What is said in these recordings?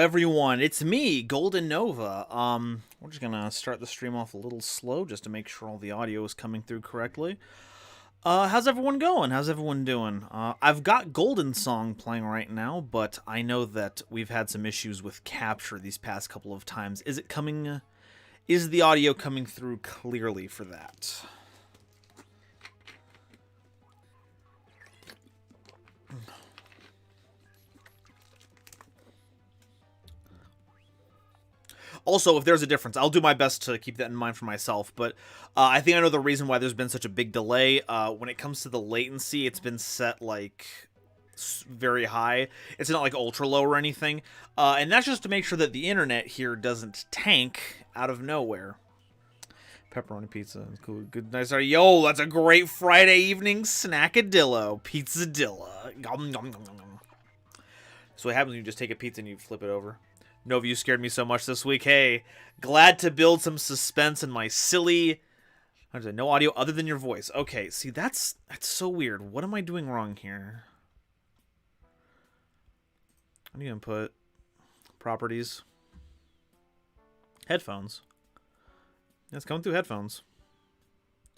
everyone, it's me, GoldenNova. We're just gonna start the stream off a little slow just to make sure all the audio is coming through correctly. How's everyone going? How's everyone doing? I've got Golden Song playing right now, but I know that we've had some issues with capture these past couple of times. Is the audio coming through clearly for that? Also, if there's a difference, I'll do my best to keep that in mind for myself, but I think I know the reason why there's been such a big delay. When it comes to the latency, it's been set, like, very high. It's not, like, ultra low or anything, and that's just to make sure that the internet here doesn't tank out of nowhere. Pepperoni pizza, cool, good, nice. Yo, that's a great Friday evening snackadillo, pizzadilla. So what happens when you just take a pizza and you flip it over? Nova, you scared me so much this week. Hey, glad to build some suspense in my silly... No audio other than your voice. Okay, see, that's so weird. What am I doing wrong here? I need to input properties. Headphones. It's coming through headphones.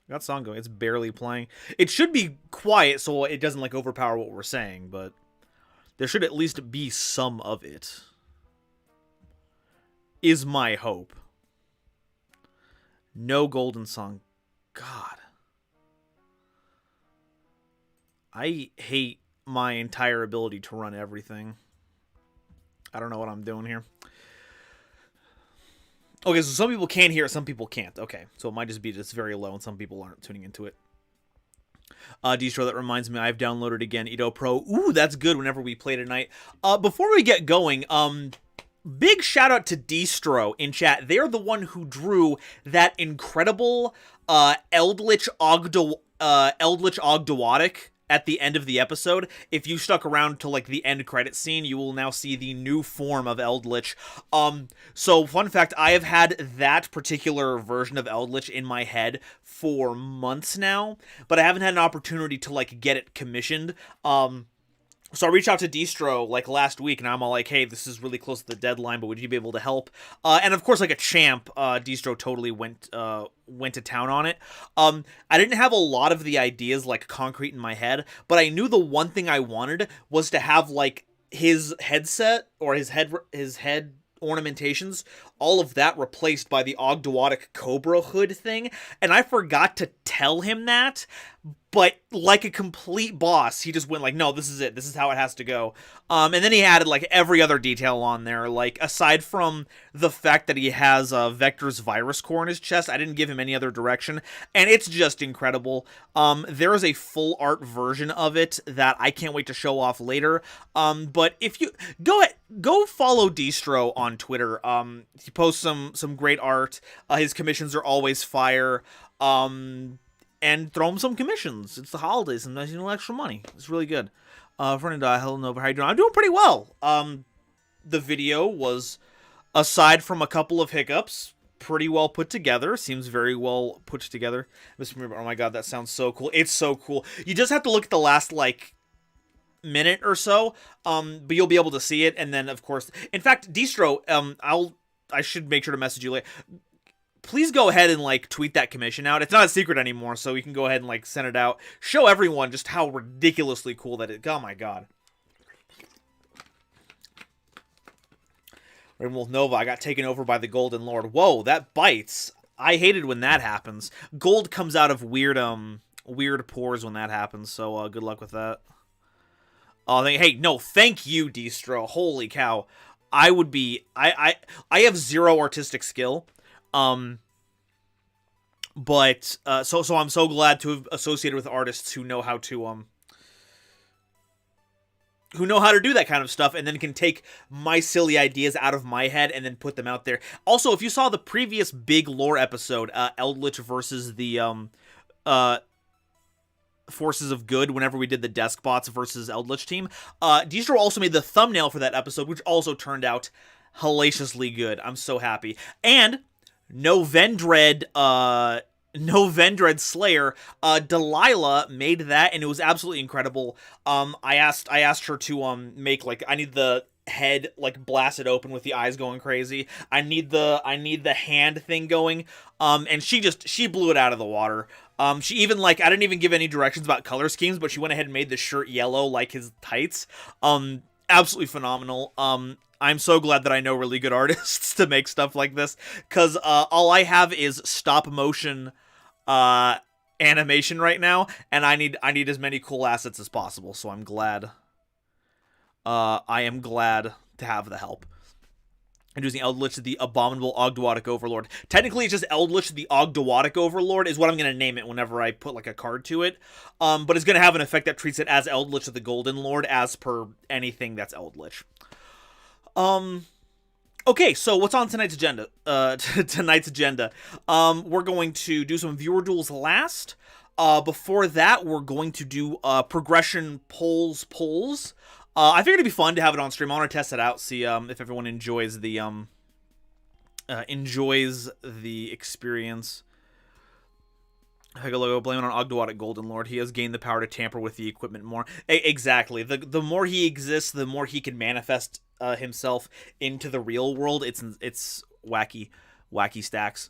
Got song going. It's barely playing. It should be quiet so it doesn't, like, overpower what we're saying, but there should at least be some of it. Is my hope. No Golden Song. God. I hate my entire ability to run everything. I don't know what I'm doing here. Okay, so some people can hear it, some people can't. Okay, so it might just be just very low and some people aren't tuning into it. Distro, that reminds me, I've downloaded again Edo Pro. Ooh, that's good whenever we play tonight. Before we get going, big shout out to Distro in chat. They're the one who drew that incredible Eldritch Ogdoadic at the end of the episode. If you stuck around to, like, the end credit scene, you will now see the new form of Eldritch. So fun fact, I have had that particular version of Eldritch in my head for months now, but I haven't had an opportunity to, like, get it commissioned. So I reached out to Distro, like, last week, and I'm all like, hey, this is really close to the deadline, but would you be able to help? And of course, like a champ, Distro totally went to town on it. I didn't have a lot of the ideas, like, concrete in my head, but I knew the one thing I wanted was to have, like, his headset, or his head ornamentations, all of that replaced by the Ogdoadic Cobra hood thing, and I forgot to tell him that, but like a complete boss, he just went like, no, this is it. This is how it has to go. And then he added, like, every other detail on there. Like, aside from the fact that he has Vector's virus core in his chest, I didn't give him any other direction. And it's just incredible. There is a full art version of it that I can't wait to show off later. But if you go follow Distro on Twitter. He posts some great art. His commissions are always fire. And throw him some commissions. It's the holidays, sometimes you need extra money. It's really good. Friend hello Nova, how you doing? I'm doing pretty well. The video was, aside from a couple of hiccups, pretty well put together. Seems very well put together. Oh my god, that sounds so cool. It's so cool. You just have to look at the last, like, minute or so, but you'll be able to see it. And then, of course, in fact, Distro, I should make sure to message you later. Please go ahead and, like, tweet that commission out. It's not a secret anymore, so you can go ahead and, like, send it out. Show everyone just how ridiculously cool that is. Oh my god. Rainwolf Nova, I got taken over by the Golden Lord. Whoa, that bites. I hated when that happens. Gold comes out of weird pores when that happens, so good luck with that. Hey, no, thank you, Distro. Holy cow. I have zero artistic skill. But so I'm so glad to have associated with artists who know how to do that kind of stuff, and then can take my silly ideas out of my head and then put them out there. Also, if you saw the previous big lore episode, Eldritch versus the Forces of Good, whenever we did the Deskbots versus Eldritch team, Distro also made the thumbnail for that episode, which also turned out hellaciously good. I'm so happy. And No Vendread Slayer, Delilah made that, and it was absolutely incredible. I asked her to make, like, I need the head like blasted open with the eyes going crazy. I need the hand thing going. And she blew it out of the water. She even like I didn't even give any directions about color schemes, but she went ahead and made the shirt yellow like his tights. Absolutely phenomenal. I'm so glad that I know really good artists to make stuff like this, because all I have is stop motion animation right now, and I need as many cool assets as possible. So I'm glad. I am glad to have the help. Introducing Eldritch, the Abominable Ogdoadic Overlord. Technically, it's just Eldritch, the Ogdoadic Overlord, is what I'm going to name it whenever I put like a card to it. But it's going to have an effect that treats it as Eldritch, the Golden Lord, as per anything that's Eldritch. Okay, so what's on tonight's agenda? We're going to do some viewer duels last. Before that, we're going to do progression polls. I figured it'd be fun to have it on stream. I want to test it out, see if everyone enjoys the experience. Hegalogo, blame it on Ogdoadic Golden Lord. He has gained the power to tamper with the equipment more. Exactly. The more he exists, the more he can manifest himself into the real world. It's wacky stacks.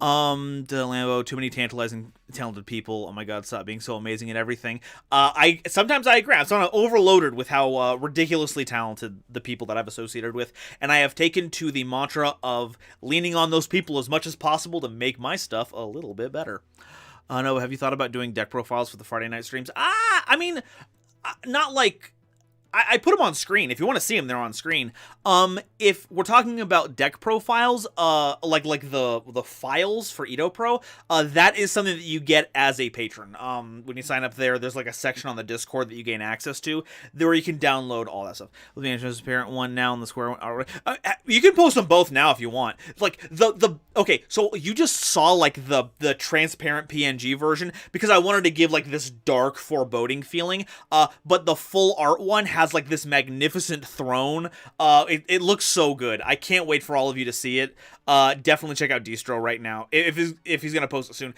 Lambo, too many tantalizing, talented people. Oh my god, stop being so amazing and everything. Sometimes I agree. I'm sort of overloaded with how ridiculously talented the people that I've associated with, and I have taken to the mantra of leaning on those people as much as possible to make my stuff a little bit better. No, have you thought about doing deck profiles for the Friday night streams? I mean, not like... I put them on screen. If you want to see them, they're on screen. If we're talking about deck profiles, like the files for Edo Pro, that is something that you get as a patron. When you sign up there's like a section on the Discord that you gain access to, there where you can download all that stuff. Let me transparent one now in the square one. You can post them both now if you want. Like okay, so you just saw like the transparent PNG version because I wanted to give like this dark foreboding feeling. But the full art one has like this magnificent throne. It looks so good. I can't wait for all of you to see it. Definitely check out Distro right now if he's gonna post it soon,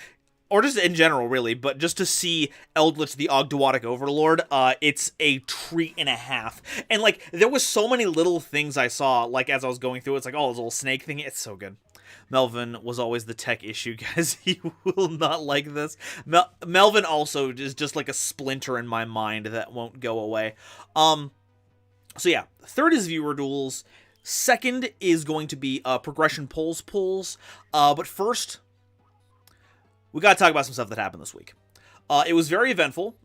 or just in general really. But just to see Eldritch the Ogdoadic Overlord, it's a treat and a half. And like there was so many little things I saw like as I was going through. It's like, oh, this little snake thing. It's so good. Melvin was always the tech issue, guys. He will not like this. Melvin also is just like a splinter in my mind that won't go away. So yeah, third is viewer duels. Second is going to be progression polls. But first, we gotta talk about some stuff that happened this week. It was very eventful.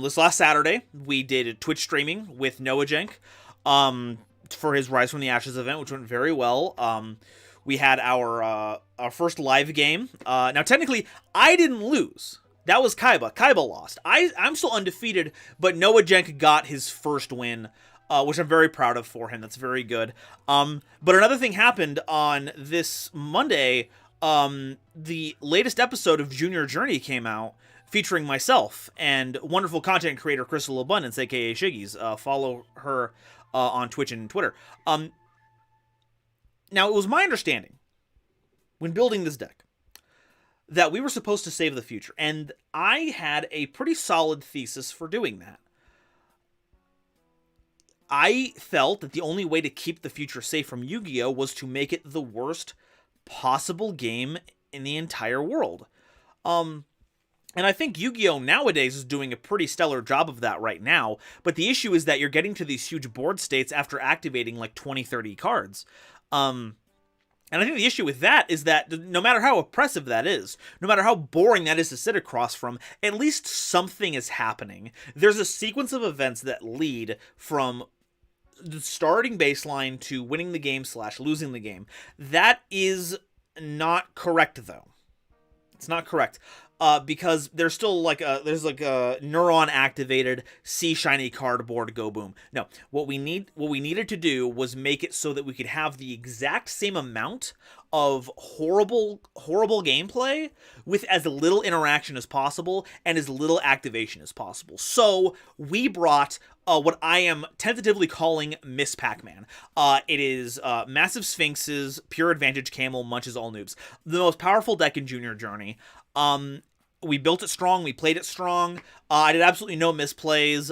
This last Saturday, we did Twitch streaming with NovaYugioh for his Rise from the Ashes event, which went very well. We had our first live game. Now, technically, I didn't lose. That was Kaiba. Kaiba lost. I'm still undefeated, but NovaYugioh got his first win, which I'm very proud of for him. That's very good. But another thing happened on this Monday. The latest episode of Junior Journey came out, featuring myself and wonderful content creator Crystal Abundance, aka Shiggies. Follow her on Twitch and Twitter. Now, it was my understanding, when building this deck, that we were supposed to save the future, and I had a pretty solid thesis for doing that. I felt that the only way to keep the future safe from Yu-Gi-Oh! Was to make it the worst possible game in the entire world. And I think Yu-Gi-Oh! Nowadays is doing a pretty stellar job of that right now, but the issue is that you're getting to these huge board states after activating like 20, 30 cards. And I think the issue with that is that no matter how oppressive that is, no matter how boring that is to sit across from, at least something is happening. There's a sequence of events that lead from the starting baseline to winning the game / losing the game. That is not correct, though. It's not correct. Because there's still like a neuron activated see shiny cardboard go boom. No, what we needed to do was make it so that we could have the exact same amount of horrible gameplay with as little interaction as possible and as little activation as possible. So we brought what I am tentatively calling Miss Pac-Man. It is Massive Sphinxes, Pure Advantage Camel, Munches All Noobs. The most powerful deck in Junior Journey. We built it strong. We played it strong. I did absolutely no misplays.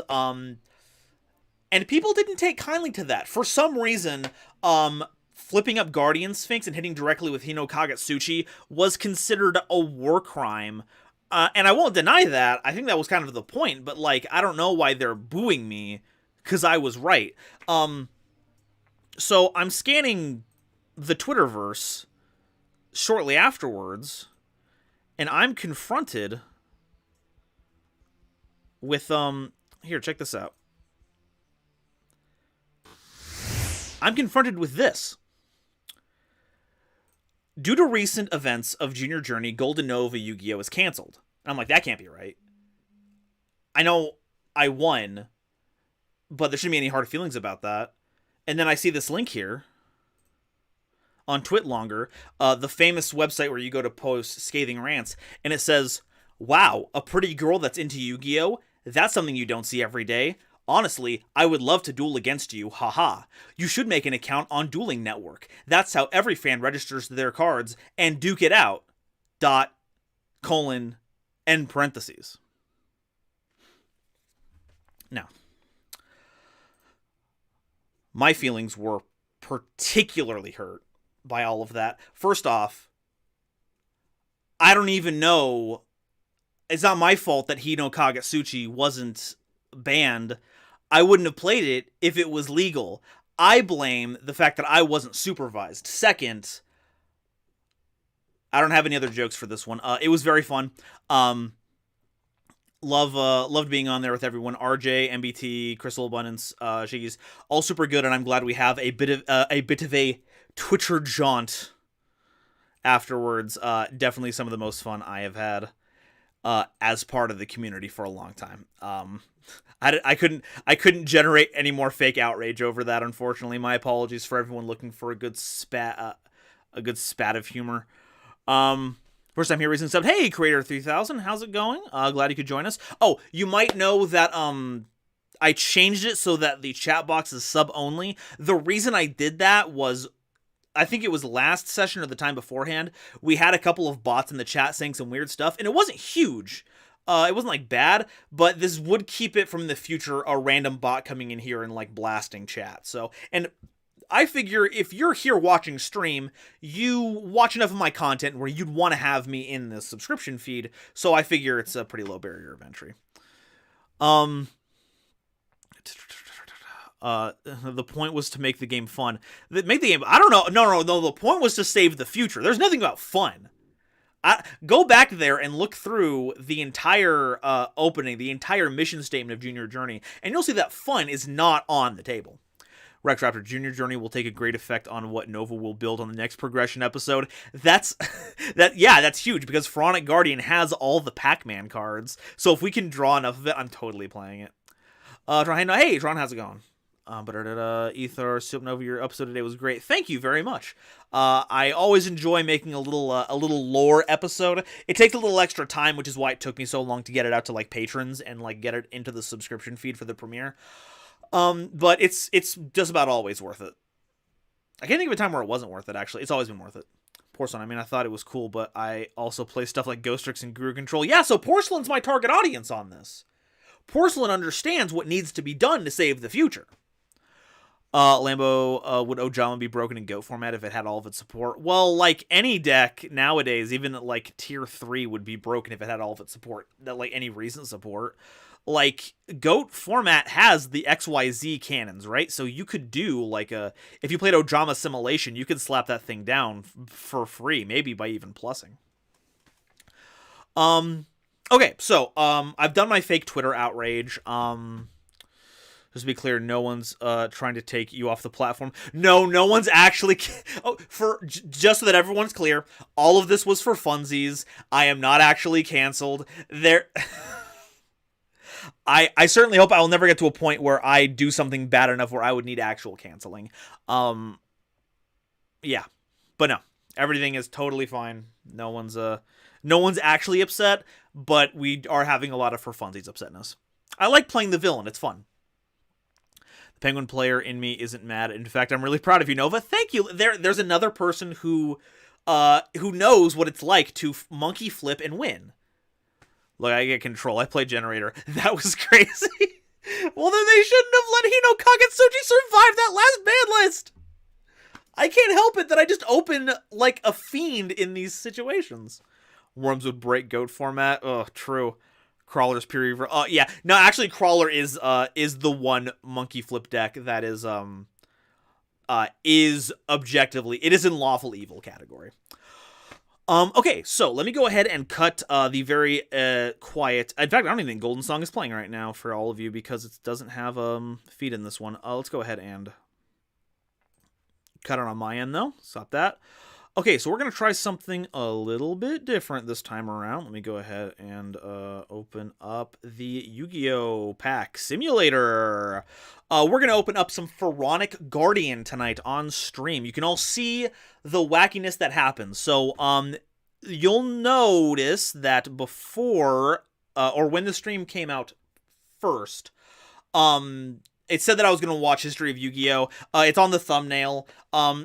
And people didn't take kindly to that. For some reason, flipping up Guardian Sphinx and hitting directly with Hino Kagetsuchi was considered a war crime. And I won't deny that. I think that was kind of the point, but, like, I don't know why they're booing me, because I was right. So I'm scanning the Twitterverse shortly afterwards, and I'm confronted with, here, check this out. I'm confronted with this. Due to recent events of Junior Journey, GoldenNovaYugioh is canceled. And I'm like, that can't be right. I know I won, but there shouldn't be any hard feelings about that. And then I see this link here on TwitLonger, the famous website where you go to post scathing rants, and it says, wow, a pretty girl that's into Yu-Gi-Oh! That's something you don't see every day. Honestly, I would love to duel against you, haha. You should make an account on Dueling Network. That's how every fan registers their cards, and duke it out. ... End parentheses. Now, my feelings were particularly hurt by all of that. First off, I don't even know. It's not my fault that Hino Kagetsuchi wasn't banned. I wouldn't have played it if it was legal. I blame the fact that I wasn't supervised. Second, I don't have any other jokes for this one. It was very fun. Loved being on there with everyone. RJ, MBT, Crystal Abundance, she's all super good, and I'm glad we have a bit of a Twitcher jaunt afterwards. Definitely some of the most fun I have had as part of the community for a long time. I couldn't generate any more fake outrage over that, unfortunately. My apologies for everyone looking for a good spat of humor. First time here, recent sub. Hey, Creator 3000, how's it going? Glad you could join us. Oh, you might know that I changed it so that the chat box is sub only. The reason I did that was, I think it was last session or the time beforehand, we had a couple of bots in the chat saying some weird stuff, and it wasn't huge. It wasn't, like, bad, but this would keep it from the future, a random bot coming in here and, like, blasting chat. So, and I figure if you're here watching stream, you watch enough of my content where you'd want to have me in the subscription feed, so I figure it's a pretty low barrier of entry. The point was to make the game fun. Make the game, I don't know, no, the point was to save the future. There's nothing about fun. Go back there and look through the entire opening, the entire mission statement of Junior Journey, and you'll see that fun is not on the table. Rex Raptor, Junior Journey will take a great effect on what Nova will build on the next progression episode. That's huge, because Pharonic Guardian has all the Pac-Man cards, so if we can draw enough of it, I'm totally playing it. Hey, Tron, how's it going? Ether, Supernova, your episode today was great. Thank you very much. I always enjoy making a little lore episode. It takes a little extra time, which is why it took me so long to get it out to, like, patrons and, like, get it into the subscription feed for the premiere. But it's just about always worth it. I can't think of a time where it wasn't worth it, actually. It's always been worth it. Porcelain, I mean, I thought it was cool, but I also play stuff like Ghostrix and Guru Control. Yeah, so Porcelain's my target audience on this. Porcelain understands what needs to be done to save the future. Lambo, would Ojama be broken in GOAT format if it had all of its support? Well, like any deck nowadays, even like tier 3 would be broken if it had all of its support. Like any recent support. Like, GOAT format has the XYZ cannons, right? So you could do, like, if you played Ojama Simulation, you could slap that thing down for free, maybe by even plussing. Okay, so, I've done my fake Twitter outrage. Just to be clear, no one's trying to take you off the platform. No one's actually... just so that everyone's clear, all of this was for funsies. I am not actually canceled. I certainly hope I will never get to a point where I do something bad enough where I would need actual canceling. Yeah. But no. Everything is totally fine. No one's actually upset, but we are having a lot of for funsies upsetness. I like playing the villain. It's fun. The Penguin player in me isn't mad. In fact, I'm really proud of you, Nova. Thank you. There's another person who knows what it's like to monkey flip and win. Look, I get control. I play generator. That was crazy. Well, then they shouldn't have let Hino Kagetsuchi survive that last ban list. I can't help it that I just open like a fiend in these situations. Worms would break goat format. Oh, true. Crawler's period. Yeah. No, actually, Crawler is the one monkey flip deck that is objectively, it is in lawful evil category. Okay, so let me go ahead and cut the very quiet. In fact, I don't even think Golden Song is playing right now for all of you because it doesn't have feed in this one. Let's go ahead and cut it on my end though. Stop that. Okay, so we're gonna try something a little bit different this time around. Let me go ahead and open up the Yu-Gi-Oh! Pack Simulator. We're gonna open up some Pharonic Guardian tonight on stream. You can all see the wackiness that happens. So, you'll notice that before, or when the stream came out first, it said that I was going to watch History of Yugioh. It's on the thumbnail.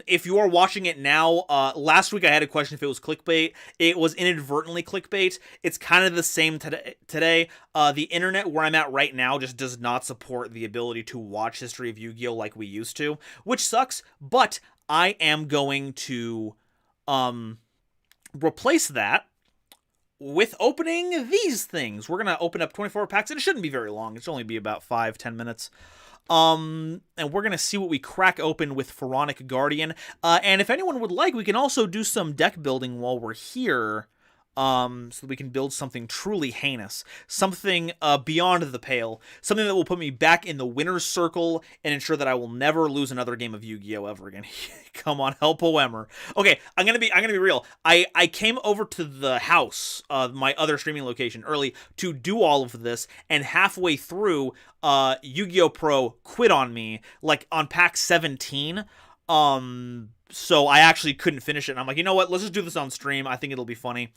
If you are watching it now, last week I had a question if it was clickbait. It was inadvertently clickbait. It's kind of the same today. The internet where I'm at right now just does not support the ability to watch History of Yugioh like we used to, which sucks, but I am going to replace that with opening these things. We're going to open up 24 packs, and it shouldn't be very long. It should only be about 5-10 minutes. And we're going to see what we crack open with Pharonic Guardian. And if anyone would like, we can also do some deck building while we're here. So that we can build something truly heinous. Something beyond the pale. Something that will put me back in the winner's circle and ensure that I will never lose another game of Yu-Gi-Oh! Ever again. Come on, help a Wemmer. Okay, I'm gonna be real. I came over to the house, my other streaming location, early to do all of this, and halfway through, Yu-Gi-Oh! Pro quit on me, like on pack 17. So I actually couldn't finish it, and I'm like, you know what, let's just do this on stream. I think it'll be funny.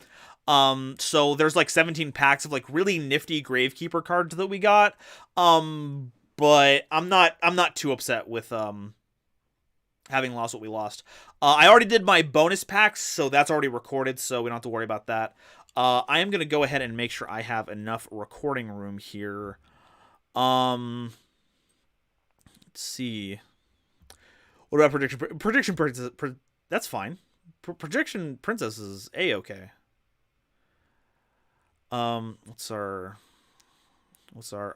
So there's like 17 packs of like really nifty Gravekeeper cards that we got. But I'm not too upset with having lost what we lost. I already did my bonus packs, so that's already recorded, so we don't have to worry about that. I am gonna go ahead and make sure I have enough recording room here. Let's see. What about prediction princess? That's fine. Prediction princess is a-okay. What's our?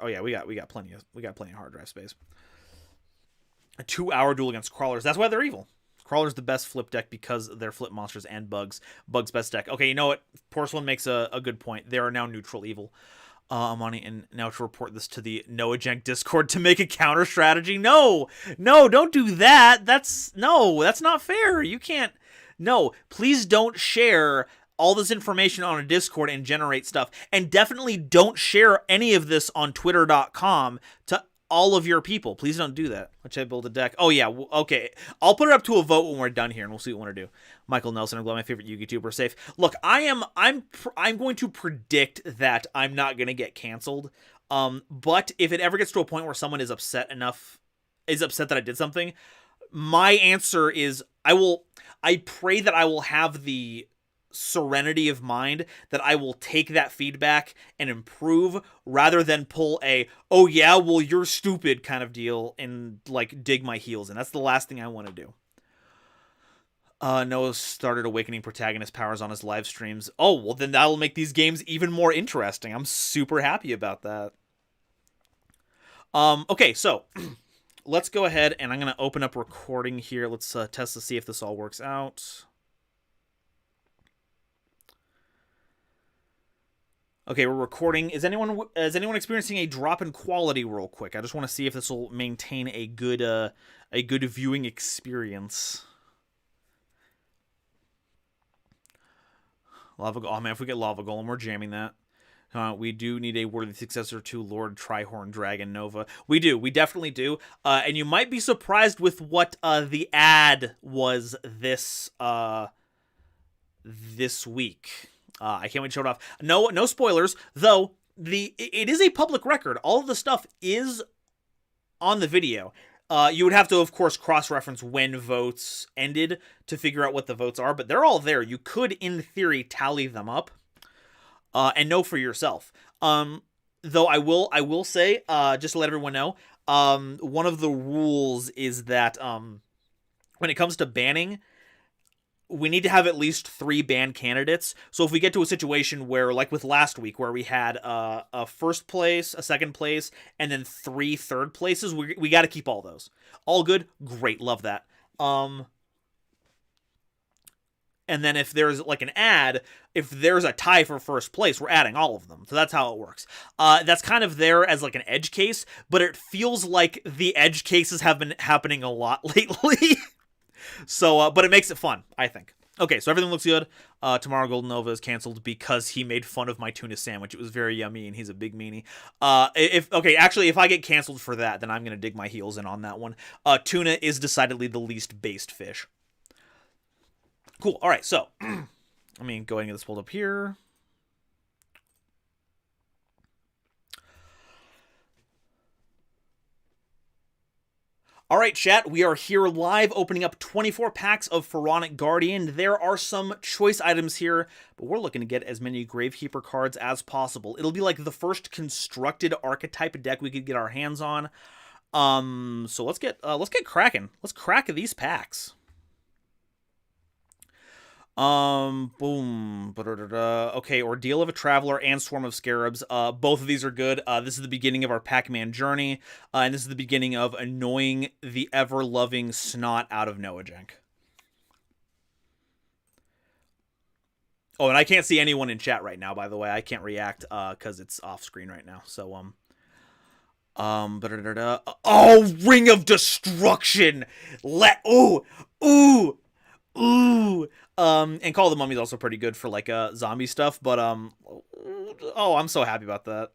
Oh yeah, we got plenty of hard drive space. A 2-hour duel against crawlers. That's why they're evil. Crawler's the best flip deck because they're flip monsters and bugs. Bugs best deck. Okay, you know what? Porcelain makes a good point. They are now neutral evil. Amani, and now to report this to the NoahJank Discord to make a counter strategy. No, don't do that. That's not fair. You can't. No, please don't share all this information on a Discord and generate stuff. And definitely don't share any of this on twitter.com to all of your people. Please don't do that. Let's build a deck. Oh yeah, okay. I'll put it up to a vote when we're done here, and we'll see what we want to do. Michael Nelson, I'm glad my favorite YouTuber is safe. Look, I'm going to predict that I'm not gonna get canceled. But if it ever gets to a point where someone is upset that I did something, my answer is I pray that I will have the serenity of mind that I will take that feedback and improve rather than pull a, oh yeah, well you're stupid kind of deal and like dig my heels in. That's the last thing I want to do. Noah started awakening protagonist powers on his live streams. Oh, well then that'll make these games even more interesting. I'm super happy about that. Okay, so let's go ahead and I'm going to open up recording here. Let's test to see if this all works out. Okay, we're recording. Is anyone experiencing a drop in quality real quick? I just want to see if this will maintain a good viewing experience. Oh man, if we get Lava Golem, we're jamming that. We do need a worthy successor to Lord Trihorn Dragon Nova. We do. We definitely do. And you might be surprised with what the ad was this week. I can't wait to show it off. No spoilers, though. It is a public record. All of the stuff is on the video. You would have to, of course, cross-reference when votes ended to figure out what the votes are, but they're all there. You could, in theory, tally them up and know for yourself. Though I will say, just to let everyone know, one of the rules is that when it comes to banning, we need to have at least 3 ban candidates. So if we get to a situation where, like with last week, where we had a first place, a second place, and then 3 third places, we got to keep all those. All good, great, love that. And then if there's like an ad, if there's a tie for first place, we're adding all of them. So that's how it works. That's kind of there as like an edge case, but it feels like the edge cases have been happening a lot lately. So, but it makes it fun, I think. Okay, so everything looks good. Tomorrow GoldenNova is canceled because he made fun of my tuna sandwich. It was very yummy, and he's a big meanie. If I get canceled for that, then I'm gonna dig my heels in on that one. Tuna is decidedly the least based fish. Cool. All right, so let me go ahead and get this pulled up here. All right, chat, we are here live opening up 24 packs of Pharonic Guardian. There are some choice items here, but we're looking to get as many Gravekeeper cards as possible. It'll be like the first constructed archetype deck we could get our hands on. So let's get cracking. Let's crack these packs. Boom. Okay, Ordeal of a Traveler and Swarm of Scarabs. Both of these are good. This is the beginning of our Pac-Man journey, and this is the beginning of annoying the ever-loving snot out of Noajenk. Oh, and I can't see anyone in chat right now, by the way. I can't react, because it's off screen right now. So, oh, Ring of Destruction! Ooh! And Call of the Mummy is also pretty good for like zombie stuff, but oh, I'm so happy about that.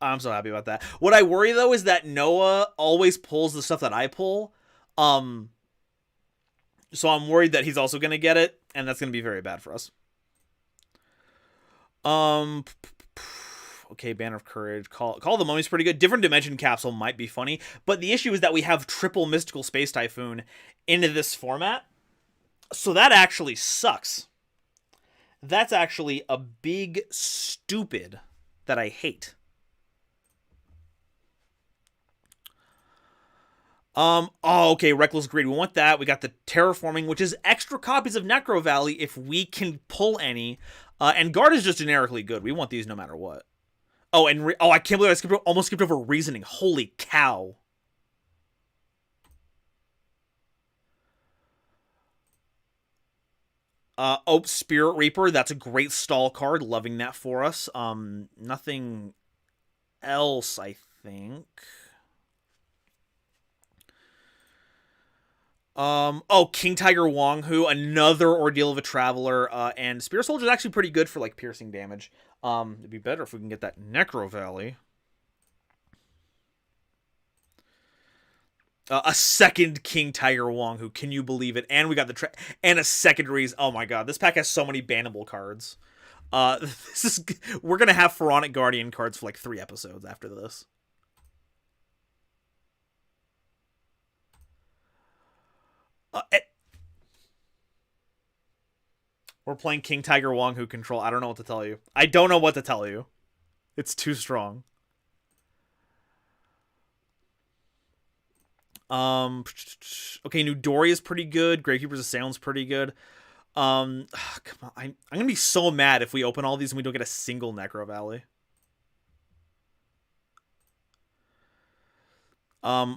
I'm so happy about that. What I worry though is that Noah always pulls the stuff that I pull. So I'm worried that he's also gonna get it, and that's gonna be very bad for us. Okay, Banner of Courage. Call of the Mummy's pretty good. Different Dimension Capsule might be funny, but the issue is that we have triple Mystical Space Typhoon into this format. So that actually sucks. That's actually a big stupid that I hate. Oh, okay, Reckless Greed. We want that. We got the Terraforming, which is extra copies of Necro Valley if we can pull any. And Guard is just generically good. We want these no matter what. Oh, and I can't believe I almost skipped over Reasoning. Holy cow. Spirit Reaper, that's a great stall card. Loving that for us. Nothing else, I think. King Tiger Wong-Hu, another Ordeal of a Traveler, and Spirit Soldier is actually pretty good for, like, piercing damage. It'd be better if we can get that Necro Valley. A second King Tiger Wong-Hu, can you believe it? And we got and a secondaries. Oh my god, this pack has so many bannable cards. We're gonna have Pharonic Guardian cards for like 3 episodes after this. We're playing King Tiger Wong-Hu control. I don't know what to tell you. I don't know what to tell you. It's too strong. Okay, Nudori is pretty good. Gravekeeper's Assailant's pretty good. Come on. I'm gonna be so mad if we open all these and we don't get a single Necro Valley.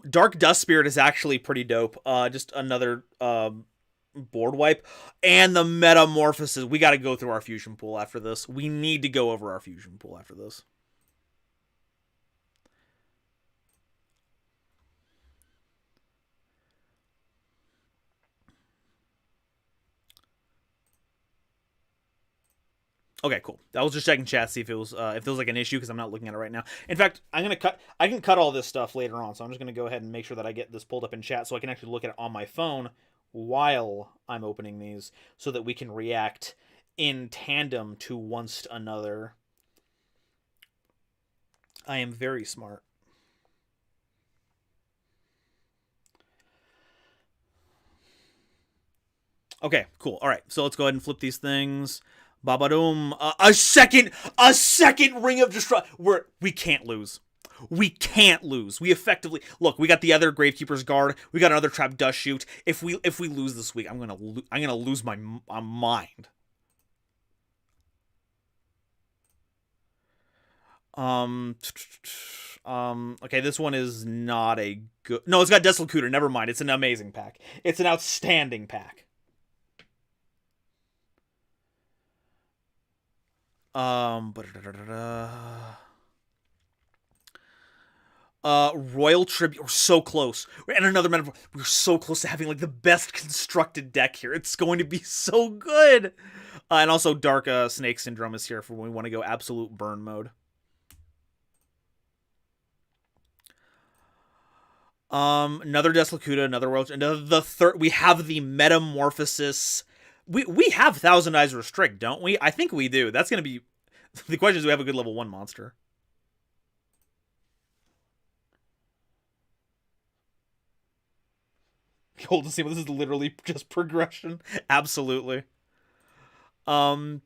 Dark Dust Spirit is actually pretty dope. Just another board wipe. And the Metamorphosis. We gotta go through our fusion pool after this. We need to go over our fusion pool after this. Okay, cool. I was just checking chat, see if it was if there was like an issue, because I'm not looking at it right now. In fact, I can cut all this stuff later on, so I'm just gonna go ahead and make sure that I get this pulled up in chat so I can actually look at it on my phone while I'm opening these, so that we can react in tandem to one another. I am very smart. Okay, cool. All right, so let's go ahead and flip these things. Babadoom. A second Ring of Destruction. We can't lose. We can't lose. We effectively look. We got the other Gravekeeper's Guard. We got another Trap Dust Shoot. If we lose this week, I'm gonna lose my mind. Okay, this one is not a good. No, it's got Desolate Cooter. Never mind. It's an amazing pack. It's an outstanding pack. Royal Tribute. We're so close. And another metaphor. We're so close to having like the best constructed deck here. It's going to be so good. And also Dark Snake Syndrome is here for when we want to go absolute burn mode. Another Desolate Cuda, another Royal. The third. We have the Metamorphosis. We have Thousand Eyes Restrict, don't we? I think we do. That's gonna be. The question is, do we have a good level 1 monster? Hold to see, but this is literally just progression. Absolutely. Swarm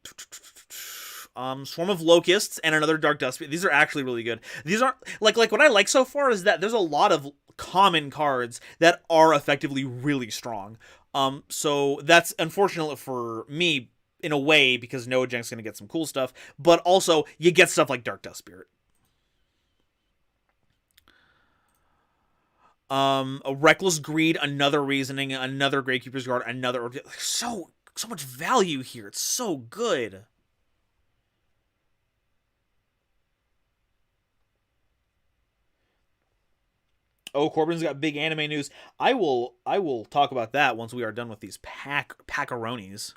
of Locusts and another Dark Dust. These are actually really good. These aren't like what I like so far is that there's a lot of common cards that are effectively really strong. So that's unfortunate for me in a way because Noah Jank's gonna get some cool stuff, but also you get stuff like Dark Dust Spirit. A Reckless Greed, another Reasoning, another Gravekeeper's Guard, another so much value here. It's so good. Oh, Corbin's got big anime news. I will talk about that once we are done with these packaronis.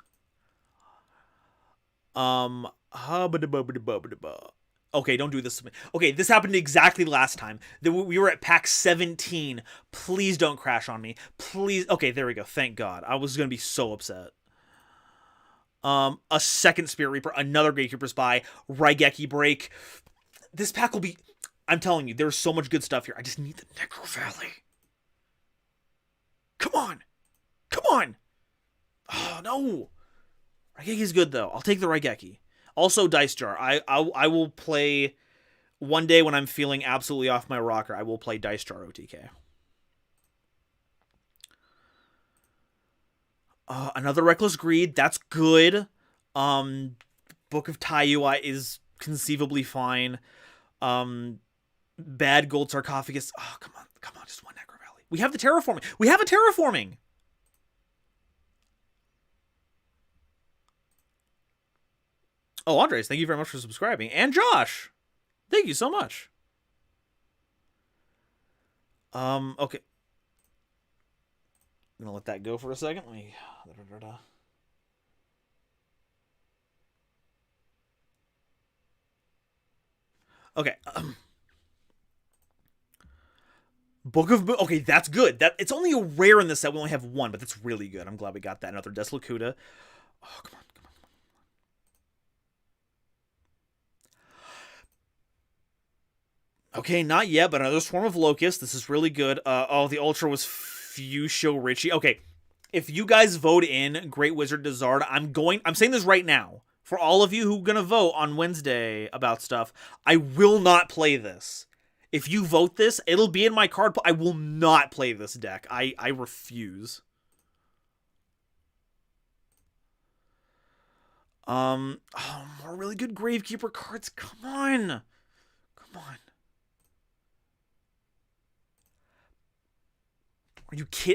Okay, don't do this to me. Okay, this happened exactly last time. We were at pack 17. Please don't crash on me. Please. Okay, there we go. Thank God. I was going to be so upset. A second Spirit Reaper, another Gatekeeper Spy, Raigeki Break. This pack will be... I'm telling you, there's so much good stuff here. I just need the Necro Valley. Come on. Come on. Oh, no. Raigeki's good, though. I'll take the Raigeki. Also, Dice Jar. I will play... One day when I'm feeling absolutely off my rocker, I will play Dice Jar OTK. Another Reckless Greed. That's good. Book of Taiyu is conceivably fine. Bad Gold Sarcophagus. Oh, come on. Come on, just one Necro Valley. We have the Terraforming. We have a Terraforming! Oh, Andres, thank you very much for subscribing. And Josh! Thank you so much. Okay. I'm gonna let that go for a second. Let me... Okay. Book of... Okay, that's good. It's only a rare in this set. We only have one, but that's really good. I'm glad we got that. Another Desolate Cuda. Oh, come on. Okay, not yet, but another Swarm of Locusts. This is really good. Oh, the Ultra was Fusho Richie. Okay, if you guys vote in Great Wizard Dazard, I'm saying this right now. For all of you who are going to vote on Wednesday about stuff, I will not play this. If you vote this, it'll be in my card. I will not play this deck. I refuse. Oh, more really good Gravekeeper cards. Come on. Come on.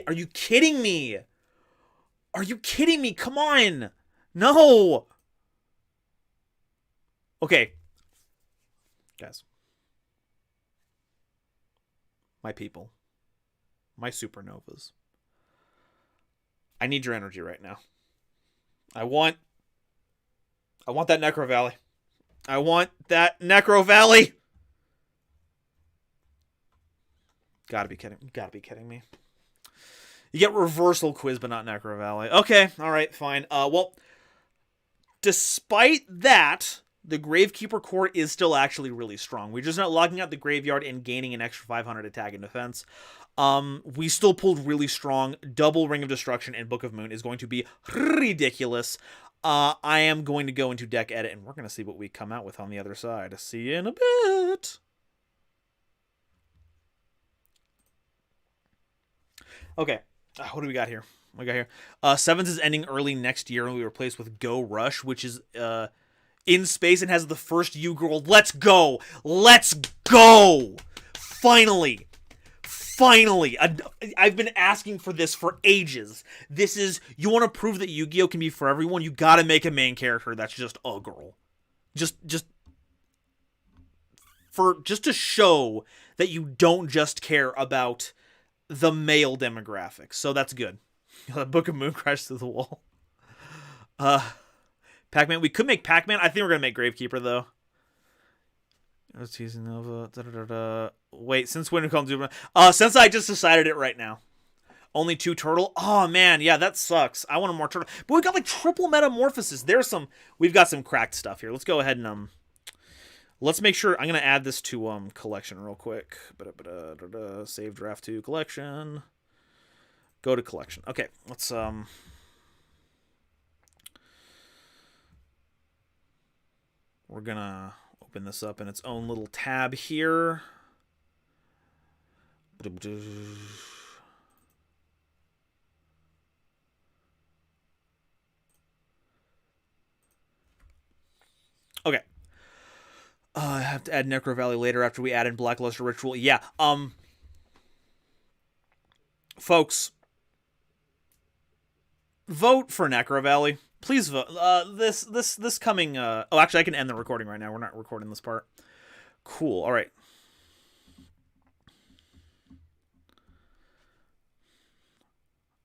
Are you kidding me? Are you kidding me? Come on. No. Okay. Guys. My people. My supernovas. I need your energy right now. I want that Necro Valley. I want that Necro Valley. Gotta be kidding. Gotta be kidding me. You get Reversal Quiz, but not Necro Valley. Okay, alright, fine. Well, despite that, the Gravekeeper Court is still actually really strong. We're just not logging out the graveyard and gaining an extra 500 attack and defense. We still pulled really strong. Double Ring of Destruction and Book of Moon is going to be ridiculous. I am going to go into deck edit, and we're going to see what we come out with on the other side. See you in a bit. Okay, what do we got here? What we got here? Sevens is ending early next year, and we replaced with Go Rush, which is in space and has the first Yu-Girl. Let's go! Let's go! Finally! Finally! I've been asking for this for ages. This is, you want to prove that Yu-Gi-Oh! Can be for everyone, you gotta make a main character that's just a girl. Just to show that you don't just care about the male demographic. So that's good. Book of Moon crashed through the wall. Pac-Man. We could make Pac-Man. I think we're going to make Gravekeeper, though. Nova. Wait, since when did we call him? Since I just decided it right now. Only 2 turtle? Oh, man. Yeah, that sucks. I want a more turtle. But we got, like, triple metamorphosis. We've got some cracked stuff here. Let's go ahead and, let's make sure. I'm going to add this to, collection real quick. Save draft to collection. Go to collection. Okay, let's, we're gonna open this up in its own little tab here. Okay. I have to add Necro Valley later after we add in Blackluster Ritual. Yeah, folks, vote for Necro Valley. Please vote. This coming. Oh, actually, I can end the recording right now. We're not recording this part. Cool. All right.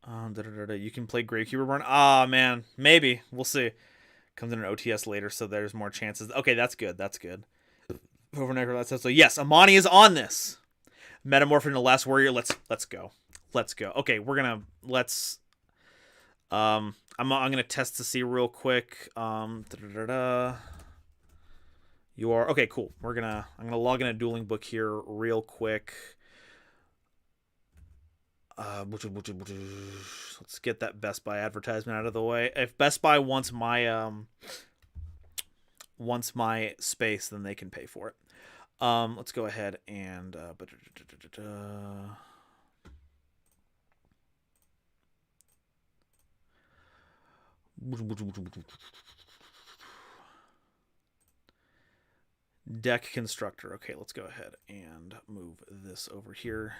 You can play Gravekeeper Burn. Ah, man. Maybe. We'll see. Comes in an OTS later, so there's more chances. Okay, that's good. That's good. Over Necro. That's so. Yes, Amani is on this. Metamorph into Last Warrior. Let's go. Let's go. Okay, let's. I'm gonna test to see real quick. You are okay. Cool. I'm gonna log in a dueling book here real quick. Let's get that Best Buy advertisement out of the way. If Best Buy wants my space, then they can pay for it. Let's go ahead and deck constructor. Okay, let's go ahead and move this over here.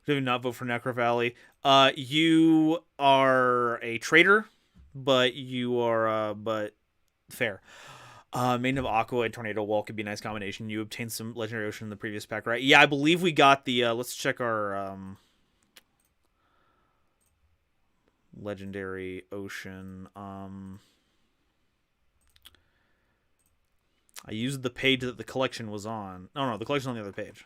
Do not vote for Necro Valley. You are a traitor, but fair. Maiden of Aqua and Tornado Wall could be a nice combination. You obtained some Legendary Ocean in the previous pack, right? Yeah, I believe we got the. Let's check our Legendary Ocean. I used the page that the collection was on. No, the collection's on the other page.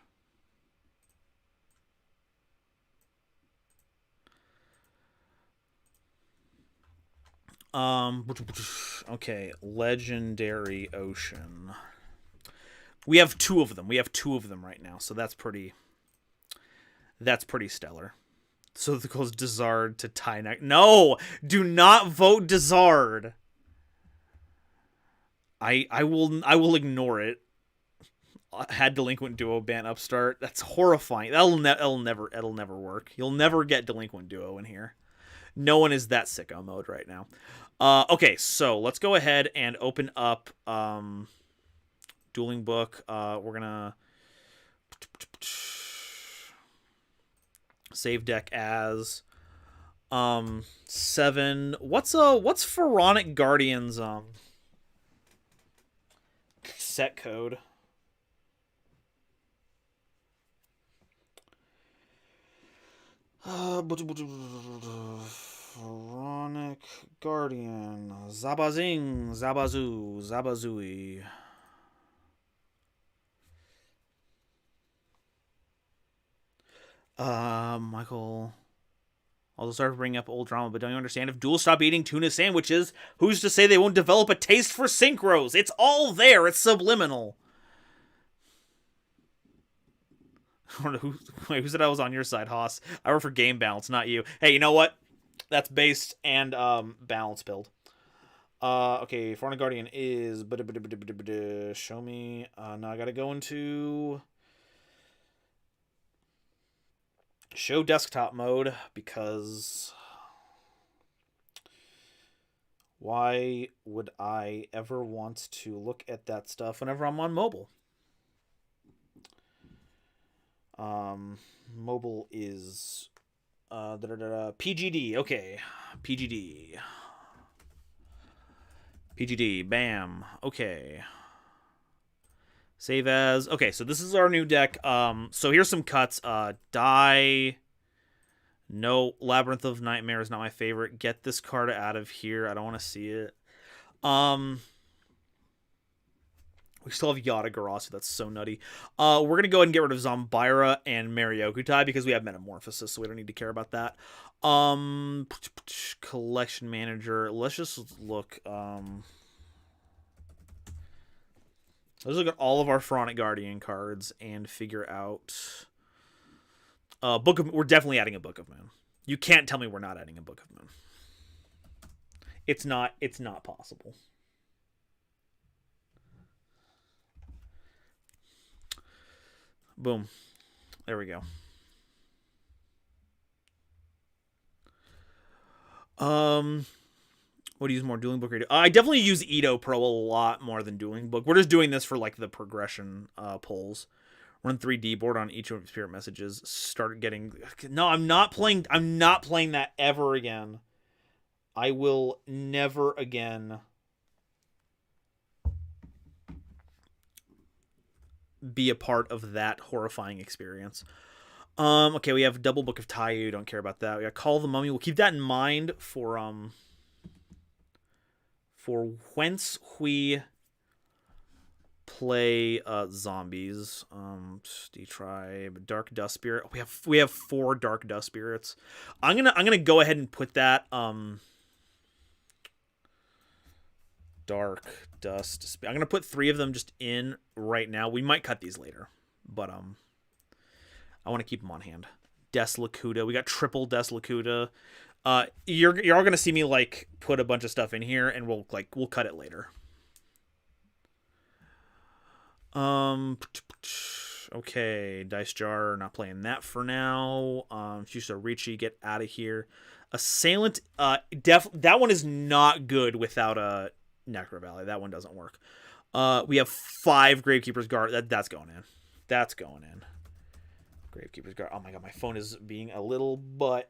Okay, Legendary Ocean. We have 2 of them. We have 2 of them right now, so that's pretty stellar. So it goes Dizard to Tyneck. No! Do not vote Dizard! I will ignore it. Had Delinquent Duo ban Upstart. That's horrifying. That'll never work. You'll never get Delinquent Duo in here. No one is that sicko mode right now. Okay, so let's go ahead and open up Dueling Book. We're gonna save deck as 7. What's Pharonic Guardian's set code? Pharonic Guardian. Zabazing. Zabazoo. Zabazooey. Michael. Also start bringing up old drama, but don't you understand? If Duels stop eating tuna sandwiches, who's to say they won't develop a taste for synchros? It's all there. It's subliminal. I don't know who said I was on your side, Haas. I work for Game Balance, not you. Hey, you know what? That's based and balance build. Okay, Pharonic Guardian is show me. Now I gotta go into show desktop mode because why would I ever want to look at that stuff whenever I'm on mobile? Mobile is PGD. Okay, PGD. PGD. Bam. Okay. Save as. Okay, so this is our new deck. So here's some cuts. Die. No, Labyrinth of Nightmare is not my favorite. Get this card out of here. I don't want to see it. We still have Yada Garasu. That's so nutty. We're going to go ahead and get rid of Zombira and Mariokutai because we have Metamorphosis, so we don't need to care about that. Collection Manager. Let's just look. Let's look at all of our Pharonic Guardian cards and figure out... Book of... We're definitely adding a Book of Moon. You can't tell me we're not adding a Book of Moon. It's not possible. Boom. There we go. What do you use more, Dueling Book or... I definitely use Edo Pro a lot more than Dueling Book. We're just doing this for like the progression pulls. Run 3D board on each of Spirit Messages. Start getting... No, I'm not playing that ever again. I will never again be a part of that horrifying experience. Okay, we have Double Book of Taiyu. Don't care about that. We got Call of the Mummy. We'll keep that in mind for whence we play zombies. D-Tribe, Dark Dust Spirit. We have 4 Dark Dust Spirits. I'm gonna go ahead and put that Dark Dust. I'm gonna put 3 of them just in right now. We might cut these later, but I want to keep them on hand. Deslakuta. We got triple Deslakuta. You're all gonna see me like put a bunch of stuff in here, and we'll cut it later. Okay, Dice Jar. Not playing that for now. Fuso Ricci, get out of here. Assailant. That one is not good without a Necro Valley. That one doesn't work. We have 5 Gravekeeper's Guard. That's going in. That's going in. Gravekeeper's Guard. Oh my god, my phone is being a little butt.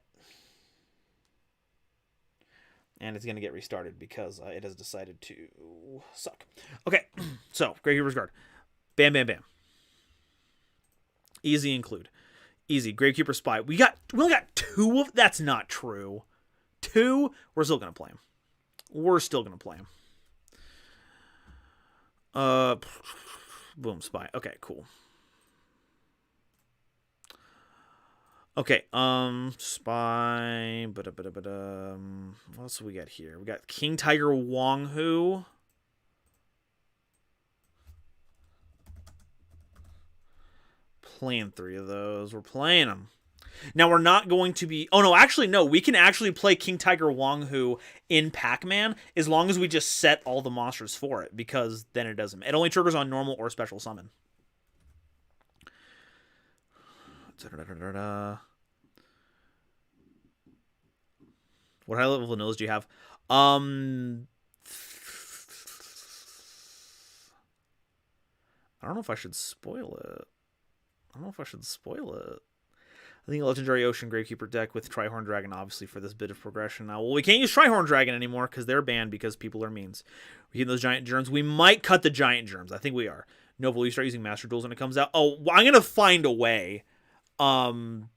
And it's going to get restarted because it has decided to suck. Okay, so Gravekeeper's Guard. Bam, bam, bam. Easy include. Easy. Gravekeeper Spy. We only got 2 of... That's not true. 2? We're still going to play him. We're still going to play him. Boom, Spy. Okay, cool. Okay, Spy. What else do we got here? We got King Tiger Wonghu. Playing 3 of those. We're playing them. Now, we're not going to be... Oh, no, actually, no. We can actually play King Tiger Wonghu in Pac-Man as long as we just set all the monsters for it, because then it doesn't... It only triggers on normal or special summon. What high level vanillas do you have? I don't know if I should spoil it. I think a Legendary Ocean Gravekeeper deck with Trihorn Dragon, obviously, for this bit of progression. Now, well, we can't use Trihorn Dragon anymore because they're banned because people are means. We get those Giant Germs. We might cut the Giant Germs. I think we are. No, will you start using Master Duels when it comes out? Oh, I'm going to find a way. I'm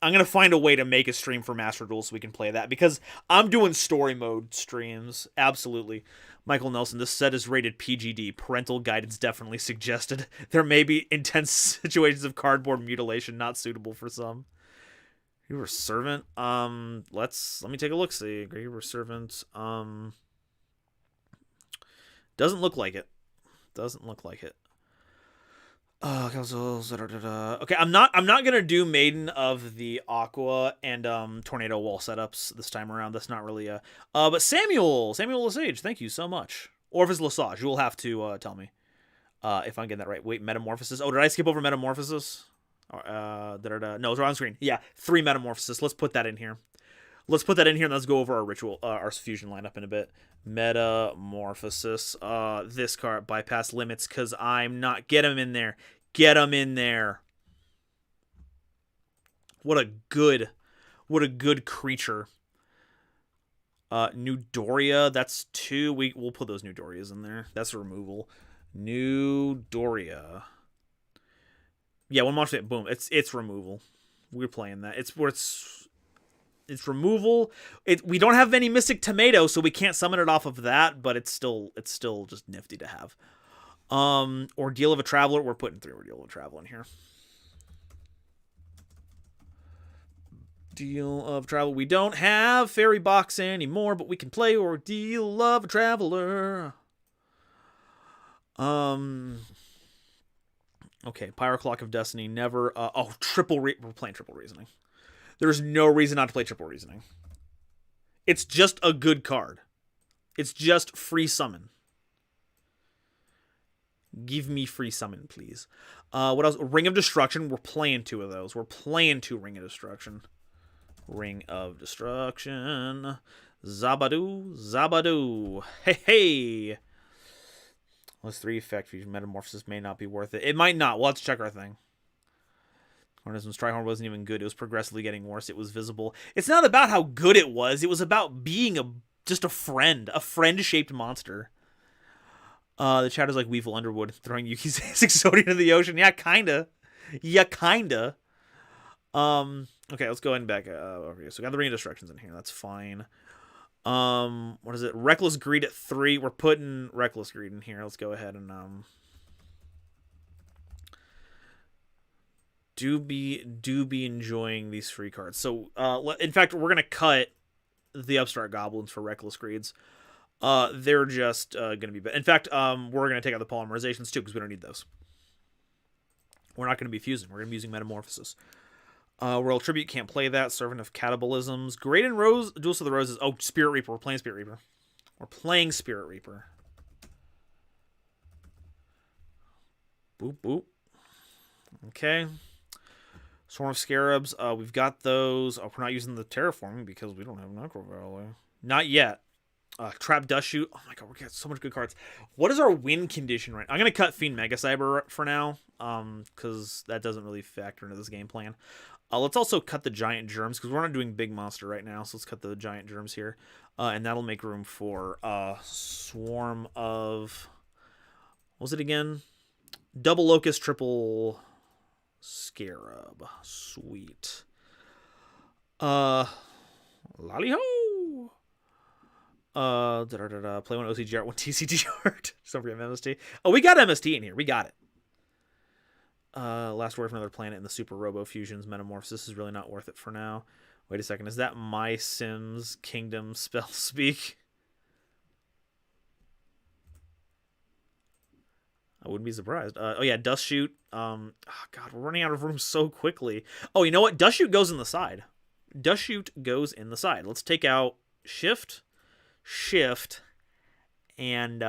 going to find a way to make a stream for Master Duel so we can play that, because I'm doing story mode streams. Absolutely. Michael Nelson, this set is rated PGD. Parental guidance definitely suggested. There may be intense situations of cardboard mutilation not suitable for some. You were Servant. Let me take a look. See, you were Servant. Doesn't look like it. Okay, I'm not gonna do Maiden of the Aqua and Tornado Wall setups this time around. That's not really a but Samuel Lesage, thank you so much. Or if it's Lesage, you will have to tell me if I'm getting that right. Wait, Metamorphosis. Oh, did I skip over Metamorphosis? No, it's on screen. Yeah, 3 Metamorphosis. Let's put that in here. And let's go over our ritual, our fusion lineup in a bit. Metamorphosis. This card bypass limits because I'm not. Get him in there. Get him in there. What a good creature. New Doria. That's 2. We'll put those New Dorias in there. That's a removal. New Doria. Yeah, one monster. Boom. It's removal. We're playing that. It's removal. We don't have any Mystic Tomato, so we can't summon it off of that, but it's still just nifty to have. Ordeal of a Traveler. We're putting 3 Ordeal of a Traveler in here. Ordeal of Traveler. We don't have Fairy Box anymore, but we can play Ordeal of a Traveler. Okay, Pyroclock of Destiny. Never. We're playing Triple Reasoning. There's no reason not to play Triple Reasoning. It's just a good card. It's just free summon. Give me free summon, please. What else? Ring of Destruction. We're playing 2 of those. We're playing 2 Ring of Destruction. Ring of Destruction. Zabadoo. Hey. Plus 3 effect fusion Metamorphosis may not be worth it. It might not. We'll have to check our thing. Organism's Trihorn wasn't even good. It was progressively getting worse. It was visible. It's not about how good it was. It was about being just a friend-shaped monster. The chat is like Weevil Underwood throwing Yuki's Exodian into the ocean. Yeah, kinda. Okay, let's go ahead and back over here. So we got the Ring of Destructions in here. That's fine. What is it? Reckless Greed at 3. We're putting Reckless Greed in here. Let's go ahead and do be enjoying these free cards. So, in fact, we're gonna cut the Upstart Goblins for Reckless Greeds. They're just gonna be. In fact, we're gonna take out the polymerizations too because we don't need those. We're not gonna be fusing. We're gonna be using Metamorphosis. Royal Tribute can't play that. Servant of Catabolisms. Great and Rose. Duels of the Roses. Oh, Spirit Reaper. We're playing Spirit Reaper. Boop boop. Okay. Swarm of Scarabs, we've got those. Oh, we're not using the Terraforming because we don't have Necro Valley. Not yet. Trap Dust Shoot. Oh my god, we got so much good cards. What is our win condition right now? I'm going to cut Fiend Mega Cyber for now, because that doesn't really factor into this game plan. Let's also cut the Giant Germs, because we're not doing Big Monster right now, so let's cut the Giant Germs here. And that'll make room for Swarm of... What was it again? Double Locust, Triple... Scarab. Sweet. Lally ho! Play one OCG art, one TCG art. Just don't forget MST. Oh, we got MST in here. We got it. Last Word from Another Planet and the Super Robo Fusions Metamorphosis is really not worth it for now. Wait a second. Is that My Sims Kingdom spell speak? I wouldn't be surprised. Oh, yeah, Dust Shoot. Oh, God, we're running out of room so quickly. Oh, you know what? Dust Shoot goes in the side. Let's take out Shift, and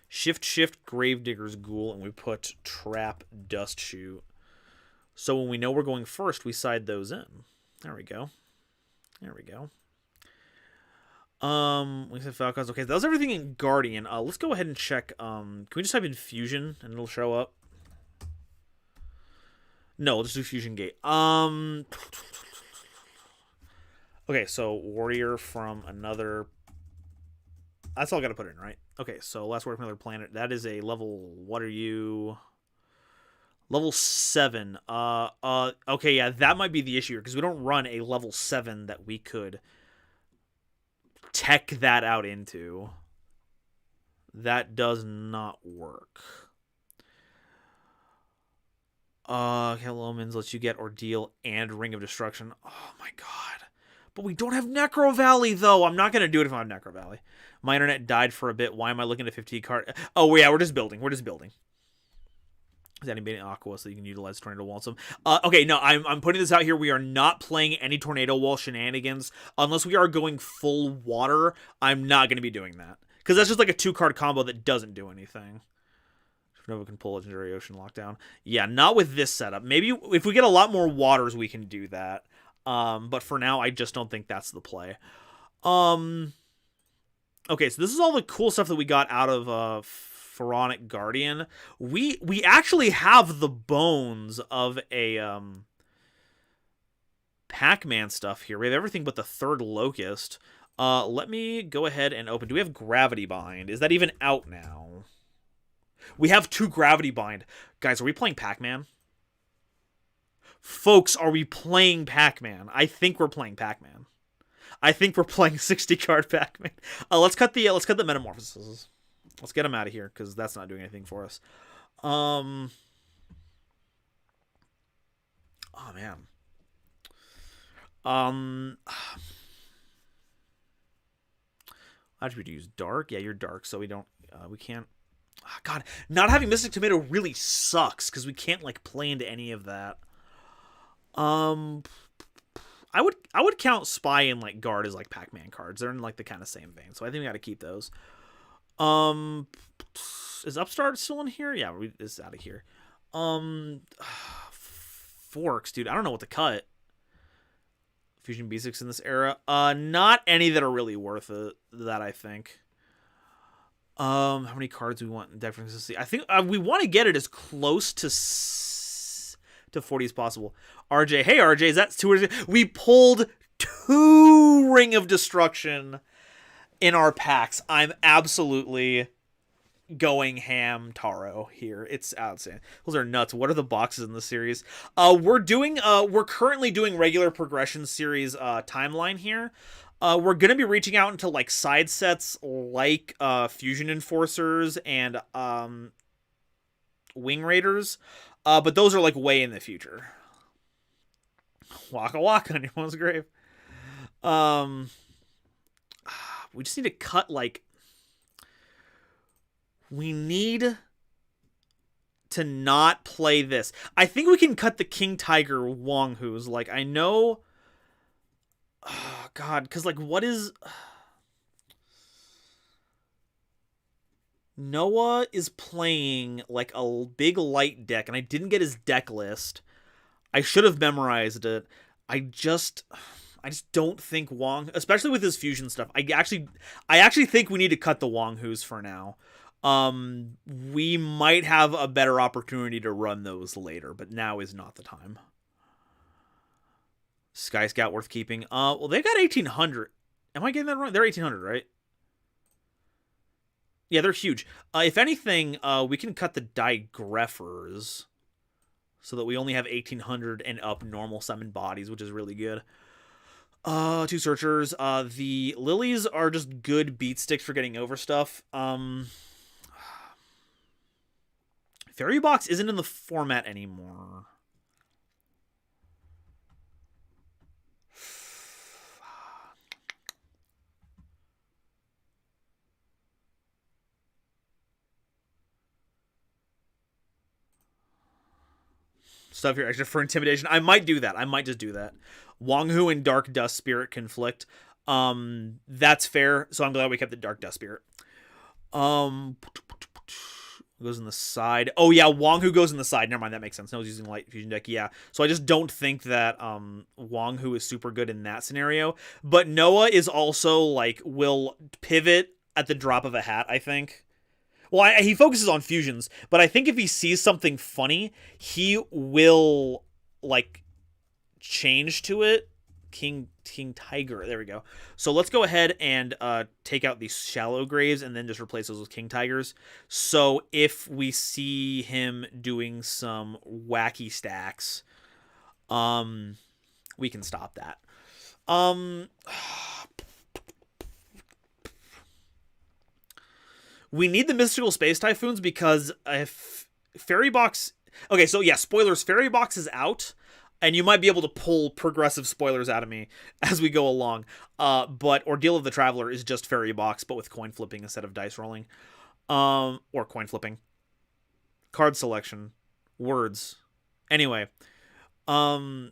Shift, Gravedigger's Ghoul, and we put Trap Dust Shoot. So when we know we're going first, we side those in. There we go. We said Falcons. Okay, that was everything in Guardian. Let's go ahead and check. Can we just type in Fusion and it'll show up? No, we'll just do Fusion Gate. Okay, so Warrior from Another... That's all I gotta put in, right? Okay, so Last Word from Another Planet. That is a level... What are you... Level 7. Okay, yeah, that might be the issue here, because we don't run a level 7 that we could tech that out into. That does not work. Hello Omens lets you get Ordeal and Ring of Destruction. Oh my god. But we don't have Necro Valley, though. I'm not going to do it if I have Necro Valley. My internet died for a bit. Why am I looking at a 50 card? Oh, yeah, we're just building. Is animating Aqua so you can utilize Tornado Wall. Some. Okay, no, I'm putting this out here. We are not playing any Tornado Wall shenanigans unless we are going full water. I'm not going to be doing that because that's just like a 2-card combo that doesn't do anything. Nova can pull Legendary Ocean Lockdown. Yeah, not with this setup. Maybe if we get a lot more waters, we can do that. But for now, I just don't think that's the play. Okay, so this is all the cool stuff that we got out of Pharonic Guardian. We actually have the bones of a Pac-Man stuff here. We have everything but the third Locust. Let me go ahead and open. Do we have Gravity Bind? Is that even out now? We have 2 Gravity Bind. Guys, are we playing Pac-Man? Folks, are we playing Pac-Man? I think we're playing Pac-Man. I think we're playing 60-card Pac-Man. Let's cut the Metamorphoses. Let's get them out of here, because that's not doing anything for us. Oh, man. How should we use Dark? Yeah, you're Dark, so we can't... Oh, God, not having Mystic Tomato really sucks, because we can't, like, play into any of that. I would count Spy and, like, Guard as, like, Pac-Man cards. They're in, like, the kind of same vein, so I think we gotta keep those. Is Upstart still in here? Yeah, it's out of here. Forks, dude. I don't know what to cut. Fusion B6 in this era. Not any that are really worth it, that I think. How many cards do we want in deck for consistency? I think we want to get it as close to 40 as possible. RJ, hey RJ, is that 2? We pulled 2 Ring of Destruction in our packs. I'm absolutely going ham taro here. It's outstanding. Those are nuts. What are the boxes in the series? We're currently doing regular progression series timeline here. We're gonna be reaching out into like side sets like Fusion Enforcers and Wing Raiders, but those are like way in the future. Waka waka on your one's grave. We just need to cut like. We need to not play this. I think we can cut the King Tiger Wong Hoos. Like, I know... Oh, God, because, like, what is... Noah is playing, like, a big light deck, and I didn't get his deck list. I should have memorized it. I just don't think Wong... Especially with his fusion stuff. I actually think we need to cut the Wong Hoos for now. We might have a better opportunity to run those later, but now is not the time. Sky Scout worth keeping. Well, they got 1,800. Am I getting that wrong? They're 1,800, right? Yeah, they're huge. If anything, we can cut the Digreffers so that we only have 1,800 and up normal summon bodies, which is really good. 2 Searchers. The Lilies are just good beat sticks for getting over stuff. Fairy Box isn't in the format anymore. Stuff here extra for intimidation. I might do that. I might just do that. Wong Hu and Dark Dust Spirit conflict. That's fair. So I'm glad we kept the Dark Dust Spirit. Goes in the side. Oh yeah, Wong Hu goes in the side. Never mind, that makes sense. No one's using light fusion deck. Yeah. So I just don't think that Wong Hu is super good in that scenario. But Noah is also like will pivot at the drop of a hat, I think. Well, he focuses on fusions, but I think if he sees something funny, he will like change to it. King Tiger. There we go. So let's go ahead and take out these Shallow Graves and then just replace those with King Tigers. So if we see him doing some wacky stacks, we can stop that. We need the Mystical Space Typhoons because if Fairy Box... Okay, so yeah, spoilers. Fairy Box is out. And you might be able to pull progressive spoilers out of me as we go along. But Ordeal of the Traveler is just Fairy Box, but with coin flipping instead of dice rolling. Or coin flipping. Card selection. Words. Anyway, um,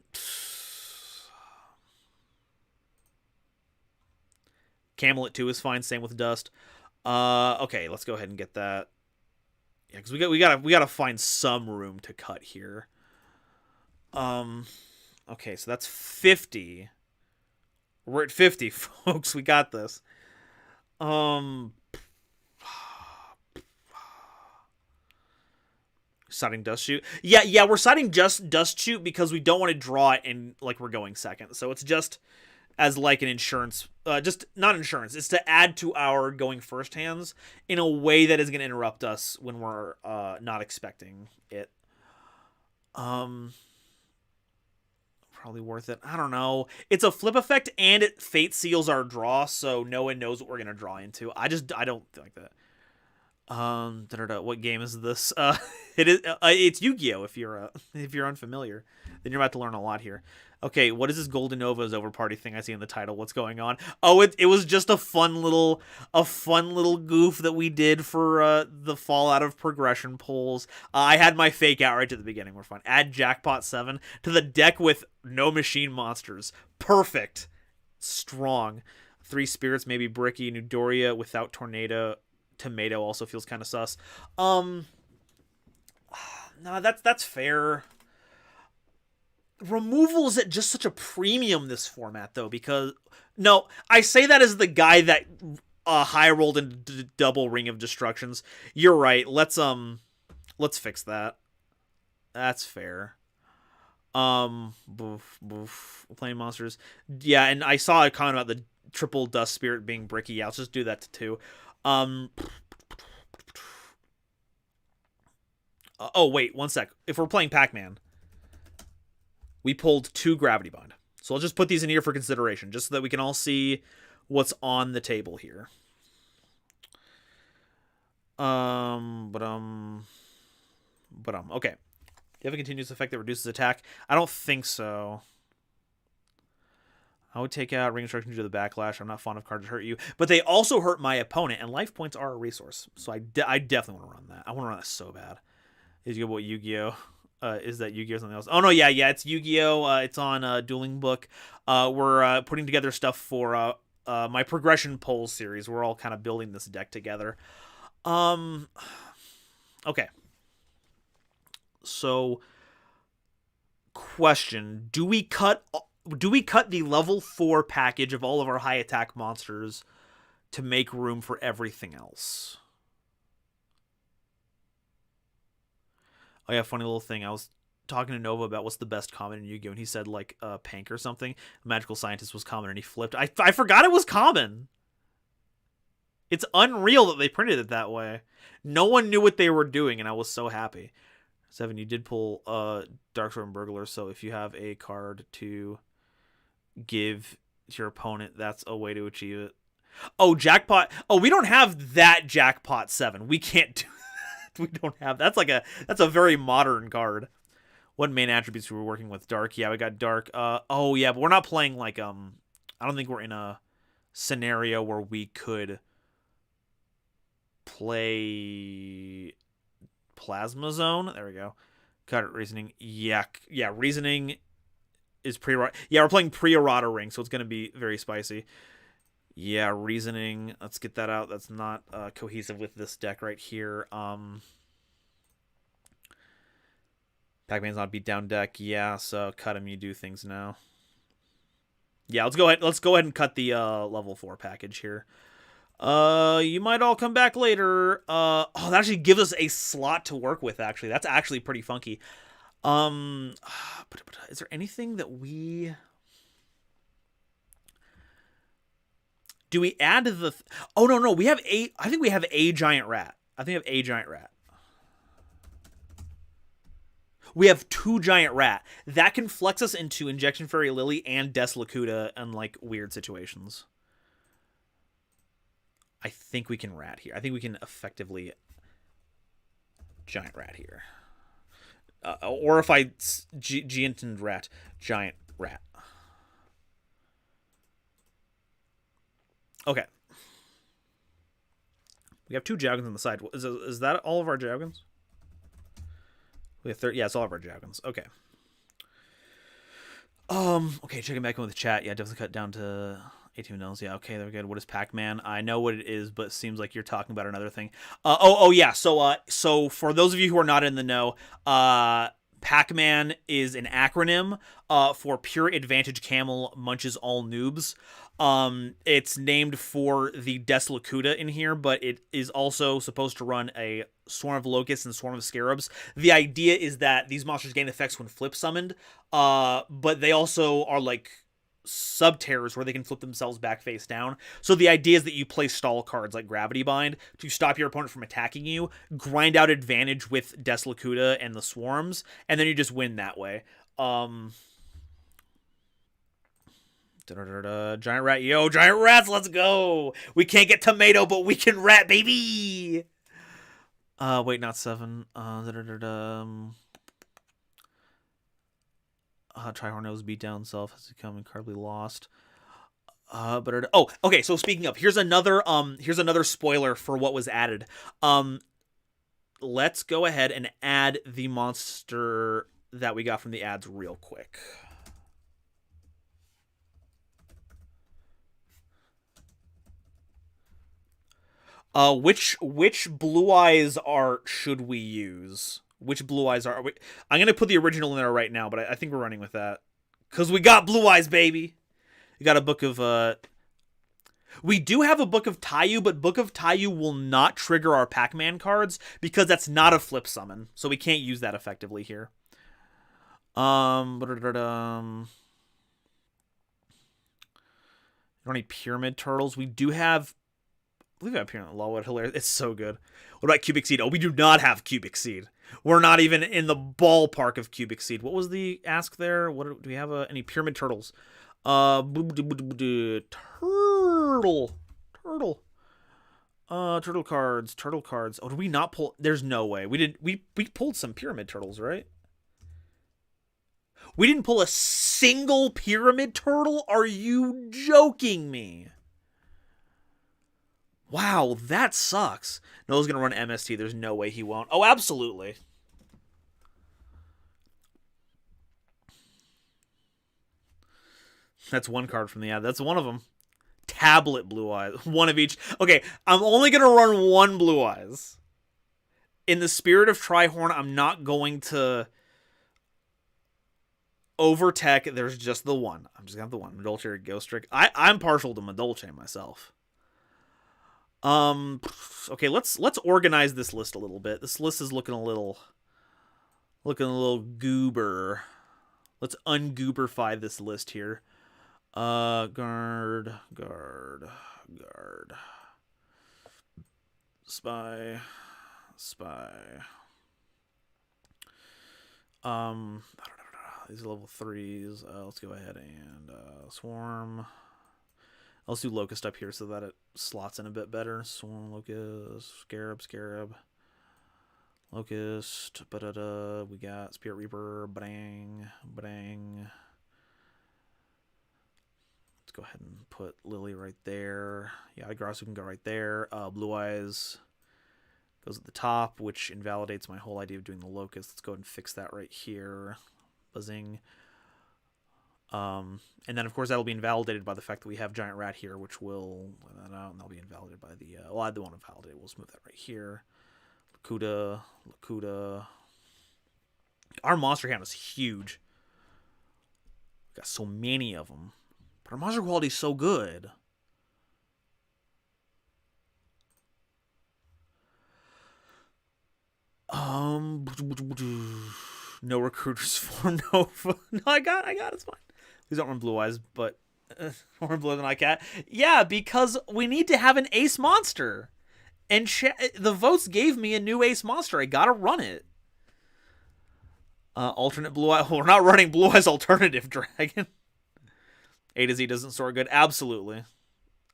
Camelot 2 is fine. Same with Dust. Okay, let's go ahead and get that. Yeah, because we gotta find some room to cut here. Okay, so that's 50. We're at 50, folks. We got this. Citing Dust Shoot. Yeah, we're citing just Dust Shoot because we don't want to draw it in like we're going second. So it's just as like an insurance, just not insurance. It's to add to our going first hands in a way that is going to interrupt us when we're not expecting it. Probably worth it. I don't know. It's a flip effect and it fate seals our draw, so no one knows what we're gonna draw into. I don't like that. What game is this? It's Yu-Gi-Oh. If you're unfamiliar, then you're about to learn a lot here. Okay, what is this GoldenNova's over party thing I see in the title? What's going on? Oh, it was just a fun little goof that we did for the fallout of progression polls. I had my fake out right at the beginning. We're fun. Add Jackpot 7 to the deck with no machine monsters. Perfect. Strong. 3 spirits, maybe Bricky. Nudoria without Tornado. Tomato also feels kind of sus. No, that's fair. Removal is at just such a premium this format though, because no, I say that as the guy that high rolled into double Ring of Destructions. You're right. Let's fix that. That's fair. Playing monsters. Yeah, and I saw a comment about the triple Dust Spirit being Bricky. Yeah, let's just do that to 2. Oh wait, one sec. If we're playing Pac-Man, we pulled 2 Gravity Bind. So I'll just put these in here for consideration, just so that we can all see what's on the table here. Okay. Do you have a continuous effect that reduces attack? I don't think so. I would take out Ring Instruction due to the backlash. I'm not fond of cards that hurt you. But they also hurt my opponent, and life points are a resource. So I definitely want to run that. I want to run that so bad. Is you what Yu-Gi-Oh? Is that Yu-Gi-Oh something else? Oh, no, yeah, it's Yu-Gi-Oh! It's on Dueling Book. We're putting together stuff for my progression polls series. We're all kind of building this deck together. Okay. So, question. Do we cut the level 4 package of all of our high attack monsters to make room for everything else? Oh yeah, funny little thing. I was talking to Nova about what's the best common in Yu-Gi-Oh! And he said like Pank or something. Magical Scientist was common and he flipped. I forgot it was common. It's unreal that they printed it that way. No one knew what they were doing and I was so happy. 7, you did pull Darksword and Burglar, so if you have a card to give to your opponent, that's a way to achieve it. Oh, Jackpot. Oh, we don't have that Jackpot 7. We can't do that. We don't have that's a very modern card. What main attributes were we working with? Dark. Yeah, we got Dark. Oh yeah, but we're not playing like I don't think we're in a scenario where we could play Plasma Zone. There we go. Got it. Reasoning. Yeah, reasoning is pre-errata. Yeah, we're playing pre-errata ring, so it's going to be very spicy. Yeah, reasoning. Let's get that out. That's not cohesive with this deck right here. Pac-Man's not beat down deck. Yeah, so cut him. You do things now. Yeah, let's go ahead and cut the level 4 package here. You might all come back later. Oh, that actually gives us a slot to work with, actually. That's actually pretty funky. Is there anything that we... Do we add the... Oh, no. We have a... I think we have a giant rat. We have 2 giant rat. That can flex us into Injection Fairy Lily and Des Lakuta and, like, weird situations. I think we can rat here. I think we can effectively giant rat here. Or if I... Giant rat. Giant rat. Okay. We have 2 Jougans on the side. Is that all of our Jougans? We have yeah, it's all of our dragons. Okay. Okay, checking back in with the chat. Yeah, definitely cut down to 18 mils. Yeah, okay, they're good. What is Pac-Man? I know what it is, but it seems like you're talking about another thing. Yeah. So for those of you who are not in the know, Pac-Man is an acronym for Pure Advantage Camel Munches All Noobs. It's named for the Deslocuta in here, but it is also supposed to run a Swarm of Locusts and Swarm of Scarabs. The idea is that these monsters gain effects when flip summoned, but they also are like sub-terrors where they can flip themselves back face down. So the idea is that you play stall cards like Gravity Bind to stop your opponent from attacking you, grind out advantage with Deslocuta and the Swarms, and then you just win that way. Giant rat, yo, giant rats, let's go. We can't get tomato, but we can rat, baby. Wait, not 7. Trihorn knows beat down self has become incredibly lost. Okay. So speaking of, here's another spoiler for what was added. Let's go ahead and add the monster that we got from the ads real quick. Which blue eyes art should we use? Which blue eyes are we? I'm gonna put the original in there right now, but I think we're running with that because we got blue eyes, baby. We got a book of we do have a Book of Taiyu, but Book of Taiyu will not trigger our Pac-Man cards because that's not a flip summon, so we can't use that effectively here. Don't need Pyramid Turtles. We do have. I believe I have Pyramid. Lol, what hilarious! It's so good. What about Cubic Seed? Oh, we do not have Cubic Seed. We're not even in the ballpark of Cubic Seed. What was the ask there? What do we have? Any Pyramid Turtles? Turtle cards. Oh, did we not pull? There's no way we pulled some Pyramid Turtles, right? We didn't pull a single Pyramid Turtle. Are you joking me? Wow, that sucks. Noah's gonna run MST. There's no way he won't. Oh, absolutely. That's one card from the ad. That's one of them. Tablet Blue Eyes. One of each. Okay, I'm only gonna run one Blue Eyes. In the spirit of Trihorn, I'm not going to overtech. There's just the one. I'm just gonna have the one. Madolche Ghost Trick. I'm partial to Madolche myself. Okay, let's organize this list a little bit. This list is looking a little goober. Let's ungooberfy this list here. Guard. Spy. These are level 3s. Let's go ahead and swarm. Let's do Locust up here so that it slots in a bit better. Swarm, Locust, Scarab. Locust, we got Spirit Reaper, bang. Let's go ahead and put Lily right there. Yeah, Grasu can go right there. Blue Eyes goes at the top, which invalidates my whole idea of doing the Locust. Let's go ahead and fix that right here. Buzzing. And then, of course, that'll be invalidated by the fact that we have Giant Rat here, which will let that out, and that'll be invalidated by the... well, I don't want to validate. We'll smooth that right here. Lakuta. Our monster count is huge. Got so many of them. But our monster quality is so good. No recruiters for Nova. No, I got it. It's fine. Please don't run Blue Eyes, but run Blue Eyes and iCat. Yeah, because we need to have an ace monster. And the votes gave me a new ace monster. I gotta run it. Alternate Blue Eyes. We're not running Blue Eyes Alternative Dragon. A to Z doesn't sort good. Absolutely.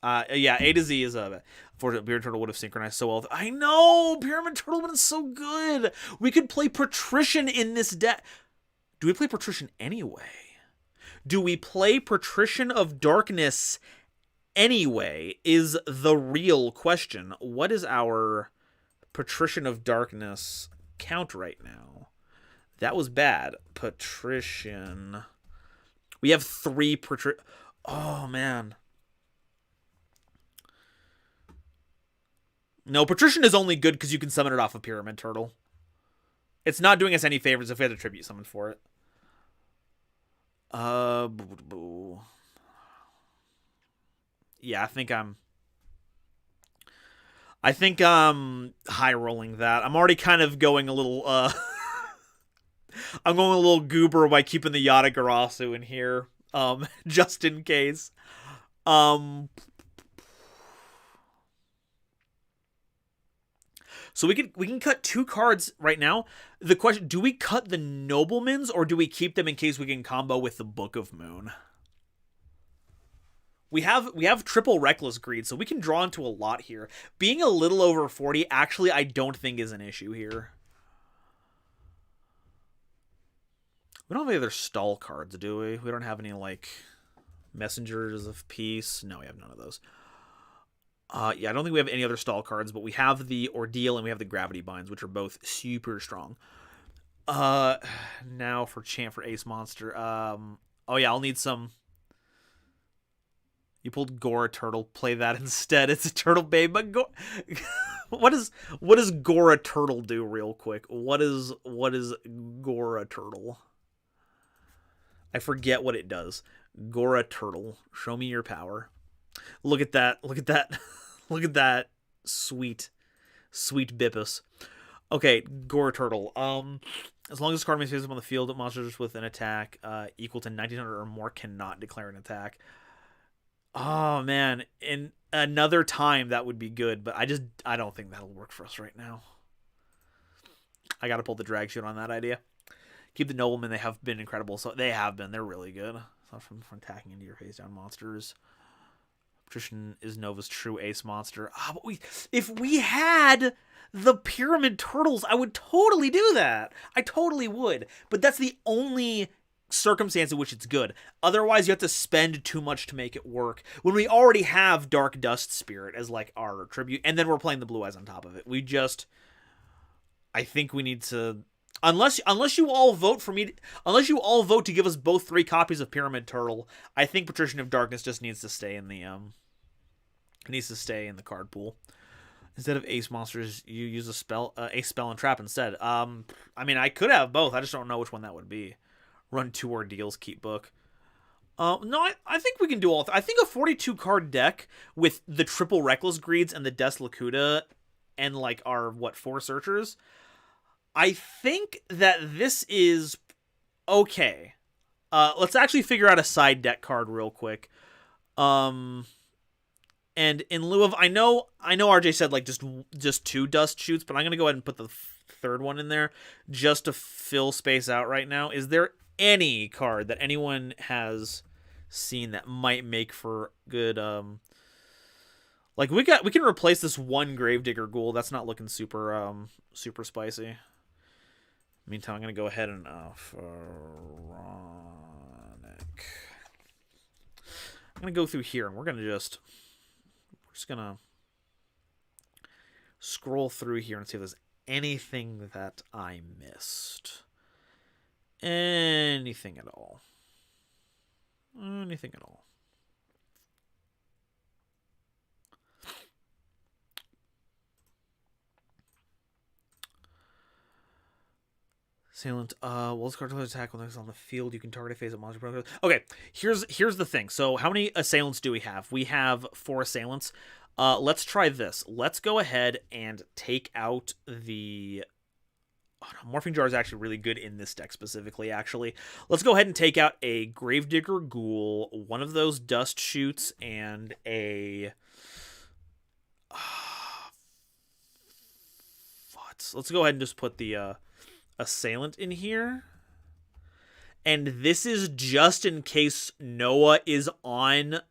Yeah, A to Z is unfortunate. Pyramid Turtle would have synchronized so well. I know! Pyramid Turtle would have been so good! We could play Patrician in this deck. Do we play Patrician anyway? Do we play Patrician of Darkness anyway? Is the real question. What is our Patrician of Darkness count right now? That was bad. Patrician. We have 3 Oh, man. No, Patrician is only good because you can summon it off a Pyramid Turtle. It's not doing us any favors if we had a Tribute Summon for it. Yeah, I think I'm high rolling that. I'm already kind of going a little I'm going a little goober by keeping the Yatagarasu in here. Just in case. So we can cut 2 cards right now. The question, do we cut the Noblemans or do we keep them in case we can combo with the Book of Moon? We have triple Reckless Greed, so we can draw into a lot here. Being a little over 40, actually, I don't think is an issue here. We don't have any other stall cards, do we? We don't have any, like, Messengers of Peace. No, we have none of those. Yeah, I don't think we have any other stall cards, but we have the Ordeal and we have the Gravity Binds, which are both super strong. Now for Chant for Ace Monster. Oh yeah, I'll need some. You pulled Gora Turtle. Play that instead. It's a Turtle Babe, but what does Gora Turtle do real quick? What is Gora Turtle? I forget what it does. Gora Turtle. Show me your power. Look at that. Look at that. Look at that. Sweet Bippus. Okay, Gora Turtle. As long as this card remains face up on the field, monsters with an attack equal to 1900 or more cannot declare an attack. Oh, man. In another time, that would be good, but I don't think that'll work for us right now. I gotta pull the drag shoot on that idea. Keep the Noblemen. They have been incredible. So they have been. They're really good. So from attacking into your face down monsters. Patrician is Nova's true ace monster. But if we had the Pyramid Turtles, I would totally do that. I totally would. But that's the only circumstance in which it's good. Otherwise, you have to spend too much to make it work. When we already have Dark Dust Spirit as like our tribute, and then we're playing the Blue Eyes on top of it. I think we need to. Unless you all vote for me, unless you all vote to give us both 3 copies of Pyramid Turtle, I think Patrician of Darkness just needs to stay in the card pool. Instead of Ace Monsters, you use Ace Spell and Trap instead. I mean, I could have both. I just don't know which one that would be. Run 2 Ordeals, keep book. No, I think we can do all. I think a 42 card deck with the triple Reckless Greeds and the Des Lacuta and like our 4 Searchers. I think that this is okay. Let's actually figure out a side deck card real quick. And in lieu of, I know RJ said like just 2 Dust Shoots, but I'm gonna go ahead and put the 3rd one in there just to fill space out right now. Is there any card that anyone has seen that might make for good? Like we can replace this 1 Gravedigger Ghoul. That's not looking super spicy. Meantime, I'm going to go ahead and Pharonic. I'm going to go through here, and we're just going to scroll through here and see if there's anything that I missed. Anything at all. Anything at all. Assailant, well, this card attack when it's on the field. You can target a phase of monster. Okay, here's the thing. So how many assailants do we have? We have 4 assailants. Let's try this. Let's go ahead and take out the... Morphing Jar is actually really good in this deck specifically, actually. Let's go ahead and take out a Gravedigger Ghoul, 1 of those Dust Shoots, and a... Let's go ahead and just put the... Assailant in here, and this is just in case Noah is on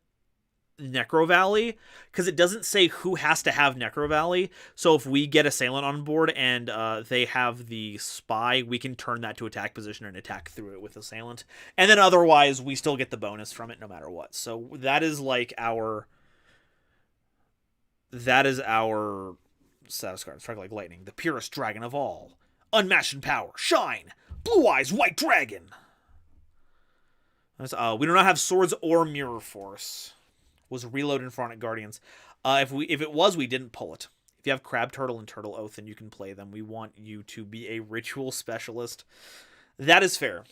Necro Valley, because it doesn't say who has to have Necro Valley. So if we get Assailant on board and they have the Spy, we can turn that to attack position and attack through it with Assailant, and then otherwise we still get the bonus from it no matter what. So that is like our status card. Strike like lightning, the purest dragon of all. Unmatched in power, shine, Blue Eyes White Dragon. We do not have Swords or Mirror Force. Was reload in Pharonic Guardians. If it was, we didn't pull it. If you have Crab Turtle and Turtle Oath, then you can play them. We want you to be a ritual specialist. That is fair.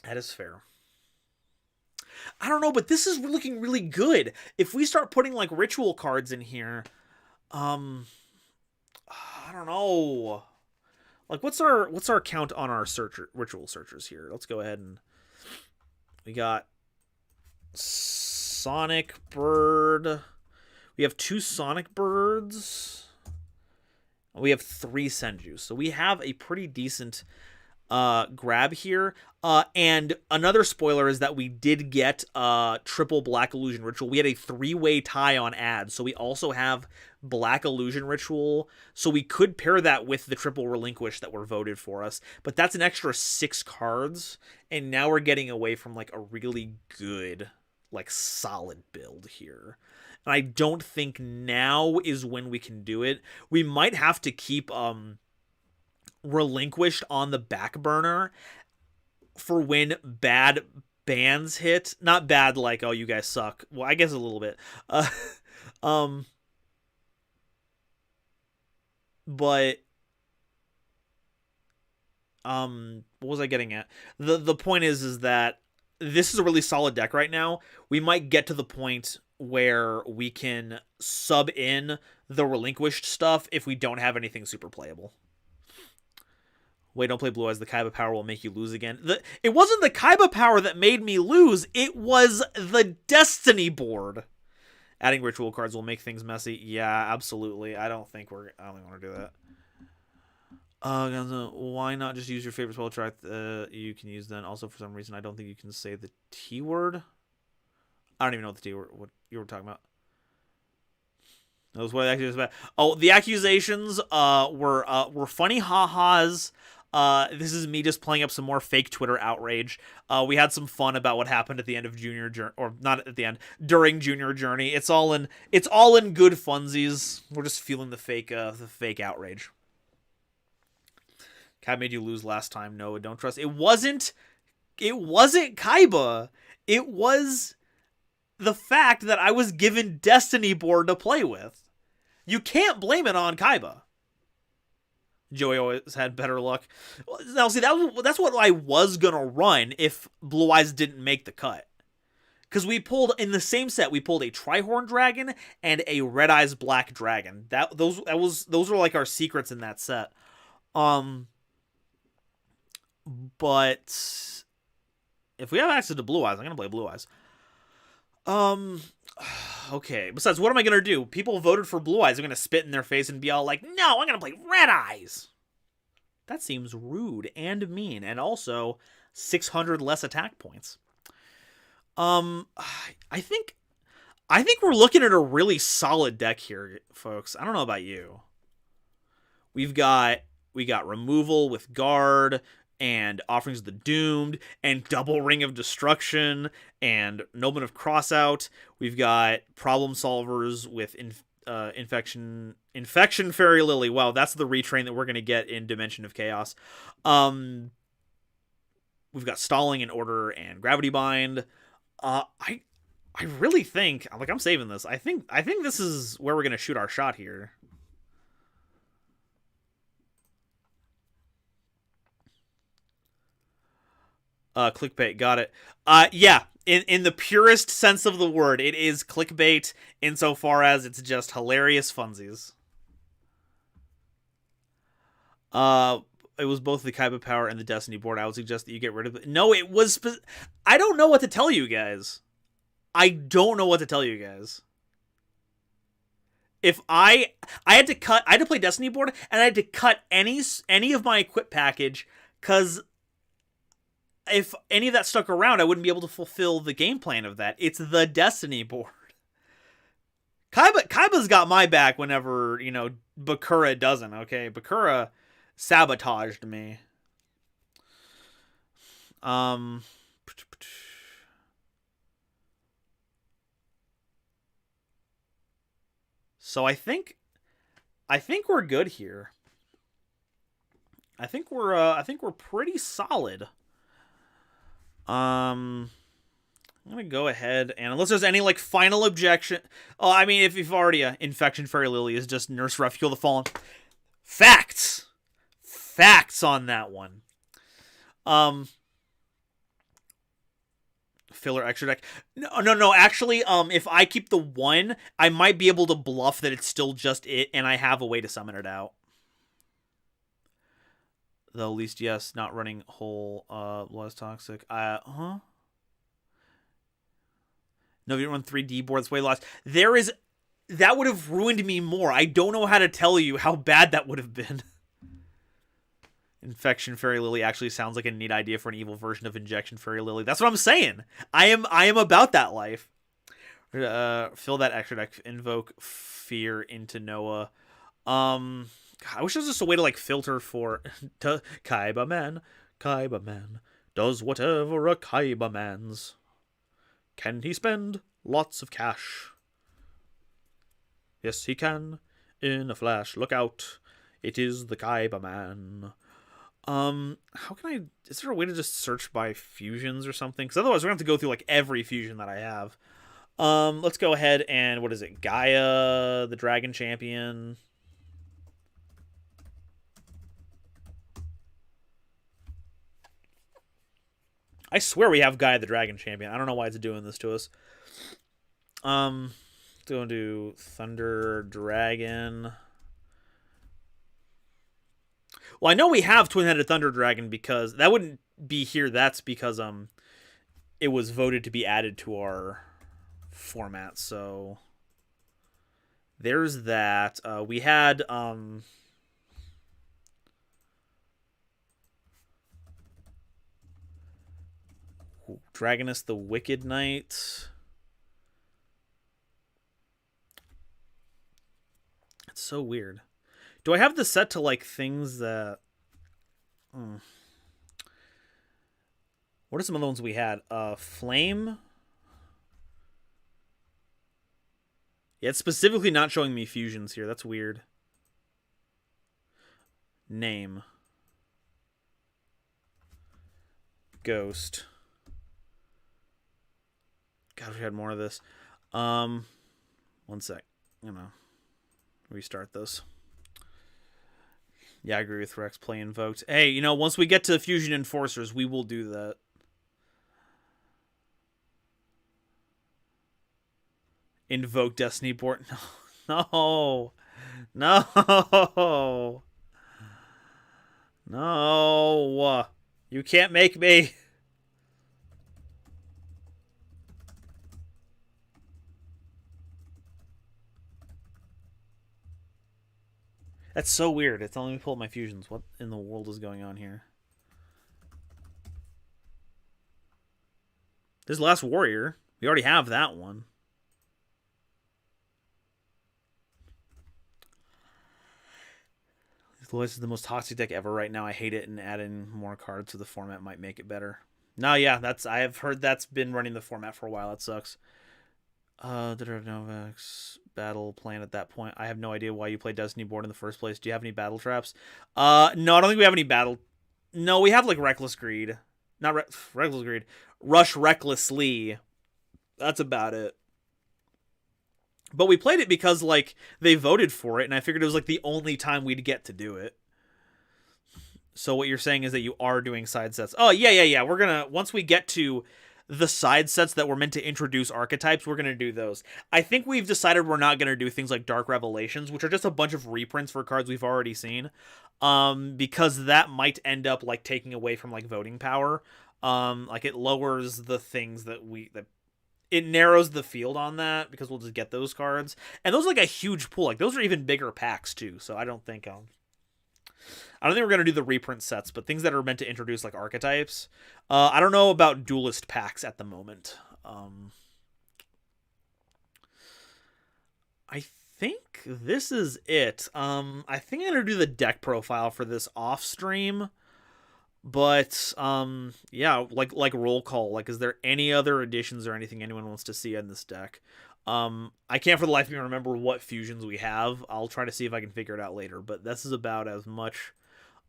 That is fair. I don't know, but this is looking really good. If we start putting like ritual cards in here, I don't know. Like what's our count on our ritual searchers here? Let's go ahead and we got Sonic Bird. We have 2 Sonic Birds. We have 3 Senjus. So we have a pretty decent grab here. And another spoiler is that we did get triple Black Illusion Ritual. We had a 3-way tie on ads. So we also have Black Illusion Ritual. So we could pair that with the triple Relinquish that were voted for us. But that's an extra 6 cards. And now we're getting away from like a really good, like solid build here. And I don't think now is when we can do it. We might have to keep Relinquished on the back burner for when bad bans hit. Not bad like, oh, you guys suck. Well, I guess a little bit. But what was I getting at? The point is that this is a really solid deck right now. We might get to the point where we can sub in the relinquished stuff if we don't have anything super playable. Wait, don't play Blue Eyes. The Kaiba power will make you lose again. It wasn't the Kaiba power that made me lose. It was the Destiny board. Adding ritual cards will make things messy. Yeah, absolutely. I don't think want to do that. Why not just use your favorite spell track you can use then? Also, for some reason, I don't think you can say the T word. I don't even know what the T word, what you were talking about. That was what the accusations about. Oh, the accusations were funny ha-has. This is me just playing up some more fake Twitter outrage. We had some fun about what happened at the end of Junior Journey, or not at the end, during Junior Journey. It's all in good funsies. We're just feeling the fake outrage. Kaiba made you lose last time. No, don't trust. It wasn't Kaiba. It was the fact that I was given Destiny board to play with. You can't blame it on Kaiba. Joey always had better luck. Now, see, that's what I was going to run if Blue Eyes didn't make the cut. Because we pulled, in the same set, we pulled a Trihorn Dragon and a Red Eyes Black Dragon. Those were like our secrets in that set. But if we have access to Blue Eyes, I'm going to play Blue Eyes. Okay. Besides, what am I going to do? People voted for Blue Eyes. I'm going to spit in their face and be all like, no, I'm going to play Red Eyes. That seems rude and mean. And also 600 less attack points. I think we're looking at a really solid deck here, folks. I don't know about you. We got removal with guard and Offerings of the Doomed, and Double Ring of Destruction, and Nobleman of Crossout. We've got Problem Solvers with Infection Fairy Lily. Wow, that's the retrain that we're going to get in Dimension of Chaos. We've got Stalling and Order and Gravity Bind. I really think, like, I'm saving this. I think this is where we're going to shoot our shot here. Clickbait, got it. Yeah, in the purest sense of the word, it is clickbait insofar as it's just hilarious funsies. It was both the Kaiba power and the Destiny board. I would suggest that you get rid of it. No, it was... I don't know what to tell you guys. I don't know what to tell you guys. If I had to play Destiny board, and I had to cut any of my equip package, because if any of that stuck around, I wouldn't be able to fulfill the game plan of that. It's the Destiny board. Kaiba's got my back whenever, Bakura doesn't, okay? Bakura sabotaged me. So I think we're good here. I think we're pretty solid. I'm gonna go ahead and unless there's any like final objection. Oh, I mean, if you've already Infection Fairy Lily is just Nurse Refuel the Fallen. Facts on that one. Filler extra deck. No. Actually, if I keep the 1, I might be able to bluff that it's still just it, and I have a way to summon it out. Though, at least, yes, not running whole, less toxic. No, if you don't run 3D boards, way lost. That would have ruined me more. I don't know how to tell you how bad that would have been. Infection Fairy Lily actually sounds like a neat idea for an evil version of Injection Fairy Lily. That's what I'm saying. I am about that life. Fill that extra deck. Invoke Fear into Noah. I wish there was just a way to like filter for Kaiba Man. Kaiba Man does whatever a Kaiba man's. Can he spend lots of cash? Yes, he can. In a flash, look out. It is the Kaiba Man. How can I... Is there a way to just search by fusions or something? Because otherwise we're going to have to go through, like, every fusion that I have. Let's go ahead and... What is it? Gaia, the Dragon Champion. I swear we have Gaia, the Dragon Champion. I don't know why it's doing this to us. Let's go and do Thunder Dragon... Well, I know we have Twin-Headed Thunder Dragon because that wouldn't be here. That's because it was voted to be added to our format. So there's that. We had Dragoness the Wicked Knight. It's so weird. Do I have this set to, like, things that... What are some other ones we had? Flame? Yeah, it's specifically not showing me fusions here. That's weird. Name. Ghost. God, we had more of this. One sec. I'm gonna restart this. Yeah, I agree with Rex. Play Invoked. Hey, you know, once we get to Fusion Enforcers, we will do that. Invoke Destiny board. No. No. No. You can't make me. That's so weird. It's only me pull up my fusions. What in the world is going on here? This Last Warrior. We already have that one. This is the most toxic deck ever right now. I hate it, and adding more cards to the format might make it better. No, yeah, I have heard that's been running the format for a while. That sucks. Novax battle plan at that point. I have no idea why you play Destiny board in the first place. Do you have any battle traps? No, I don't think we have any battle. No, we have like Reckless Greed. Not Reckless Greed. Rush Recklessly. That's about it. But we played it because like they voted for it, and I figured it was like the only time we'd get to do it. So what you're saying is that you are doing side sets. Oh, yeah. We're gonna, once we get to the side sets that were meant to introduce archetypes, we're going to do those. I think we've decided we're not going to do things like Dark Revelations, which are just a bunch of reprints for cards we've already seen, because that might end up like taking away from like voting power. Like it lowers the things that it narrows the field on that because we'll just get those cards. And those are like a huge pool. Like those are even bigger packs too. So I don't think we're going to do the reprint sets, but things that are meant to introduce, like, archetypes. I don't know about duelist packs at the moment. I think this is it. I think I'm going to do the deck profile for this off stream. But, yeah, like roll call. Like, is there any other additions or anything anyone wants to see in this deck? I can't for the life of me remember what fusions we have. I'll try to see if I can figure it out later. But this is about as much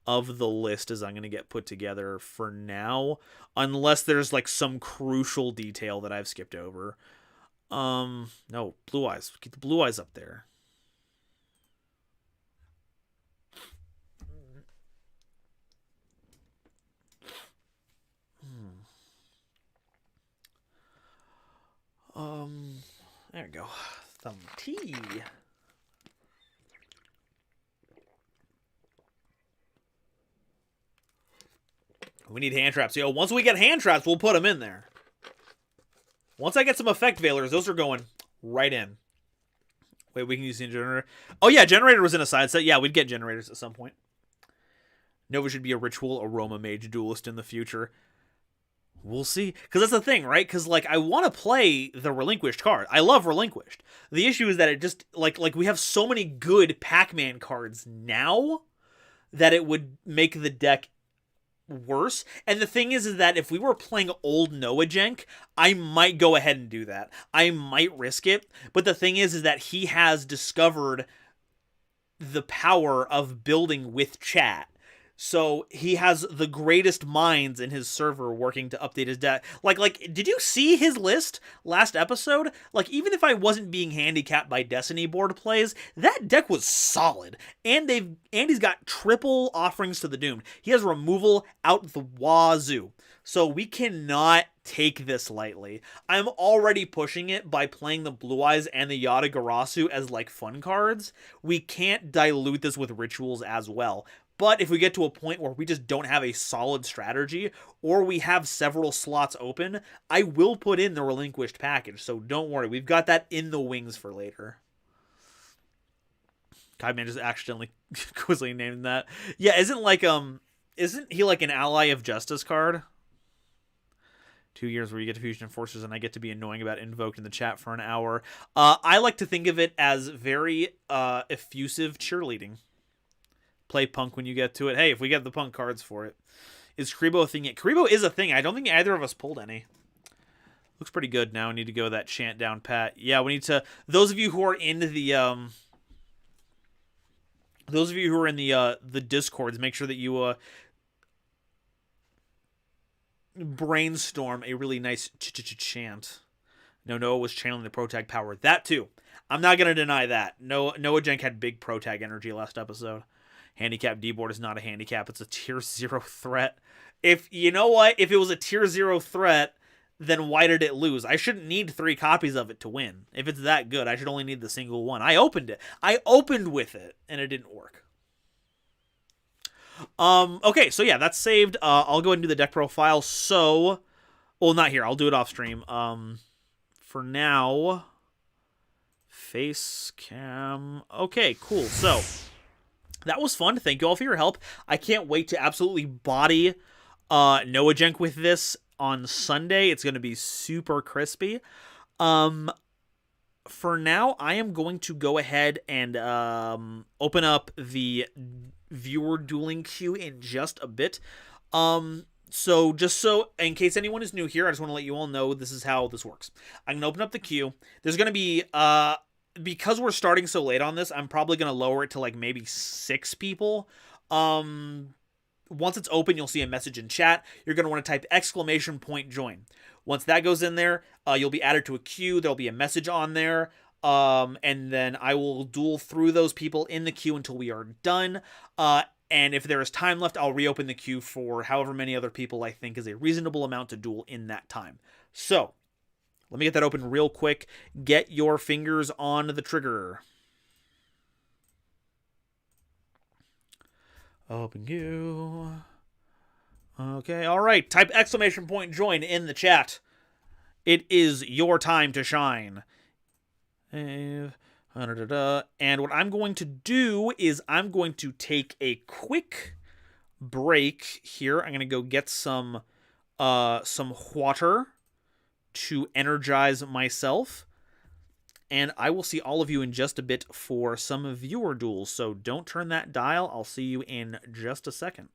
of the list as I'm going to get put together for now, unless there's like some crucial detail that I've skipped over. No, blue eyes. Keep the blue eyes up there. There we go. Some tea. We need hand traps. Yo, once we get hand traps, we'll put them in there. Once I get some effect veilers, those are going right in. Wait, we can use the generator. Oh, yeah, generator was in a side set. Yeah, we'd get generators at some point. Nova should be a ritual aroma mage duelist in the future. We'll see. Because that's the thing, right? Because, like, I want to play the Relinquished card. I love Relinquished. The issue is that it just, like we have so many good Pac-Man cards now that it would make the deck worse. And the thing is that if we were playing old NovaYugioh, I might go ahead and do that. I might risk it. But the thing is that he has discovered the power of building with chat. So he has the greatest minds in his server working to update his deck. Like, did you see his list last episode? Like, even if I wasn't being handicapped by Destiny board plays, that deck was solid. And he's got triple offerings to the doomed. He has removal out the wazoo. So we cannot take this lightly. I'm already pushing it by playing the Blue Eyes and the Yatagarasu as, like, fun cards. We can't dilute this with rituals as well. But if we get to a point where we just don't have a solid strategy, or we have several slots open, I will put in the Relinquished package, so don't worry. We've got that in the wings for later. Kaiman just accidentally quizzly named that. Yeah, isn't he like an Ally of Justice card? 2 years where you get to Fusion Enforcers and I get to be annoying about Invoked in the chat for an hour. I like to think of it as very effusive cheerleading. Play punk when you get to it. Hey, if we get the punk cards for it. Is Karibo a thing yet? Karibo is a thing. I don't think either of us pulled any. Looks pretty good now. We need to go that chant down pat. Yeah, we need to... Those of you who are in the... Those of you who are in the Discords, make sure that you brainstorm a really nice chant. Noah was channeling the Protag power. That too. I'm not going to deny that. NovaYugioh had big Protag energy last episode. Handicap D-board is not a handicap. It's a tier 0 threat. You know what? If it was a tier 0 threat, then why did it lose? I shouldn't need 3 copies of it to win. If it's that good, I should only need the single one. I opened it. I opened with it, and it didn't work. Okay, so yeah, that's saved. I'll go ahead and do the deck profile. So, well, not here. I'll do it off stream. For now, face cam. Okay, cool. So... that was fun. Thank you all for your help. I can't wait to absolutely body NovaYugioh with this on Sunday. It's going to be super crispy. For now, I am going to go ahead and open up the viewer dueling queue in just a bit. So just so, in case anyone is new here, I just want to let you all know this is how this works. I'm going to open up the queue. There's going to be... because we're starting so late on this, I'm probably going to lower it to like maybe 6 people. Once it's open, you'll see a message in chat. You're going to want to type !join. Once that goes in there, you'll be added to a queue. There'll be a message on there. And then I will duel through those people in the queue until we are done. And if there is time left, I'll reopen the queue for however many other people I think is a reasonable amount to duel in that time. So... let me get that open real quick. Get your fingers on the trigger. Open queue. Okay, all right. Type !join in the chat. It is your time to shine. And what I'm going to do is I'm going to take a quick break here. I'm going to go get some water to energize myself, and I will see all of you in just a bit for some viewer duels, so don't turn that dial. I'll see you in just a second.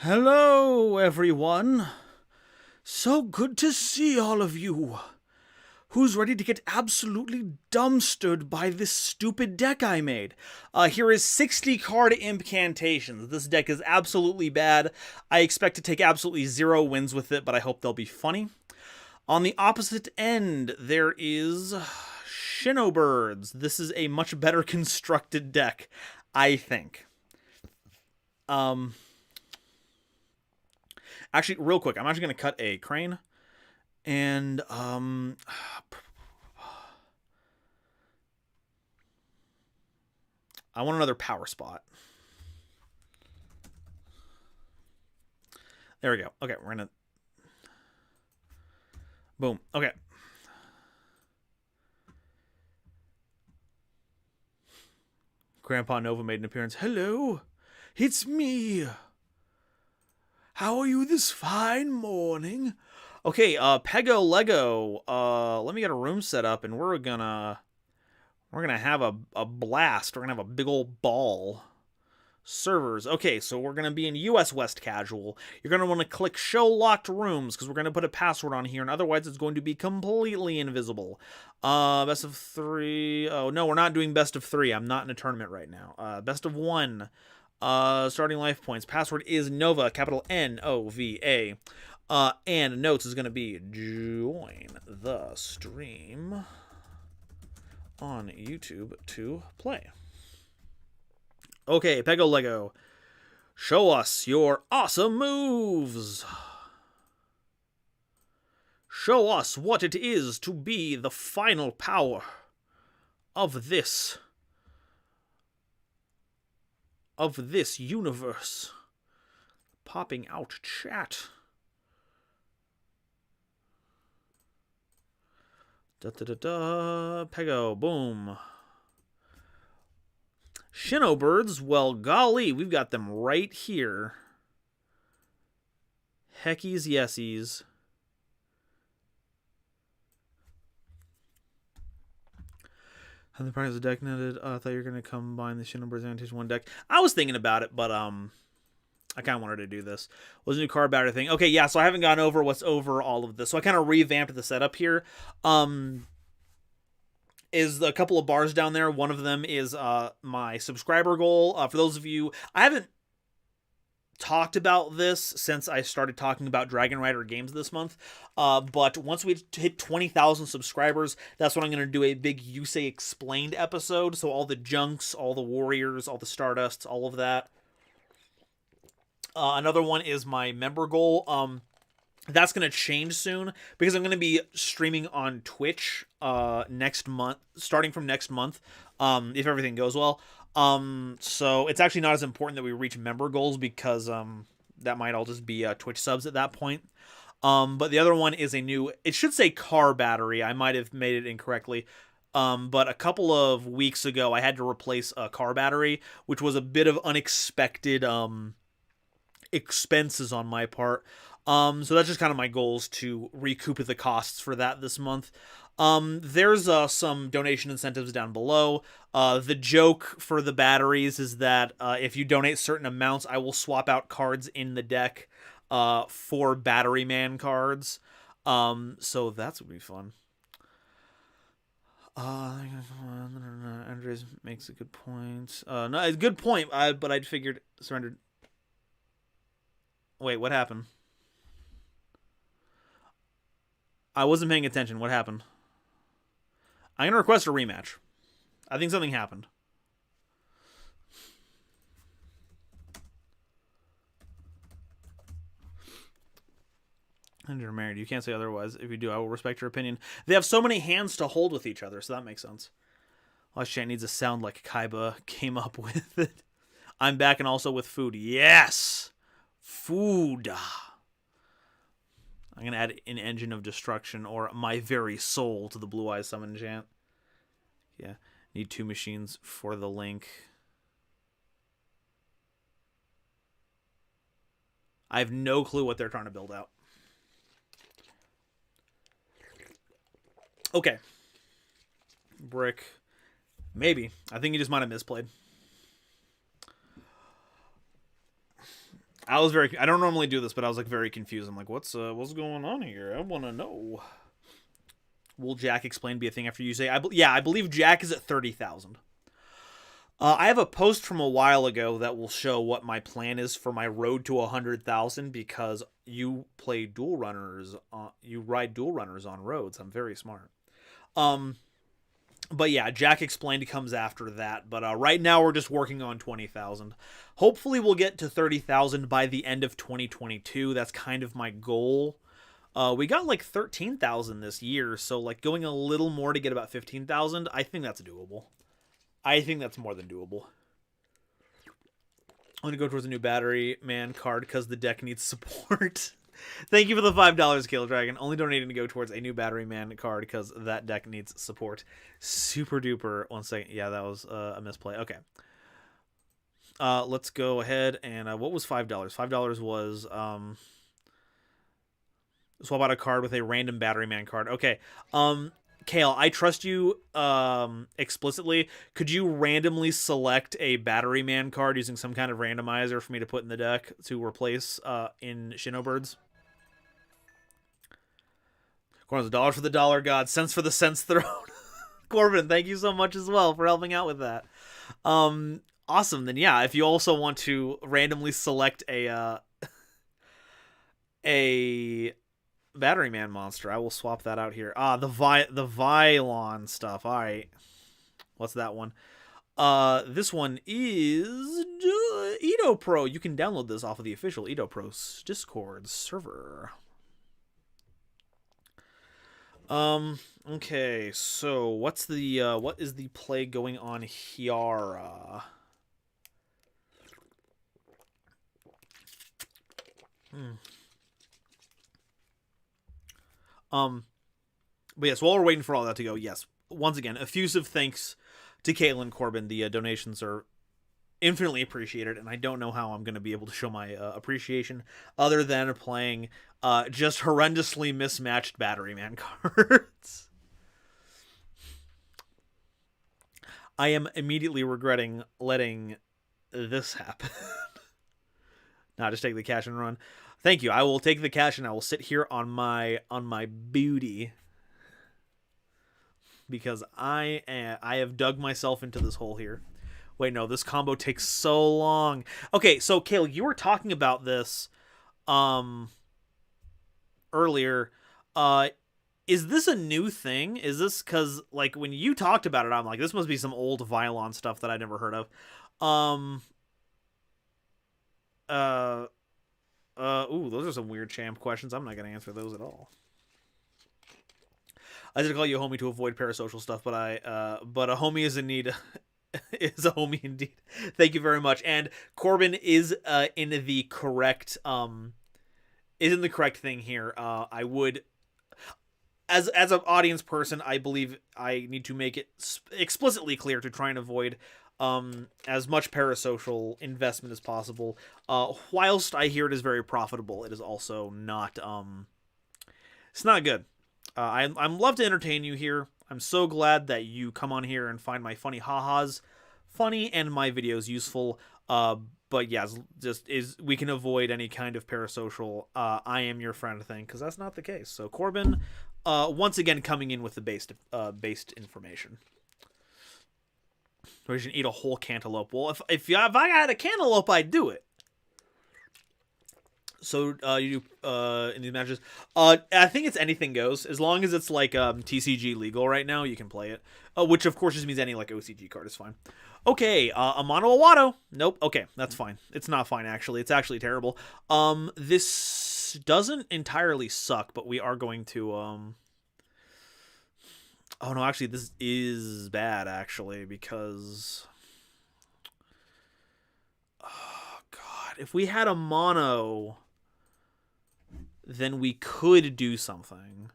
Hello, everyone. So good to see all of you. Who's ready to get absolutely dumpstered by this stupid deck I made? Here is 60 card Impcantations. This deck is absolutely bad. I expect to take absolutely 0 wins with it, but I hope they'll be funny. On the opposite end, there is Shinobirds. This is a much better constructed deck, I think. Actually, real quick, I'm actually going to cut a crane. And, I want another power spot. There we go. Okay, we're going to... Boom. Okay. Grandpa Nova made an appearance. Hello, it's me. How are you this fine morning? Okay, Pego Lego. Let me get a room set up, and we're gonna have a blast. We're gonna have a big old ball. Servers. Okay, so we're gonna be in US West Casual. You're gonna want to click Show Locked Rooms because we're gonna put a password on here, and otherwise it's going to be completely invisible. Best of 3. Oh no, we're not doing best of 3. I'm not in a tournament right now. Best of 1. Starting life points. Password is Nova, capital Nova. And notes is going to be join the stream on YouTube to play. Okay, Pego Lego. Show us your awesome moves. Show us what it is to be the final power of this universe. Popping out chat. Pego, boom. Shinobirds, well, golly, we've got them right here. Heckies, yesies. How the price of the deck netted? I thought you were going to combine the Shinobirds and one deck. I was thinking about it, but I kind of wanted to do this. Was a new card battery thing. Okay, yeah, so I haven't gone over what's over all of this. So I kind of revamped the setup here. Is a couple of bars down there. One of them is my subscriber goal. For those of you, I haven't talked about this since I started talking about Dragon Rider games this month. But once we hit 20,000 subscribers, that's when I'm going to do a big Yusei Explained episode. So all the junks, all the warriors, all the stardusts, all of that. Another one is my member goal. That's going to change soon because I'm going to be streaming on Twitch next month, starting from next month, if everything goes well. So it's actually not as important that we reach member goals because that might all just be Twitch subs at that point. But the other one is a new, it should say car battery. I might have made it incorrectly. But a couple of weeks ago, I had to replace a car battery, which was a bit of unexpected expenses on my part. So that's just kind of my goals to recoup the costs for that this month. There's some donation incentives down below. The joke for the batteries is that if you donate certain amounts, I will swap out cards in the deck for Batteryman cards. So that's would be fun. Andres makes a good point. No, a good point, but I'd figured surrendered. Wait, what happened? I wasn't paying attention. What happened? I'm going to request a rematch. I think something happened. And you're married. You can't say otherwise. If you do, I will respect your opinion. They have so many hands to hold with each other, so that makes sense. Last chat needs a sound like Kaiba came up with it. I'm back and also with food. Yes! Food. I'm going to add an Engine of Destruction or My Very Soul to the Blue Eyes Summon chant. Yeah. Need 2 machines for the link. I have no clue what they're trying to build out. Okay. Brick. Maybe. I think he just might have misplayed. I don't normally do this, but I was like very confused. I'm like, what's going on here? I want to know. Will Jack Explained be a thing after you say? I believe Jack is at 30,000. I have a post from a while ago that will show what my plan is for my road to 100,000 because you play dual runners. You ride dual runners on roads. I'm very smart. But yeah, Jack Explained comes after that. But right now we're just working on 20,000. Hopefully we'll get to 30,000 by the end of 2022. That's kind of my goal. We got like 13,000 this year, so like going a little more to get about 15,000, I think that's doable. I think that's more than doable. I'm going to go towards a new Batteryman card because the deck needs support. Thank you for the $5, Kill Dragon. Only donating to go towards a new Batteryman card because that deck needs support. Super duper. 1 second. Yeah, that was a misplay. Okay. Let's go ahead and what was $5? $5 was swap out a card with a random Batteryman card. Okay. Kale, I trust you explicitly. Could you randomly select a Batteryman card using some kind of randomizer for me to put in the deck to replace in Shinobirds? Corbin's a dollar for the dollar god, cents for the cents thrown. Corbin, thank you so much as well for helping out with that. Awesome. Then yeah, if you also want to randomly select a Batteryman monster, I will swap that out here. The Vylon stuff. All right. What's that one? This one is Edo Pro. You can download this off of the official Edo Pro Discord server. Okay, so what is the play going on here? But yes, while we're waiting for all that to go, yes, once again, effusive thanks to Caitlin Corbin. The donations are infinitely appreciated, and I don't know how I'm going to be able to show my appreciation other than playing just horrendously mismatched Batteryman cards. I am immediately regretting letting this happen. Nah, just take the cash and run. Thank you. I will take the cash and I will sit here on my booty because I have dug myself into this hole here. Wait, no, this combo takes so long. Okay, so Kale, you were talking about this earlier. Is this a new thing? Is this because like when you talked about it, I'm like, this must be some old Vylon stuff that I never heard of. Ooh, those are some weird champ questions. I'm not gonna answer those at all. I did call you a homie to avoid parasocial stuff, but a homie is in need. Is a homie indeed. Thank you very much. And Corbin is in the correct thing here. I would, as an audience person, I believe I need to make it explicitly clear to try and avoid as much parasocial investment as possible. Whilst I hear it is very profitable, it is also not it's not good. I'm love to entertain you here. I'm so glad that you come on here and find my funny ha-has funny and my videos useful. But yeah, we can avoid any kind of parasocial I am your friend thing, because that's not the case. So Corbin, once again coming in with the based information. We should eat a whole cantaloupe. Well, if I had a cantaloupe, I'd do it. So you do in these matches, I think it's anything goes as long as it's like TCG legal right now. You can play it, which of course just means any like OCG card is fine. Okay, a mono Awato. Nope. Okay, that's fine. It's not fine actually. It's actually terrible. This doesn't entirely suck, but we are going to Oh no, actually this is bad actually because oh god, if we had a mono then we could do something,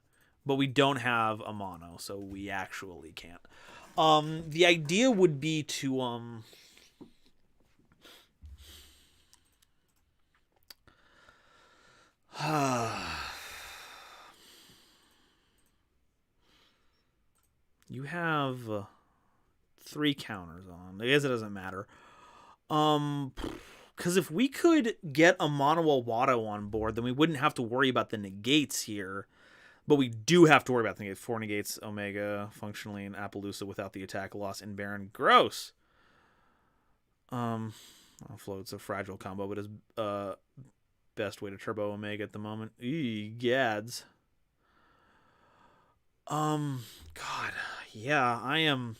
but we don't have a mono, so we actually can't. The idea would be to you have 3 counters on. I guess it doesn't matter. Because if we could get a Mono Wato on board, then we wouldn't have to worry about the negates here. But we do have to worry about the negates. 4 negates, Omega, functionally, and Appaloosa without the attack loss in Baron. Gross. Float's a fragile combo, but his best way to turbo Omega at the moment. Eee, gads. God, yeah, I am...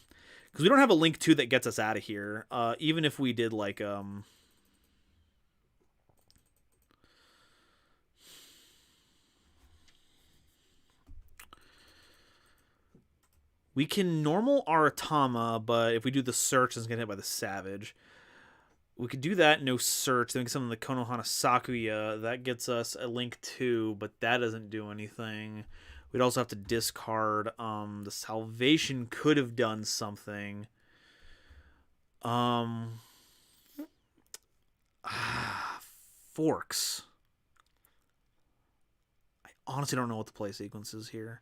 Because we don't have a Link 2 that gets us out of here. Even if we did, like, we can normal Aratama, but if we do the search, it's going to hit by the Savage. We could do that, no search. Then we get something like Konohana Sakuya. That gets us a Link 2, but that doesn't do anything. We'd also have to discard. The Salvation could have done something. Forks. I honestly don't know what the play sequence is here.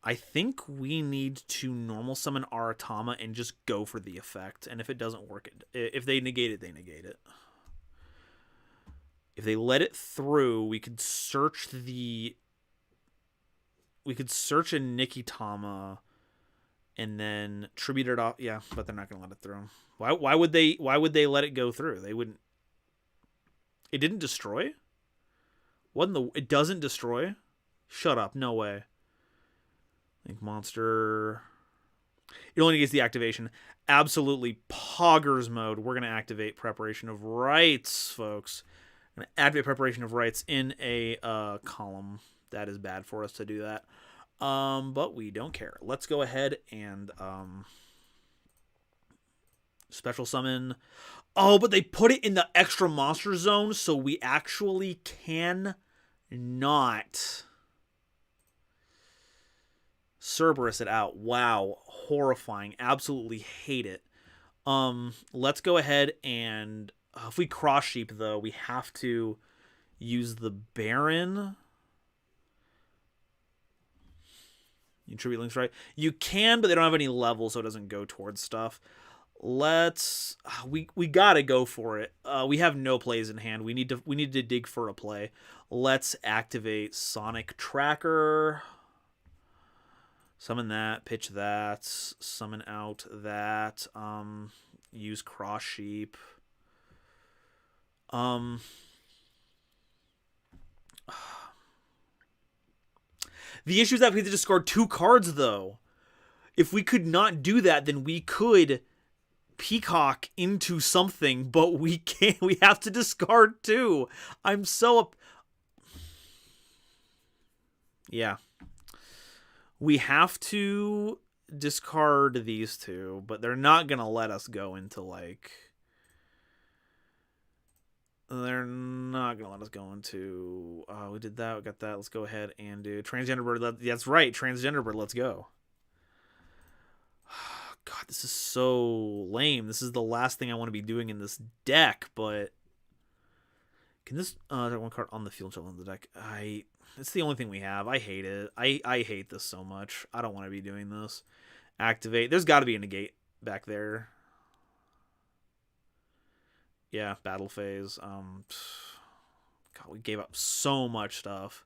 I think we need to normal summon Aratama and just go for the effect. And if it doesn't work, if they negate it, they negate it. If they let it through, we could search a Nikitama and then tribute it off. Yeah, but they're not going to let it through. Why would they let it go through? They wouldn't. It didn't destroy? It doesn't destroy? Shut up. No way. Link monster. It only gets the activation. Absolutely poggers mode. We're going to activate Preparation of Rites, folks. We're going to activate Preparation of Rites in a column. That is bad for us to do that. But we don't care. Let's go ahead and special summon. Oh, but they put it in the extra monster zone, so we actually can not Cerberus it out. Wow, horrifying. Absolutely hate it. Let's go ahead and if we cross sheep though, we have to use the Baron. You tribute links, right? You can, but they don't have any levels, so it doesn't go towards stuff. Let's we gotta go for it. We have no plays in hand. We need to dig for a play. Let's activate Sonic Tracker. Summon that, pitch that, summon out that, use cross sheep. The issue is that we have to discard 2 cards, though. If we could not do that, then we could peacock into something, but we can't. We have to discard 2. I'm so... Yeah. We have to discard these 2, but they're not going to let us go into, like... They're not going to let us go into... we did that, we got that. Let's go ahead and do Transgender Bird. That's right, Transgender Bird, let's go. God, this is so lame. This is the last thing I want to be doing in this deck, but... Can this... one card on the field shuffle in the deck. It's the only thing we have. I hate it. I hate this so much. I don't want to be doing this. Activate. There's got to be a negate back there. Yeah, battle phase. God, we gave up so much stuff.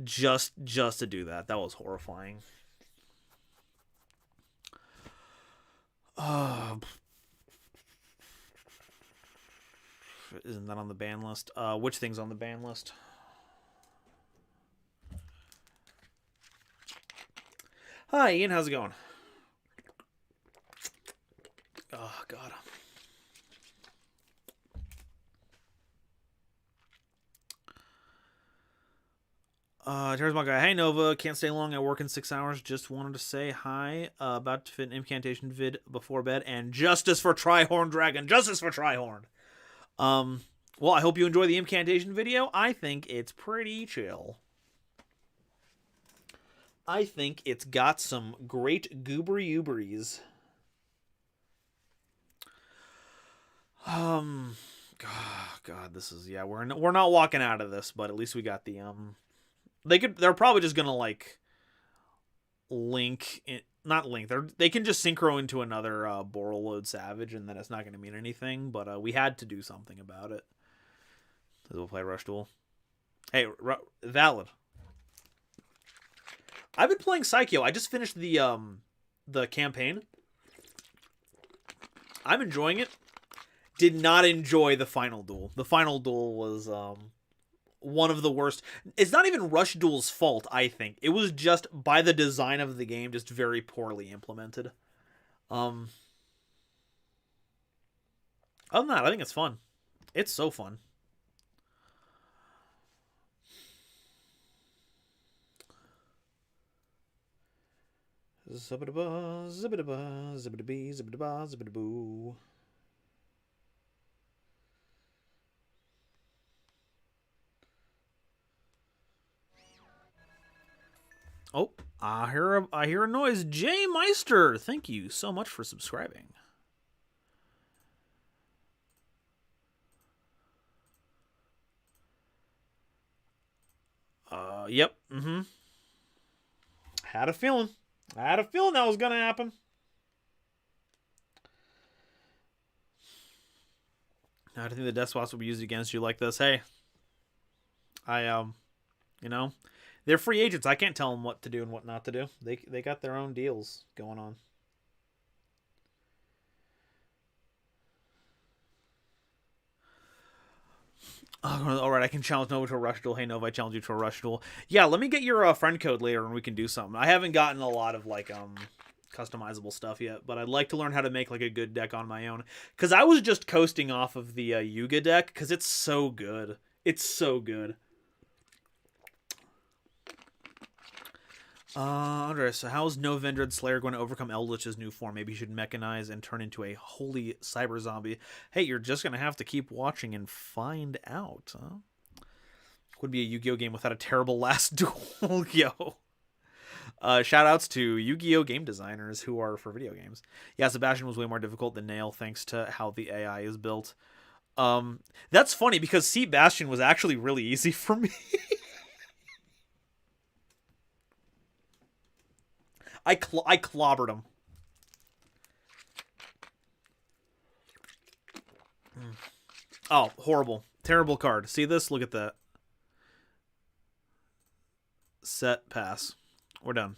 Just to do that. That was horrifying. Isn't that on the ban list? Which thing's on the ban list? Hi, Ian. How's it going? Oh, God. Here's my guy. Hey, Nova. Can't stay long. I work in 6 hours. Just wanted to say hi. About to fit an incantation vid before bed. And justice for Trihorn Dragon. Justice for Trihorn. Well, I hope you enjoy the incantation video. I think it's pretty chill. I think it's got some great goobery-ooberies. God, this is... Yeah, we're not walking out of this, but at least we got the... They're probably just gonna, like, link not link. They can just synchro into another Borreload Savage, and then it's not going to mean anything. But we had to do something about it. So we'll play Rush Duel. Hey, valid. I've been playing Psycho. I just finished the campaign. I'm enjoying it. Did not enjoy the final duel. The final duel was one of the worst. It's not even Rush Duel's fault, I think. It was just by the design of the game, just very poorly implemented. Other than that, I think it's fun. It's so fun. Zibba-da-ba, zibba-da-ba, zibba-da-bee, zibba-da-ba, zibba-da-boo. Oh, I hear a noise. Jay Meister, thank you so much for subscribing. Yep. Had a feeling. I had a feeling that was gonna happen. I think the death spots will be used against you like this. Hey, you know, they're free agents. I can't tell them what to do and what not to do. They got their own deals going on. All right, I can challenge Nova to a Rush Duel. Hey, Nova, I challenge you to a Rush Duel. Yeah, let me get your friend code later and we can do something. I haven't gotten a lot of, like, customizable stuff yet, but I'd like to learn how to make, like, a good deck on my own. Because I was just coasting off of the Yugioh deck, because it's so good. It's so good. Andres, so how's Novendred Slayer going to overcome Eldritch's new form? Maybe he should mechanize and turn into a holy cyber zombie. Hey, you're just going to have to keep watching and find out, huh? Would be a Yu-Gi-Oh game without a terrible last duel, yo. Shoutouts to Yu-Gi-Oh game designers who are for video games. Yeah, Sebastian was way more difficult than Nail thanks to how the AI is built. That's funny because Sebastian was actually really easy for me. I clobbered him. Oh, horrible. Terrible card. See this? Look at that. Set, pass. We're done.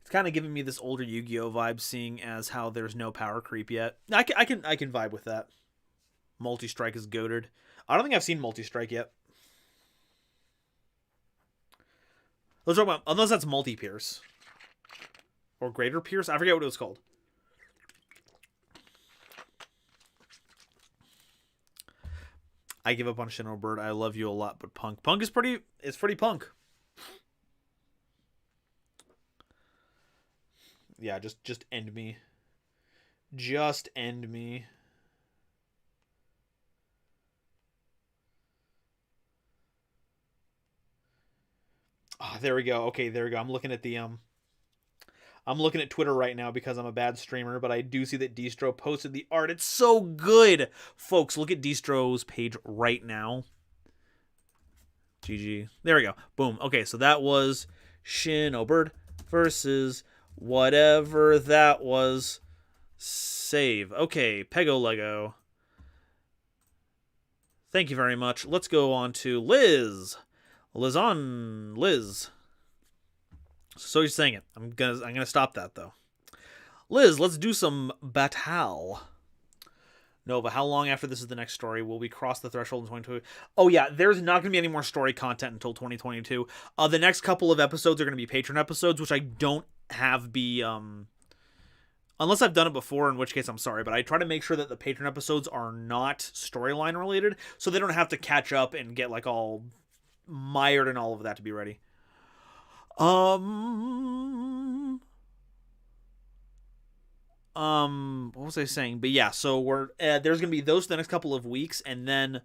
It's kind of giving me this older Yu-Gi-Oh vibe, seeing as how there's no power creep yet. I can vibe with that. Multi-strike is goated. I don't think I've seen multi-strike yet. Let's talk about, unless that's multi-pierce. Or greater pierce? I forget what it was called. I give up on Shinobird. I love you a lot, but punk. Punk is pretty punk. Yeah, just end me. Just end me. Ah, oh, there we go. Okay, there we go. I'm looking at Twitter right now because I'm a bad streamer, but I do see that Distro posted the art. It's so good. Folks, look at Distro's page right now. GG. There we go. Boom. Okay, so that was Shinobird versus whatever that was. Save. Okay, Pego Lego. Thank you very much. Let's go on to Liz. Liz. So you're saying it. I'm gonna stop that though. Liz, let's do some battle. Nova, how long after this is the next story? Will we cross the threshold in 2022? Oh yeah, there's not gonna be any more story content until 2022. The next couple of episodes are gonna be patron episodes, which I don't have be unless I've done it before, in which case I'm sorry, but I try to make sure that the patron episodes are not storyline related, so they don't have to catch up and get like all mired and all of that to be ready. What was I saying? But yeah, so we're there's gonna be those for the next couple of weeks, and then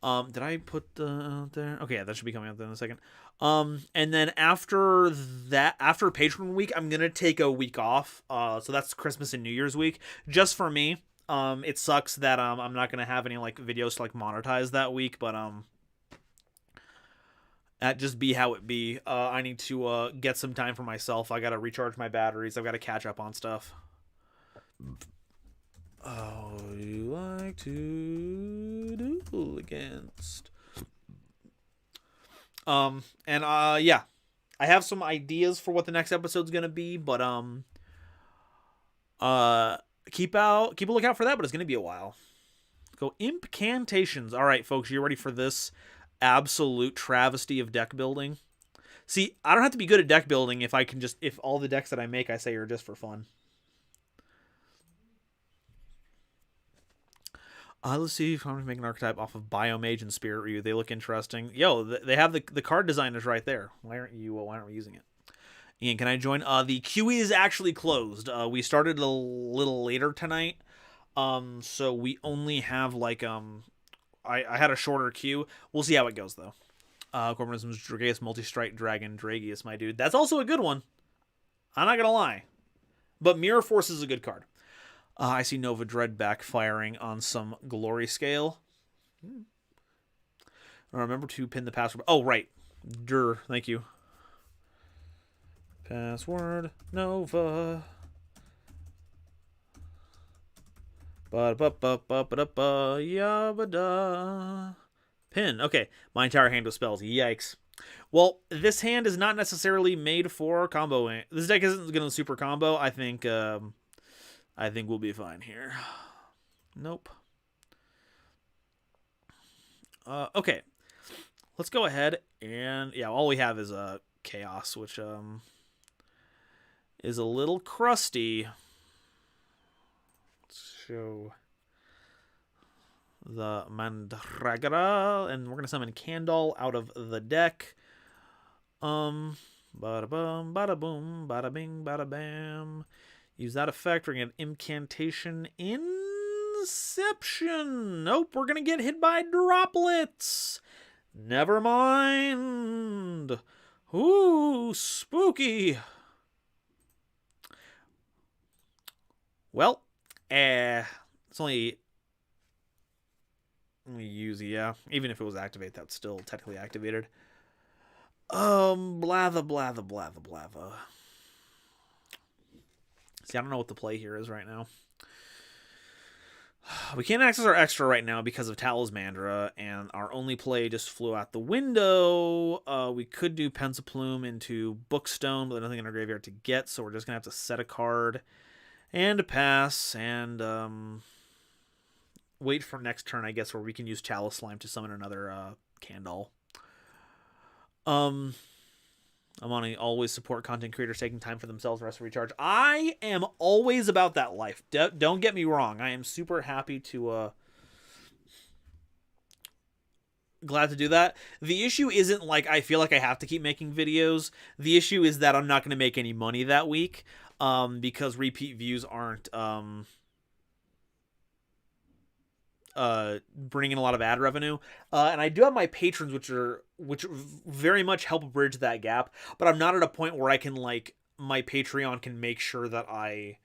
did I put the there? Okay, yeah, that should be coming up in a second. And then after that, after Patreon week, I'm gonna take a week off. So that's Christmas and New Year's week, just for me. It sucks that I'm not gonna have any like videos to like monetize that week, but That just be how it be. I need to get some time for myself. I gotta recharge my batteries. I've got to catch up on stuff. Oh, you like to duel against? Yeah, I have some ideas for what the next episode's gonna be, but keep a lookout for that. But it's gonna be a while. Let's go Impcantations. All right, folks, you ready for this absolute travesty of deck building? See, I don't have to be good at deck building if all the decks that I make I say are just for fun. Let's see if I'm going to make an archetype off of Biomage and Spirit Ryu. They look interesting. Yo, they have the card designers right there. Why aren't we using it? Ian, can I join? The queue is actually closed. We started a little later tonight. So we only have like I had a shorter queue. We'll see how it goes though. Corporism's Drageus Multi-Strike Dragon Dragius, my dude. That's also a good one. I'm not gonna lie. But Mirror Force is a good card. I see Nova Dread backfiring on some glory scale. Remember to pin the password. Oh, right. Thank you. Password Nova. Yabba. Pin. Okay. My entire hand with spells. Yikes. Well, this hand is not necessarily made for comboing. This deck isn't going to super combo. I think we'll be fine here. Nope. Okay. Let's go ahead and all we have is chaos, which is a little crusty. Let's show the Mandragora, and we're gonna summon Candle out of the deck. Bada bum, bada boom, bada bing, bada bam. Use that effect. We're gonna Incantation Inception. Nope, we're gonna get hit by droplets. Never mind. Ooh, spooky. Well, it's only. Let me use, even if it was activate, that's still technically activated. Blather. See, I don't know what the play here is right now. We can't access our extra right now because of Talismandra, and our only play just flew out the window. We could do Pensaplume into Bookstone, but there's nothing in our graveyard to get, so we're just going to have to set a card and pass, and wait for next turn, I guess, where we can use Chalice Slime to summon another Candle. I want to always support content creators taking time for themselves, rest, and recharge. I am always about that life. Don't get me wrong. I am super happy to glad to do that. The issue isn't like I feel like I have to keep making videos. The issue is that I'm not going to make any money that week because repeat views aren't bringing in a lot of ad revenue, and I do have my patrons, which very much help bridge that gap. But I'm not at a point where I can my Patreon can make sure that I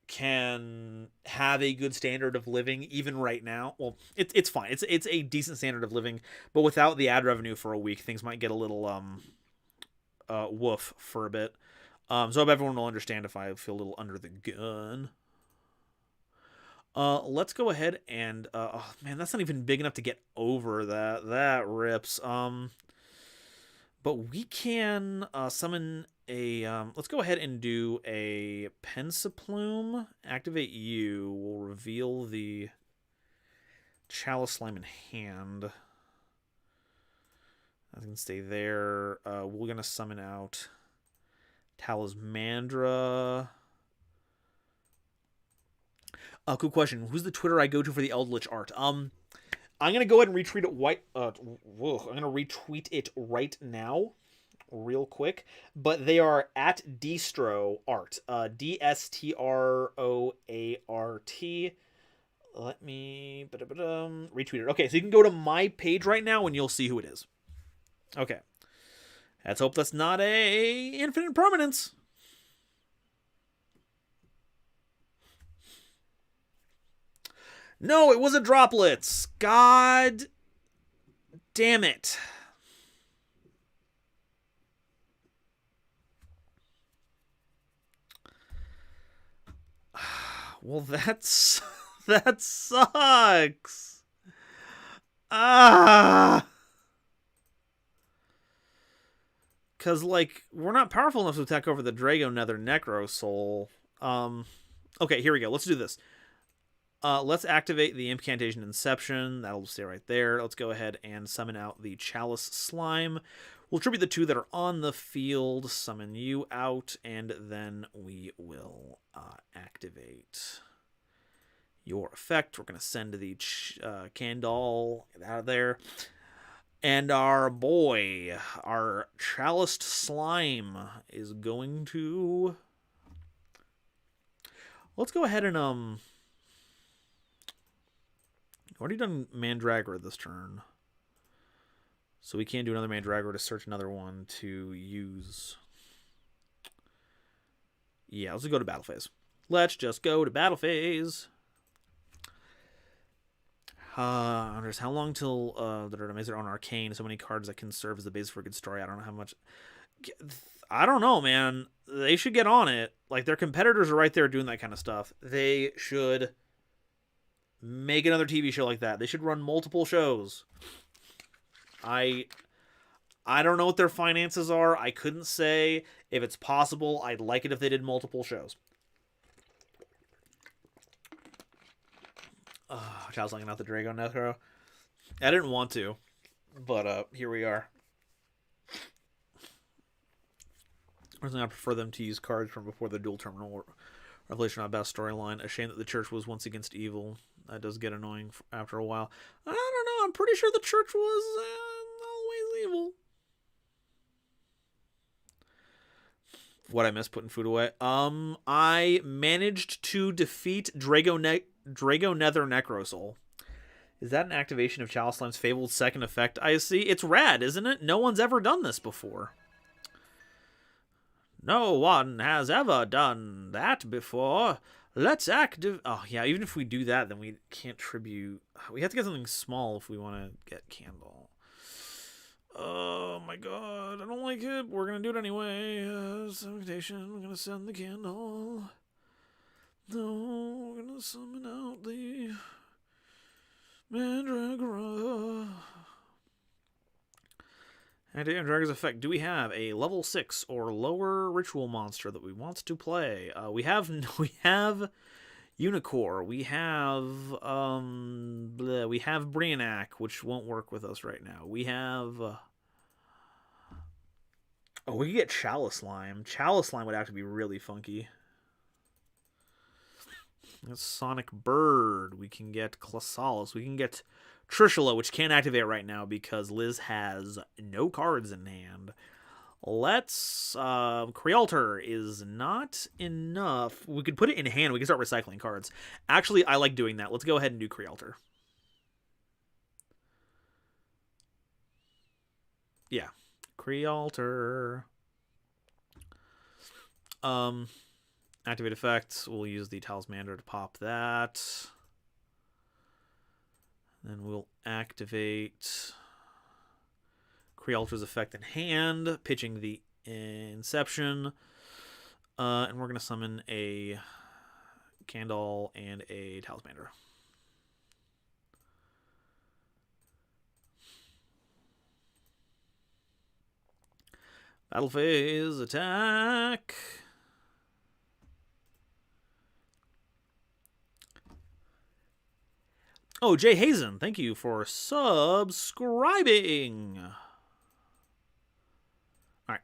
can have a good standard of living even right now. Well, it's fine. It's a decent standard of living, but without the ad revenue for a week, things might get a little woof for a bit. So I hope everyone will understand if I feel a little under the gun. Let's go ahead and oh man, that's not even big enough to get over that. That rips. But we can summon a let's go ahead and do a Pensaplume. Activate you. We'll reveal the Chalice Slime in hand. I can stay there. We're gonna summon out Talismandra. Cool question. Who's the Twitter I go to for the Eldritch art? I'm gonna go ahead and retweet it. I'm gonna retweet it right now, real quick. But they are at Distro art. DSTROART. Let me retweet it. Okay, so you can go to my page right now and you'll see who it is. Okay. Let's hope that's not a infinite permanence. No, it was a droplets. God damn it. Well, that's that sucks. Ah. Because, like, we're not powerful enough to attack over the Drago Nether Necro Soul. Okay, here we go. Let's do this. Let's activate the Incantation Inception. That'll stay right there. Let's go ahead and summon out the Chalice Slime. We'll tribute the 2 that are on the field, summon you out, and then we will activate your effect. We're going to send the Candle out of there. And our boy, our Chaliced Slime, is going to... Let's go ahead and... already done Mandragora this turn. So we can't do another Mandragora to search another one to use. Yeah, let's go to battle phase. Let's just go to battle phase. Andres, how long till the Mazer on Arcane? So many cards that can serve as the basis for a good story. I don't know how much. I don't know, man. They should get on it. Like, their competitors are right there doing that kind of stuff. They should make another TV show like that. They should run multiple shows. I don't know what their finances are. I couldn't say if it's possible. I'd like it if they did multiple shows. Child's looking out the Drago Necro. I didn't want to, but here we are. Personally, I prefer them to use cards from before the Dual Terminal Revelation on best storyline. A shame that the church was once against evil. That does get annoying after a while. I don't know. I'm pretty sure the church was always evil. What I missed putting food away. I managed to defeat Drago Nether Necrosoul. Is that an activation of Chalice Slime's fabled second effect? I see. It's rad, isn't it? No one's ever done this before. No one has ever done that before. Let's active... Oh, yeah, even if we do that, then we can't tribute... We have to get something small if we want to get Candle. Oh, my God. I don't like it. We're going to do it anyway. Summonation. We're going to send the Candle. No, we're going to summon out the Mandragora. And Mandragora's effect. Do we have a level 6 or lower ritual monster that we want to play? We have Unicore. We have Brainiac, which won't work with us right now. We have we could get Chalice Slime. Chalice Slime would have to be really funky. That's Sonic Bird. We can get Clasalis. We can get Trishula, which can't activate right now because Liz has no cards in hand. Let's... Crealtar is not enough. We could put it in hand. We can start recycling cards. Actually, I like doing that. Let's go ahead and do Crealtar. Yeah. Crealtar. Activate effect. We'll use the Talismander to pop that. Then we'll activate Crealtar's effect in hand, pitching the Inception. And we're going to summon a Candle and a Talismander. Battle phase, attack. Oh, Jay Hazen, thank you for subscribing. All right.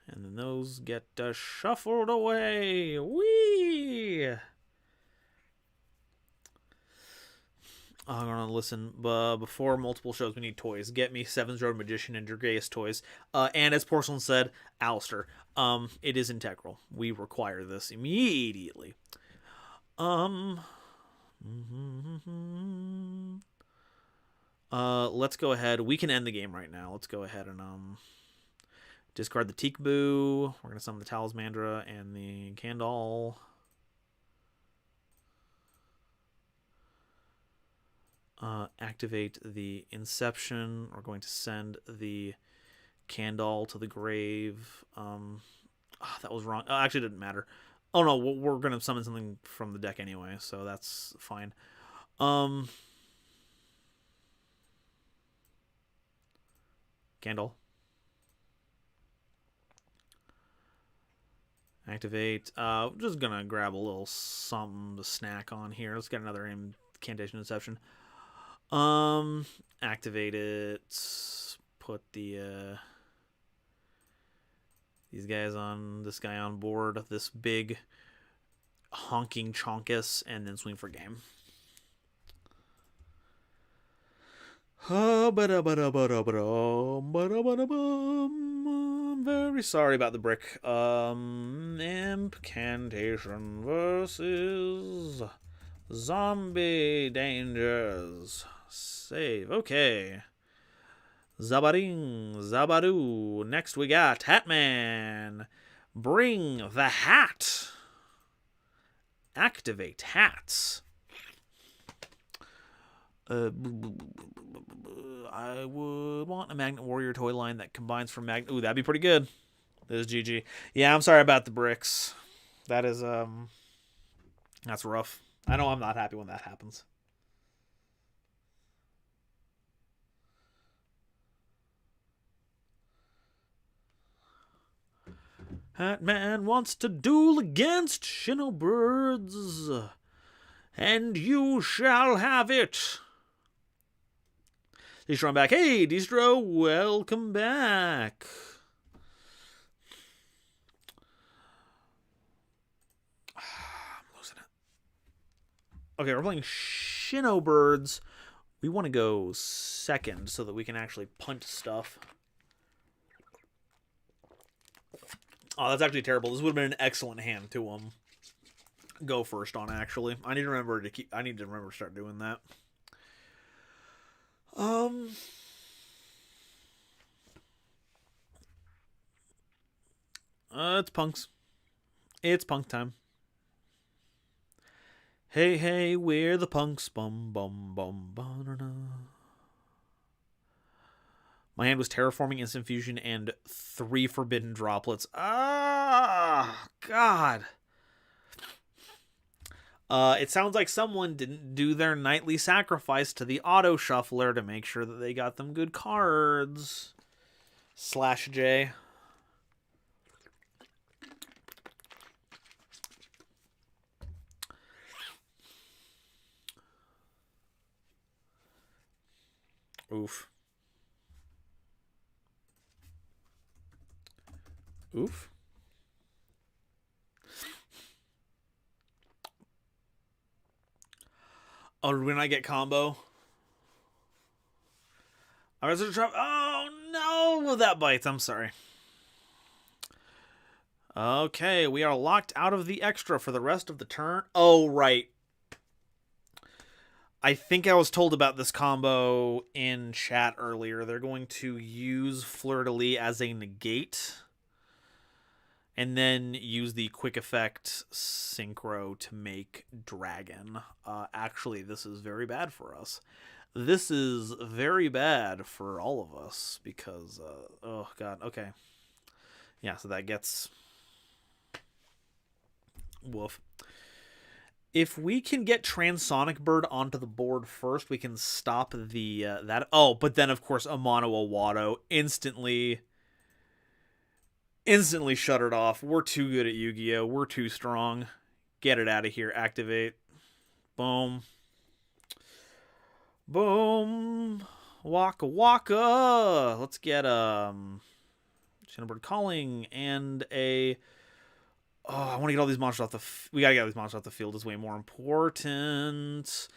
And then those get shuffled away. Whee! I'm going to listen. Before multiple shows, we need toys. Get me Seven's Road Magician and Drageus toys. And as Porcelain said, Alistair. It is integral. We require this immediately. Let's go ahead. We can end the game right now. Let's go ahead and discard the Teekboo. We're gonna summon the Talismandra and the Candle. Activate the Inception. We're going to send the Candle to the grave. That was wrong. Actually, it didn't matter. Oh no, we're gonna summon something from the deck anyway, so that's fine. Candle. Activate. Just gonna grab a little something to snack on here. Let's get another incantation inception. Activate it. Put the these guys on this guy on board. This big honking chonkus, and then swing for game. I'm very sorry about the brick. Impcantation versus zombie dangers. Save. Okay. Zabaring, Zabadoo. Next we got Hatman. Bring the hat. Activate hats. I would want a Magnet Warrior toy line that combines from Magnet. Ooh, that'd be pretty good. This is GG. Yeah, I'm sorry about the bricks. That is, that's rough. I know I'm not happy when that happens. Hatman wants to duel against Shinobirds, and you shall have it. Distro, I'm back. Hey, Distro, welcome back. I'm losing it. Okay, we're playing Shinobirds. We want to go second so that we can actually punt stuff. Oh, that's actually terrible. This would have been an excellent hand to go first on. Actually, I need to remember to start doing that. It's punks. It's punk time. Hey, hey, we're the punks. Bum, bum, bum, bum. My hand was Terraforming, Instant Fusion, and 3 Forbidden Droplets. Ah, God. It sounds like someone didn't do their nightly sacrifice to the auto shuffler to make sure that they got them good cards. /J. Oof. Oof. Oh, did we not get combo? I was try. Oh no, that bites. I'm sorry. Okay, we are locked out of the extra for the rest of the turn. Oh, right. I think I was told about this combo in chat earlier. They're going to use Fleur-de-Lis as a negate, and then use the quick effect synchro to make dragon. Actually, this is very bad for us. This is very bad for all of us because, oh god, okay. Yeah, so that gets... Woof. If we can get Transonic Bird onto the board first, we can stop the, that... Oh, but then, of course, Amano Awato instantly shuttered off. We're too good at Yu-Gi-Oh! We're too strong. Get it out of here. Activate. Boom. Boom. Waka waka. Let's get Shinobird Calling and a... Oh, I want to get all these monsters off the... We gotta get all these monsters off the field. It's way more important.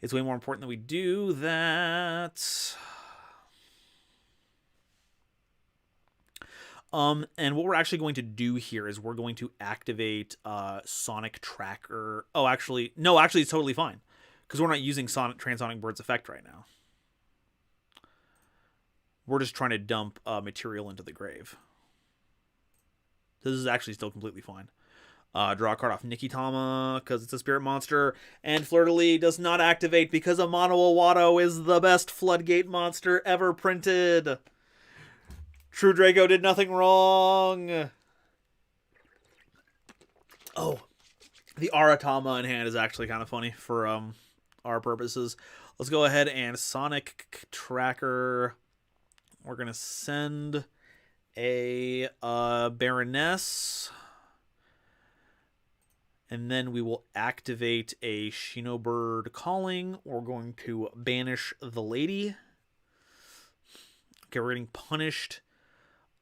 It's way more important that we do that. And what we're actually going to do here is we're going to activate Sonic Tracker. Oh, actually, no, actually it's totally fine because we're not using Transonic Bird's effect right now. We're just trying to dump material into the grave. This is actually still completely fine. Draw a card off Nikitama because it's a spirit monster, and Fleur-de-Lis does not activate because Amano Awato is the best floodgate monster ever printed. True Draco did nothing wrong. Oh, the Aratama in hand is actually kind of funny for our purposes. Let's go ahead and Sonic Tracker. We're gonna send a Baroness, and then we will activate a Shinobird calling. We're going to banish the lady. Okay, we're getting punished.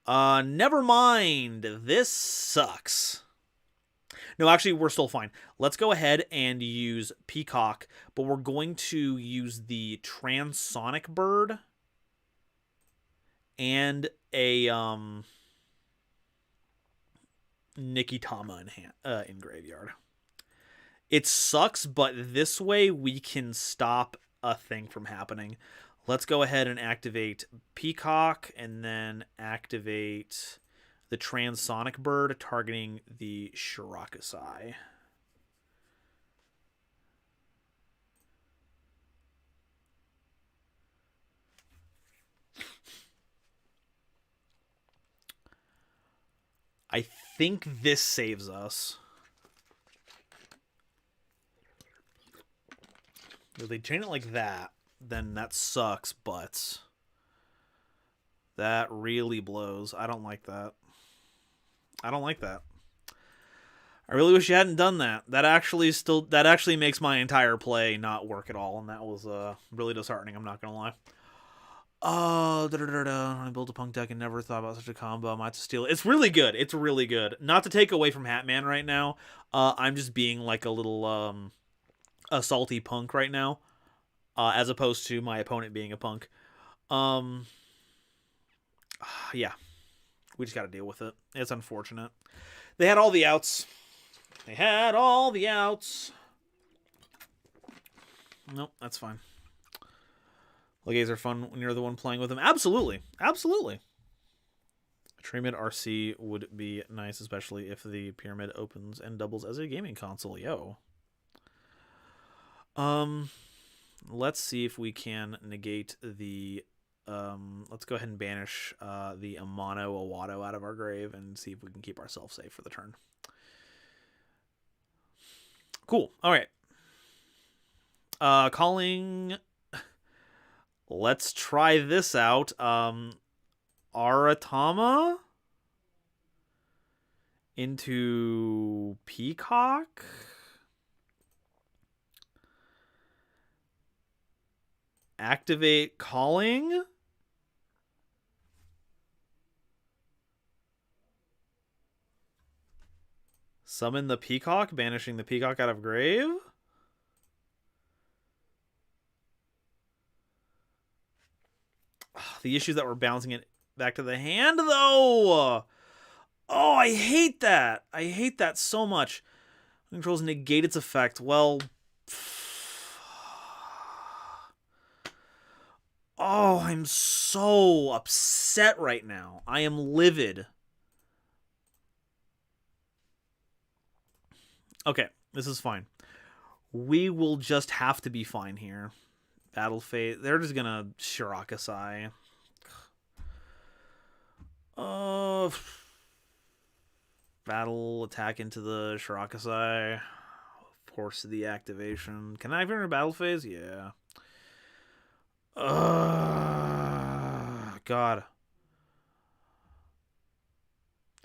Never mind. This sucks. No, actually, we're still fine. Let's go ahead and use Peacock, but we're going to use the Transonic Bird and a Nikitama in graveyard. It sucks, but this way we can stop a thing from happening. Let's go ahead and activate Peacock and then activate the Transonic Bird targeting the Shirakusai. I think this saves us. If they chain it like that, then that sucks, but that really blows. I don't like that. I don't like that. I really wish you hadn't done that. That actually makes my entire play not work at all, and that was really disheartening, I'm not gonna lie. I built a punk deck and never thought about such a combo. I might have to steal it. It's really good. It's really good. Not to take away from Hatman right now. I'm just being like a little a salty punk right now. As opposed to my opponent being a punk. Yeah. We just gotta deal with it. It's unfortunate. They had all the outs. They had all the outs. Nope, that's fine. Legates are fun when you're the one playing with them. Absolutely. Absolutely. A Trimid RC would be nice, especially if the Pyramid opens and doubles as a gaming console. Yo. Let's see if we can negate the... let's go ahead and banish the Amano Awato out of our grave and see if we can keep ourselves safe for the turn. Cool. All right. Calling... Let's try this out. Aratama into Peacock. Activate calling. Summon the Peacock, banishing the Peacock out of grave. The issue is that we're bouncing it back to the hand, though. Oh, I hate that. I hate that so much. Controls negate its effect. Well... Oh, I'm so upset right now. I am livid. Okay, this is fine. We will just have to be fine here. Battle Fate. They're just gonna Shirakusai. Battle attack into the Shirakusai. Force the activation. Can I enter battle phase? Yeah. God.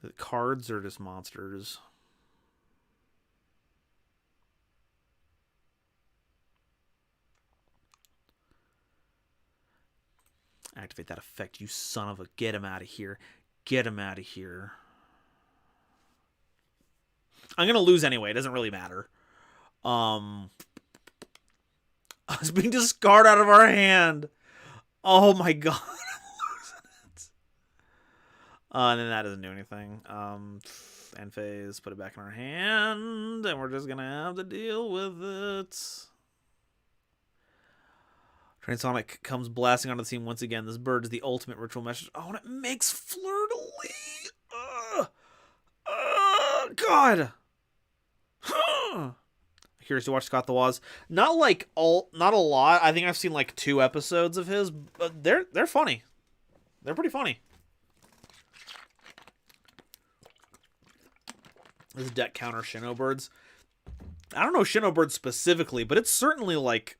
The cards are just monsters. Activate that effect, you son of a... Get him out of here. Get him out of here. I'm going to lose anyway. It doesn't really matter. It's being discarded out of our hand. Oh my god. And then that doesn't do anything. End phase, put it back in our hand, and we're just going to have to deal with it. Transonic comes blasting onto the scene once again. This bird is the ultimate ritual message. Oh, and it makes Fleur-de-Lis. God. Curious to watch Scott the Woz. Not a lot. I think I've seen like 2 episodes of his, but they're funny. They're pretty funny. This deck counter Shinobirds. I don't know Shinobirds specifically, but it's certainly like...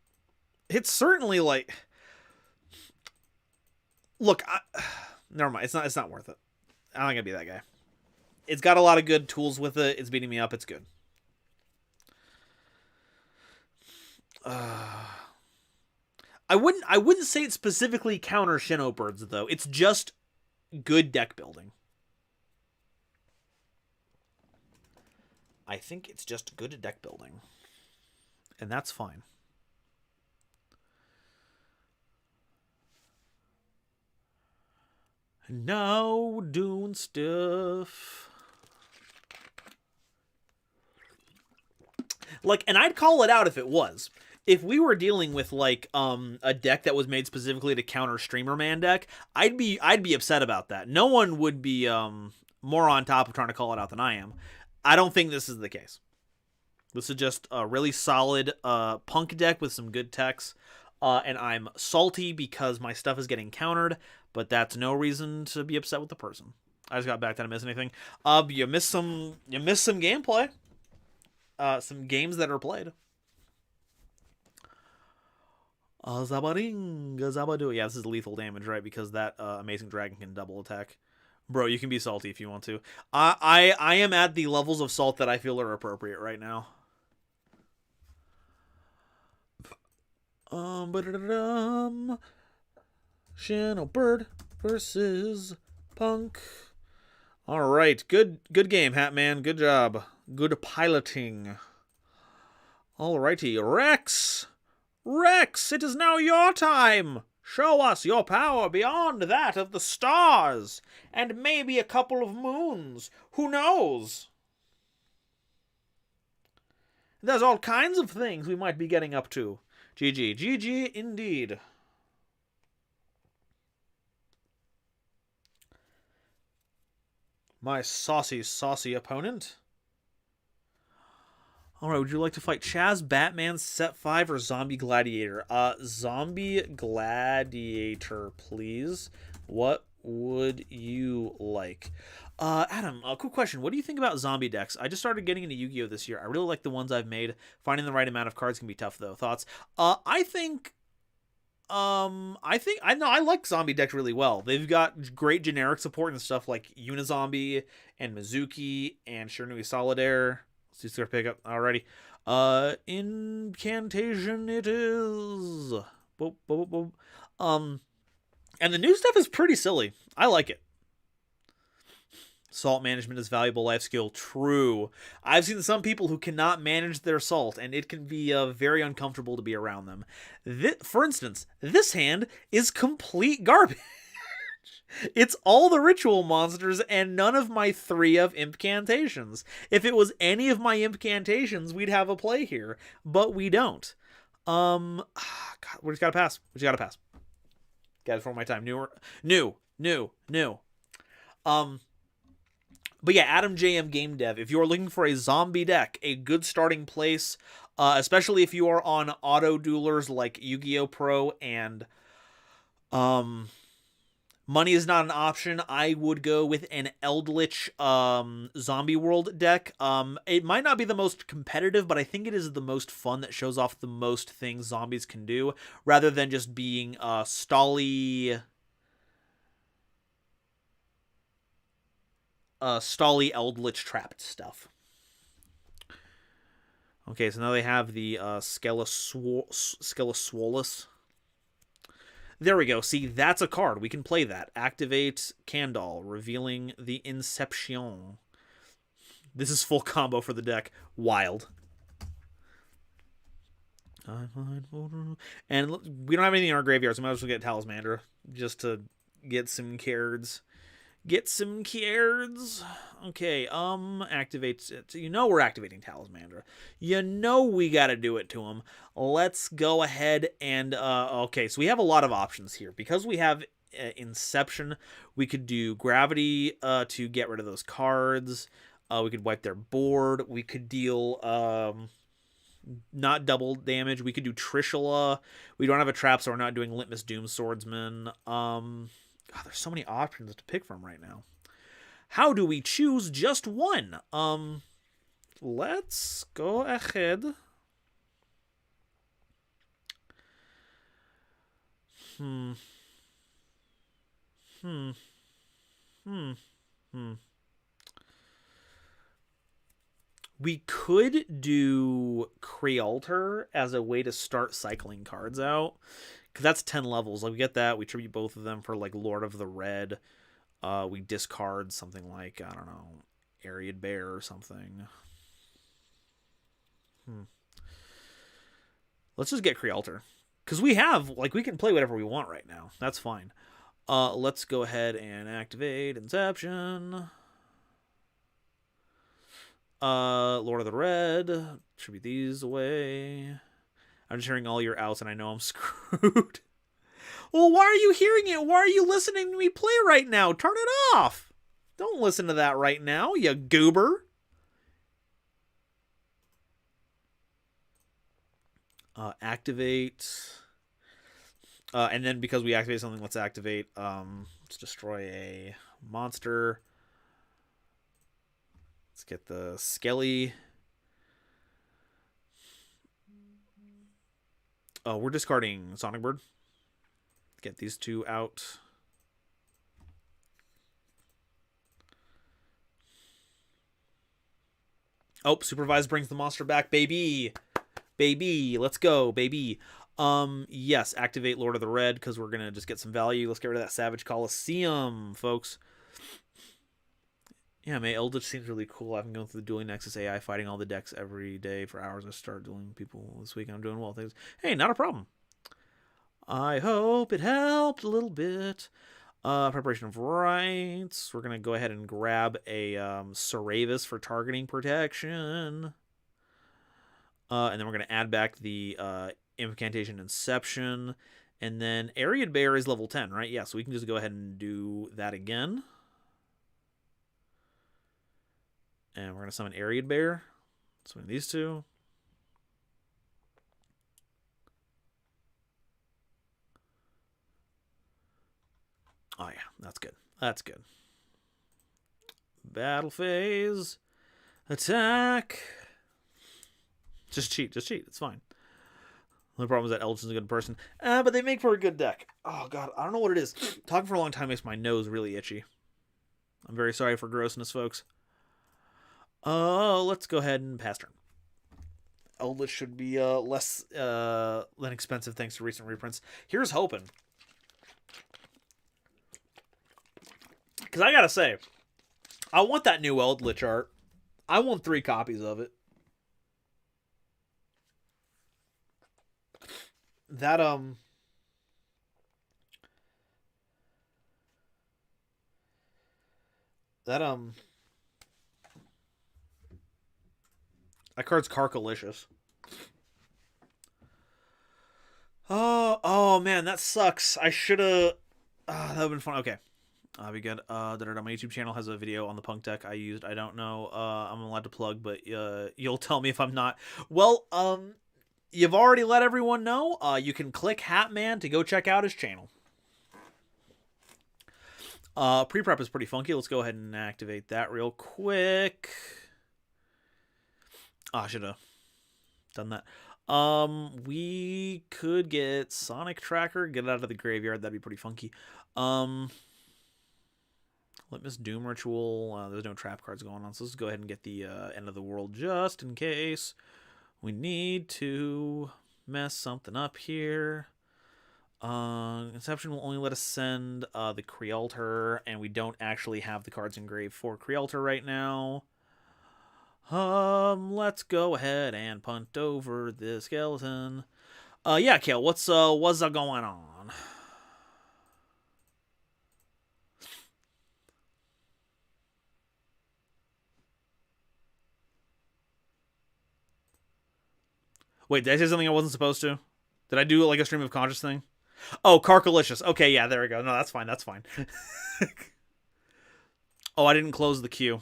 Look, never mind. It's not worth it. I'm not gonna be that guy. It's got a lot of good tools with it. It's beating me up. It's good. I wouldn't say it's specifically counter Shinobirds though. It's just good deck building. I think it's just good deck building. And that's fine. Now doing stuff. Like, and I'd call it out if it was. If we were dealing with like a deck that was made specifically to counter Streamer Man deck, I'd be upset about that. No one would be more on top of trying to call it out than I am. I don't think this is the case. This is just a really solid punk deck with some good techs. And I'm salty because my stuff is getting countered, but that's no reason to be upset with the person. I just got back. Did I miss anything? You missed some gameplay. Some games that are played. Zabaringa Zabadu. Yeah, this is lethal damage, right? Because that amazing dragon can double attack. Bro, you can be salty if you want to. I am at the levels of salt that I feel are appropriate right now. Shinobird versus Punk. All right, good game, Hatman. Good job. Good piloting. Alrighty, Rex. Rex, it is now your time. Show us your power beyond that of the stars, and maybe a couple of moons. Who knows? There's all kinds of things we might be getting up to. GG. GG indeed. My saucy opponent. Alright, would you like to fight Chaz, Batman, Set 5, or Zombie Gladiator? Zombie Gladiator, please. What would you like? Adam, a quick question. What do you think about zombie decks? I just started getting into Yu-Gi-Oh! This year. I really like the ones I've made. Finding the right amount of cards can be tough, though. Thoughts? I like zombie decks really well. They've got great generic support and stuff like Unizombie and Mizuki and Shiranui Solidaire. Let's see their pickup already. Incantation it is. Boop, boop, boop. And the new stuff is pretty silly. I like it. Salt management is valuable life skill. True. I've seen some people who cannot manage their salt, and it can be very uncomfortable to be around them. For instance, this hand is complete garbage. It's all the ritual monsters and none of my 3 of Impcantations. If it was any of my Impcantations, we'd have a play here, but we don't. God, we just gotta pass. Gotta throw my time. New. But yeah, Adam JM Game Dev, if you are looking for a zombie deck, a good starting place, especially if you are on auto duelers like Yu-Gi-Oh! Pro and money is not an option, I would go with an Eldritch Zombie World deck. It might not be the most competitive, but I think it is the most fun that shows off the most things zombies can do, rather than just being Stally Eldritch trapped stuff. Okay, so now they have the Skeliswolus. There we go. See, that's a card. We can play that. Activate Candle, revealing the Inception. This is full combo for the deck. Wild. And we don't have anything in our graveyard, so we might as well get Talismander just to get some cards. Okay, activate it. You know we're activating Talismander. You know we gotta do it to him. Let's go ahead and, okay, so we have a lot of options here. Because we have Inception, we could do Gravity to get rid of those cards. We could wipe their board. We could deal, not double damage. We could do Trishula. We don't have a trap, so we're not doing Litmus Doom Swordsman. God, there's so many options to pick from right now. How do we choose just one? let's go ahead. Hmm. Hmm. Hmm. Hmm. We could do Crealter as a way to start cycling cards out. Because that's 10 levels. Like, we get that. We tribute both of them for, like, Lord of the Red. We discard something like, I don't know, Ariad Bear or something. Let's just get Crealter. Because we have, like, we can play whatever we want right now. That's fine. Let's go ahead and activate Inception. Lord of the Red. Tribute these away. I'm just hearing all your outs and I know I'm screwed. Well, why are you hearing it? Why are you listening to me play right now? Turn it off. Don't listen to that right now, you goober. Activate. And then because we activate something, let's activate. Let's destroy a monster. Let's get the Skelly. Oh, we're discarding Sonic Bird. Get these two out. Oh, Supervise brings the monster back, baby. Baby, let's go, baby. Yes, activate Lord of the Red because we're gonna just get some value. Let's get rid of that Savage Coliseum, folks. Yeah, man, Eldritch seems really cool. I've been going through the Dueling Nexus AI, fighting all the decks every day for hours. I start dueling people this week. I'm doing well. Things. Hey, not a problem. I hope it helped a little bit. Preparation of rights. We're gonna go ahead and grab a Saravis for targeting protection. And then we're gonna add back the Incantation Inception. And then Ariad Bear is level 10, right? Yeah, so we can just go ahead and do that again. And we're going to summon Ariad Bear. Summon these two. Oh, yeah. That's good. That's good. Battle phase. Attack. Just cheat. Just cheat. It's fine. The problem is that Eldritch is a good person. But they make for a good deck. Oh, God. I don't know what it is. Talking for a long time makes my nose really itchy. I'm very sorry for grossness, folks. Let's go ahead and pass turn. Eldritch should be less than expensive thanks to recent reprints. Here's hoping. Because I gotta say, I want that new Eldritch art. I want 3 copies of it. That card's Carkalicious. Oh man, that sucks. I should have. That would have been fun. Okay. Be good. My YouTube channel has a video on the punk deck I used. I don't know. I'm allowed to plug, but you'll tell me if I'm not. Well, you've already let everyone know. You can click Hatman to go check out his channel. Pre-prep is pretty funky. Let's go ahead and activate that real quick. I should have done that. We could get Sonic Tracker, get it out of the graveyard. That'd be pretty funky. Litmus Doom Ritual. There's no trap cards going on, so let's go ahead and get the End of the World just in case we need to mess something up here. Inception will only let us send the Crealter, and we don't actually have the cards engraved for Crealter right now. Let's go ahead and punt over the skeleton. Yeah, Kale, what's going on? Wait, did I say something I wasn't supposed to? Did I do like a stream of conscious thing? Oh, Carkalicious. Okay, yeah, there we go. No, that's fine. That's fine. Oh, I didn't close the queue.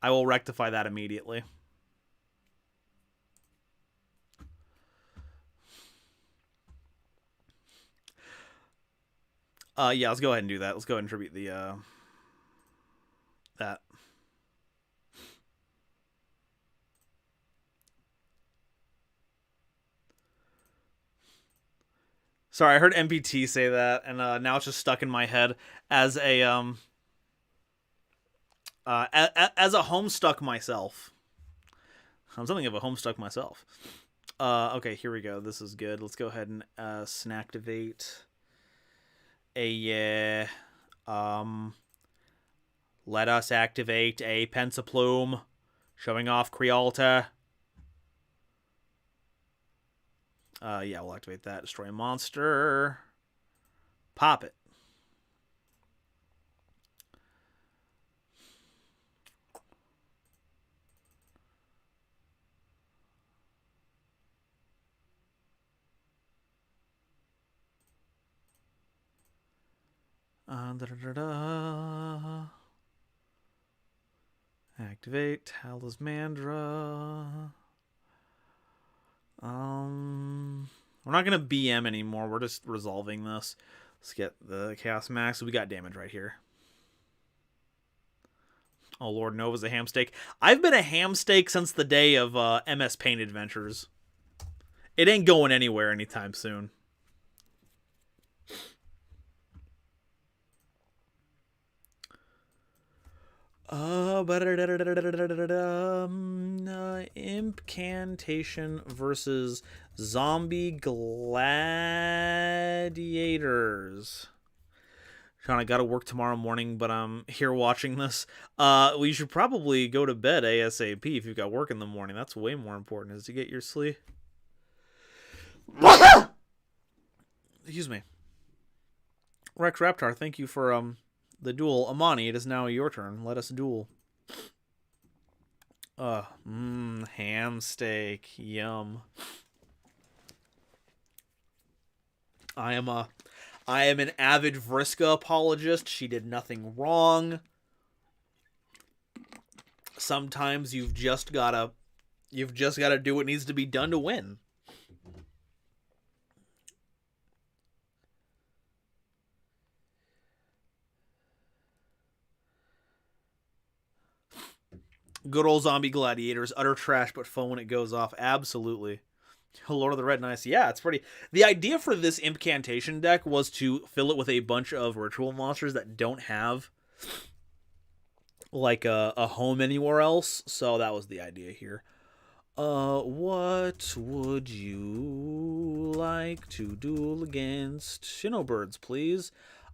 I will rectify that immediately. Yeah, let's go ahead and do that. Let's go ahead and tribute the that. Sorry, I heard MPT say that, and now it's just stuck in my head as a as a homestuck myself. I'm something of a homestuck myself. Okay, here we go. This is good. Let's go ahead and snactivate a let us activate a Pensaplume, showing off Crealta. Yeah, we'll activate that. Destroy a monster. Pop it. Activate Talismandra. We're not gonna BM anymore. We're just resolving this. Let's get the Chaos Max. We got damage right here. Oh Lord, Nova's a ham steak. I've been a ham steak since the day of MS Paint Adventures. It ain't going anywhere anytime soon. Impcantation versus zombie gladiators. Sean, I gotta work tomorrow morning, but I'm here watching this. We should probably go to bed ASAP if you've got work in the morning. That's way more important, is to get your sleep. Excuse me. Rex Raptor, thank you for the duel. Amani, it is now your turn. Let us duel. Ham steak. Yum. I am an avid Vriska apologist. She did nothing wrong. Sometimes you've just gotta do what needs to be done to win. Good old zombie gladiators, utter trash but fun when it goes off. Absolutely. Lord of the Red Knights. Yeah, it's pretty. The idea for this Impcantation deck was to fill it with a bunch of ritual monsters that don't have like a home anywhere else. So that was the idea here. What would you like to duel against? Shinobirds, please.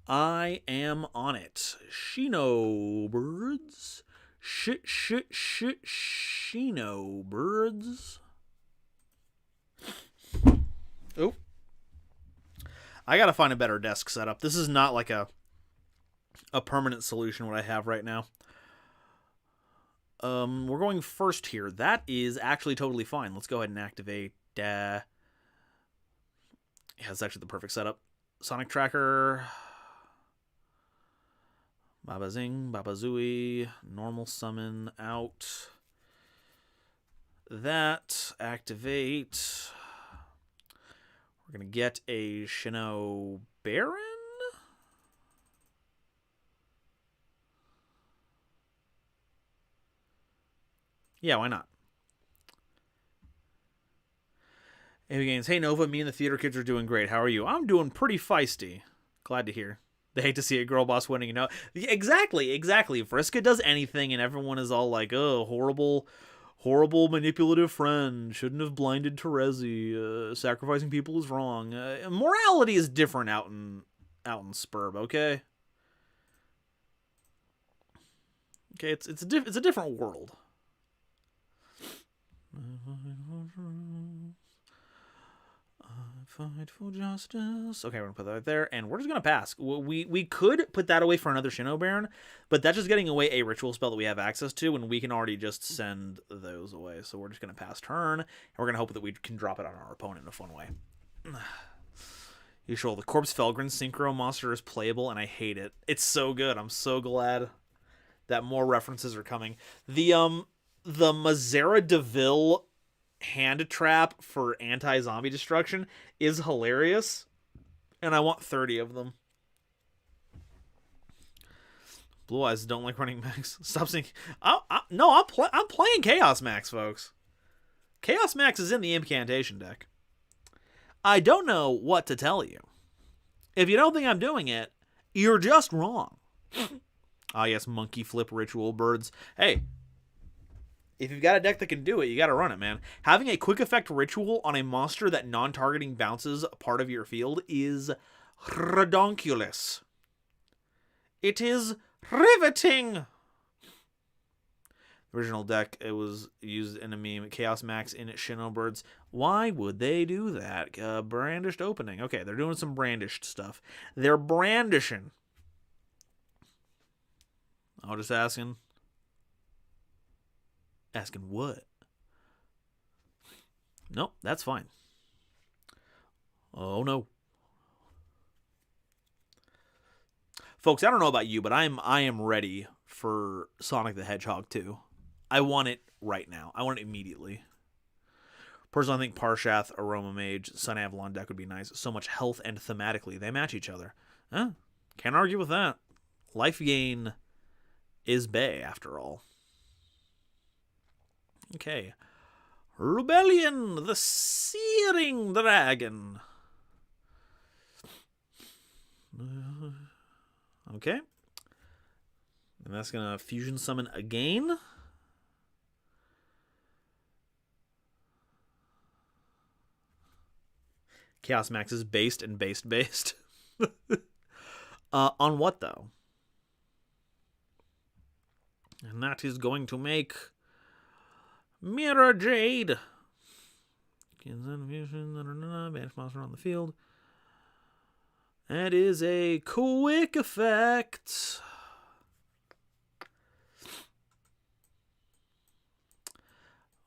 I am on it. Shinobirds. Shinobirds. Oh. I gotta find a better desk setup. This is not like a permanent solution what I have right now. We're going first here. That is actually totally fine. Let's go ahead and activate yeah, it's actually the perfect setup. Sonic Tracker. Baba Zing, Baba Zooey, normal summon out. That, activate. We're going to get a Shinobird? Yeah, why not? Hey Nova, me and the theater kids are doing great. How are you? I'm doing pretty feisty. Glad to hear. They hate to see a girl boss winning, you know? Exactly. If Vriska does anything and everyone is all like, oh, horrible manipulative friend, shouldn't have blinded Terezi, sacrificing people is wrong. Morality is different out in Spurb, okay? Okay, it's a different world. Fight for justice. Okay, we're gonna put that right there, and we're just gonna pass. We could put that away for another Shinobird, but that's just getting away a ritual spell that we have access to, and we can already just send those away. So we're just gonna pass turn, and we're gonna hope that we can drop it on our opponent in a fun way. Usual, the Corpse Felgren synchro monster is playable, and I hate it. It's so good. I'm so glad that more references are coming. The Mazera DeVille hand trap for anti-zombie destruction is hilarious, and I want 30 of them. Blue Eyes don't like running Max. Stop saying. No, I'm playing Chaos Max, folks. Chaos Max is in the Incantation deck. I don't know what to tell you. If you don't think I'm doing it, you're just wrong. Ah, yes, monkey flip ritual birds. Hey, if you've got a deck that can do it, you gotta run it, man. Having a quick effect ritual on a monster that non-targeting bounces part of your field is redonkulous. It is riveting. Original deck, it was used in a meme. Chaos Max in Shinobirds. Why would they do that? Brandished opening. Okay, they're doing some brandished stuff. They're brandishing. I'm just asking. Asking what? Nope, that's fine. Oh no. Folks, I don't know about you, but I am ready for Sonic the Hedgehog 2. I want it right now. I want it immediately. Personally, I think Parshath, Aroma Mage, Sun Avalon deck would be nice. So much health and thematically. They match each other. Huh? Can't argue with that. Life gain is Bay, after all. Okay. Rebellion, the Searing Dragon. Okay. And that's going to fusion summon again. Chaos Max is based and based. On what, though? And that is going to make Mirror Jade. Banish monster on the field. That is a quick effect.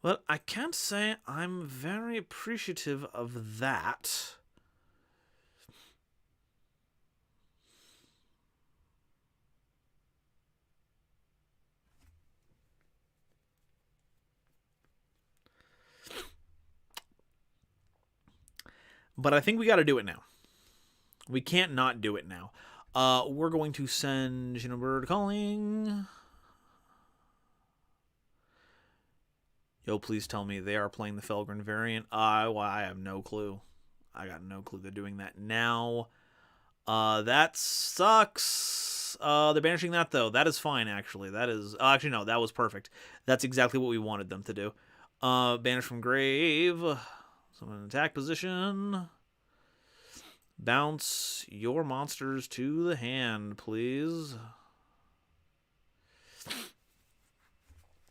Well, I can't say I'm very appreciative of that. But I think we got to do it now. We can't not do it now. We're going to send Shinobird calling. Yo, please tell me they are playing the Felgren variant. I have no clue. I got no clue they're doing that now. That sucks. They're banishing that, though. That is fine, actually. That is... actually, no, that was perfect. That's exactly what we wanted them to do. Banish from grave. Summon an attack position. Bounce your monsters to the hand, please.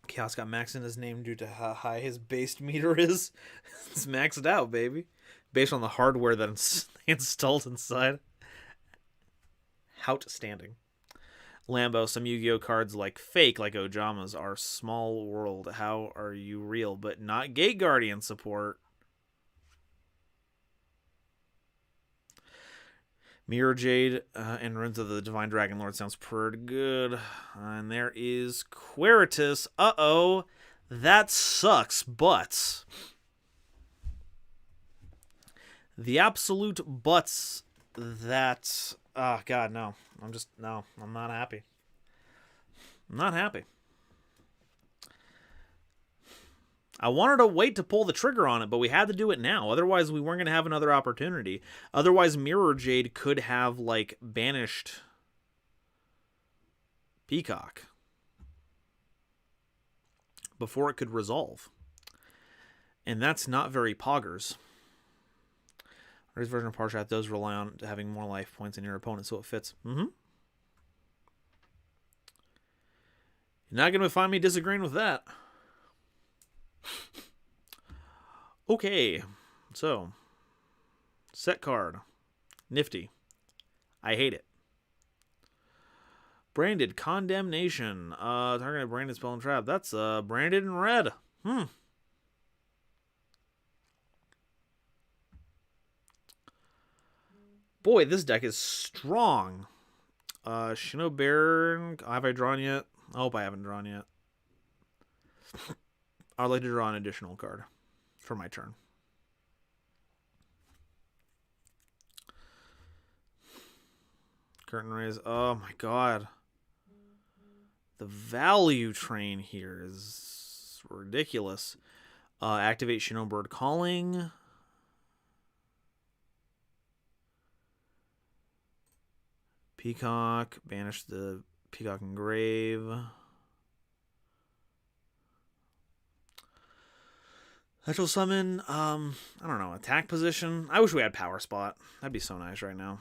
Chaos got Max in his name due to how high his base meter is. It's maxed out, baby. Based on the hardware that's installed inside. Outstanding. Lambo, some Yu-Gi-Oh cards like fake, like Ojamas, are small world. How are you real, but not Gate Guardian support? Mirror Jade and Runes of the Divine Dragon Lord sounds pretty good. And there is Queritus. Uh-oh. That sucks, but... the absolute buts that... oh, God, no. I'm not happy. I'm not happy. I wanted to wait to pull the trigger on it, but we had to do it now. Otherwise, we weren't going to have another opportunity. Otherwise, Mirror Jade could have, like, banished Peacock before it could resolve. And that's not very poggers. This version of Parshath does rely on having more life points than your opponent, so it fits. You're not going to find me disagreeing with that. Okay, so set card, nifty. I hate it. Branded Condemnation. Targeted branded spell and trap. That's branded in red. Boy, this deck is strong. Shinobird. Have I drawn yet? I hope I haven't drawn yet. I'd like to draw an additional card for my turn. Curtain raise. Oh my god. The value train here is ridiculous. Activate Shinobird calling. Peacock. Banish the Peacock Engrave. Special summon. I don't know. Attack position. I wish we had Power Spot. That'd be so nice right now.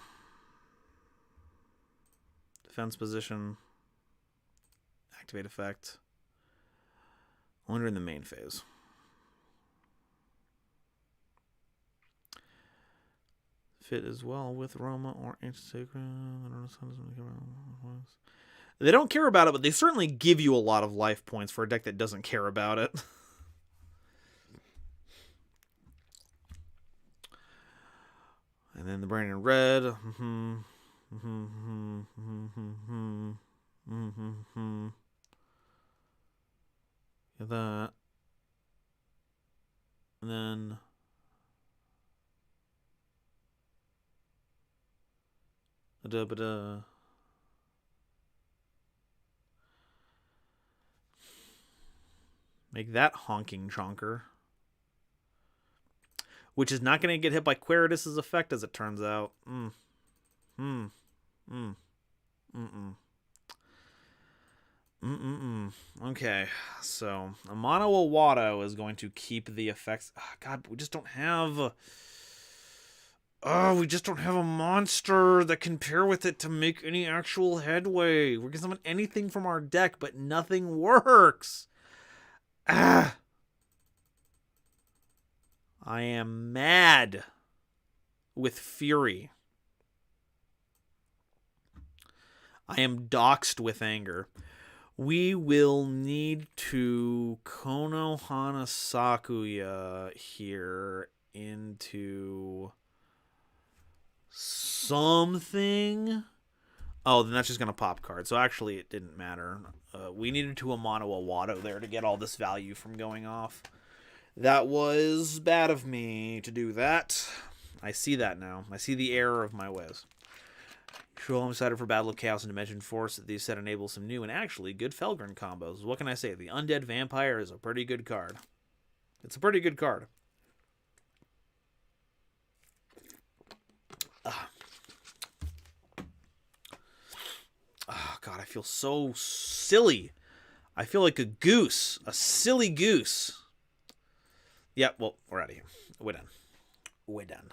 Defense position. Activate effect. Only during the main phase. Fit as well with Roma or Ancient Sacred. They don't care about it, but they certainly give you a lot of life points for a deck that doesn't care about it. And then the Brain in Red. Get that. And then make that honking chonker. Which is not going to get hit by Quiritus's effect, as it turns out. Okay, so Amano Awato is going to keep the effects. Oh, God, we just don't have. We just don't have a monster that can pair with it to make any actual headway. We can summon anything from our deck, but nothing works. I am mad with fury. I am doxed with anger. We will need to Konohana Sakuya here into something. Oh, then that's just going to pop card. So actually it didn't matter. We needed to Amano Awato there to get all this value from going off. That was bad of me to do that. I see that now. I see the error of my ways. Sure, I'm excited for Battle of Chaos and Dimension Force. These set enable some new and actually good Felgren combos. What can I say? The Undead Vampire is a pretty good card. It's a pretty good card. Oh, God, I feel so silly. I feel like a goose. A silly goose. Yep, well, we're out of here. We're done. We're done.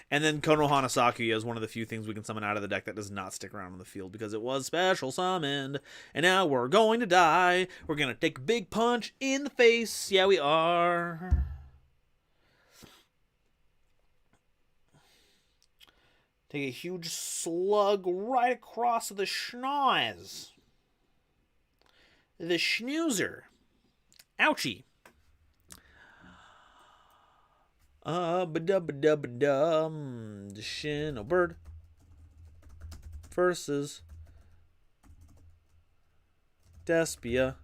And then Konohana Sakuya is one of the few things we can summon out of the deck that does not stick around on the field because it was special summoned. And now we're going to die. We're going to take a big punch in the face. Yeah, we are. Take a huge slug right across the schnoz. The schnoozer. Ouchie. The Shinobird versus Despia.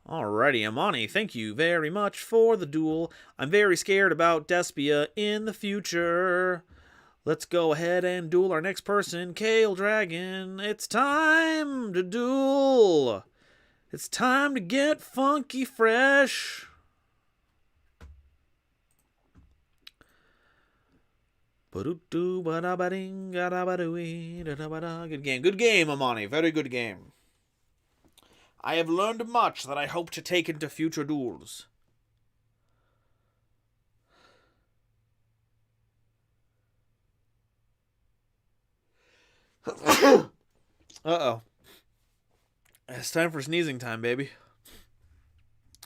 Alrighty, Amani, thank you very much for the duel. I'm very scared about Despia in the future. Let's go ahead and duel our next person, Kale Dragon. It's time to duel. It's time to get funky fresh. Good game. Good game, Amani. Very good game. I have learned much that I hope to take into future duels. Uh-oh. It's time for sneezing time, baby.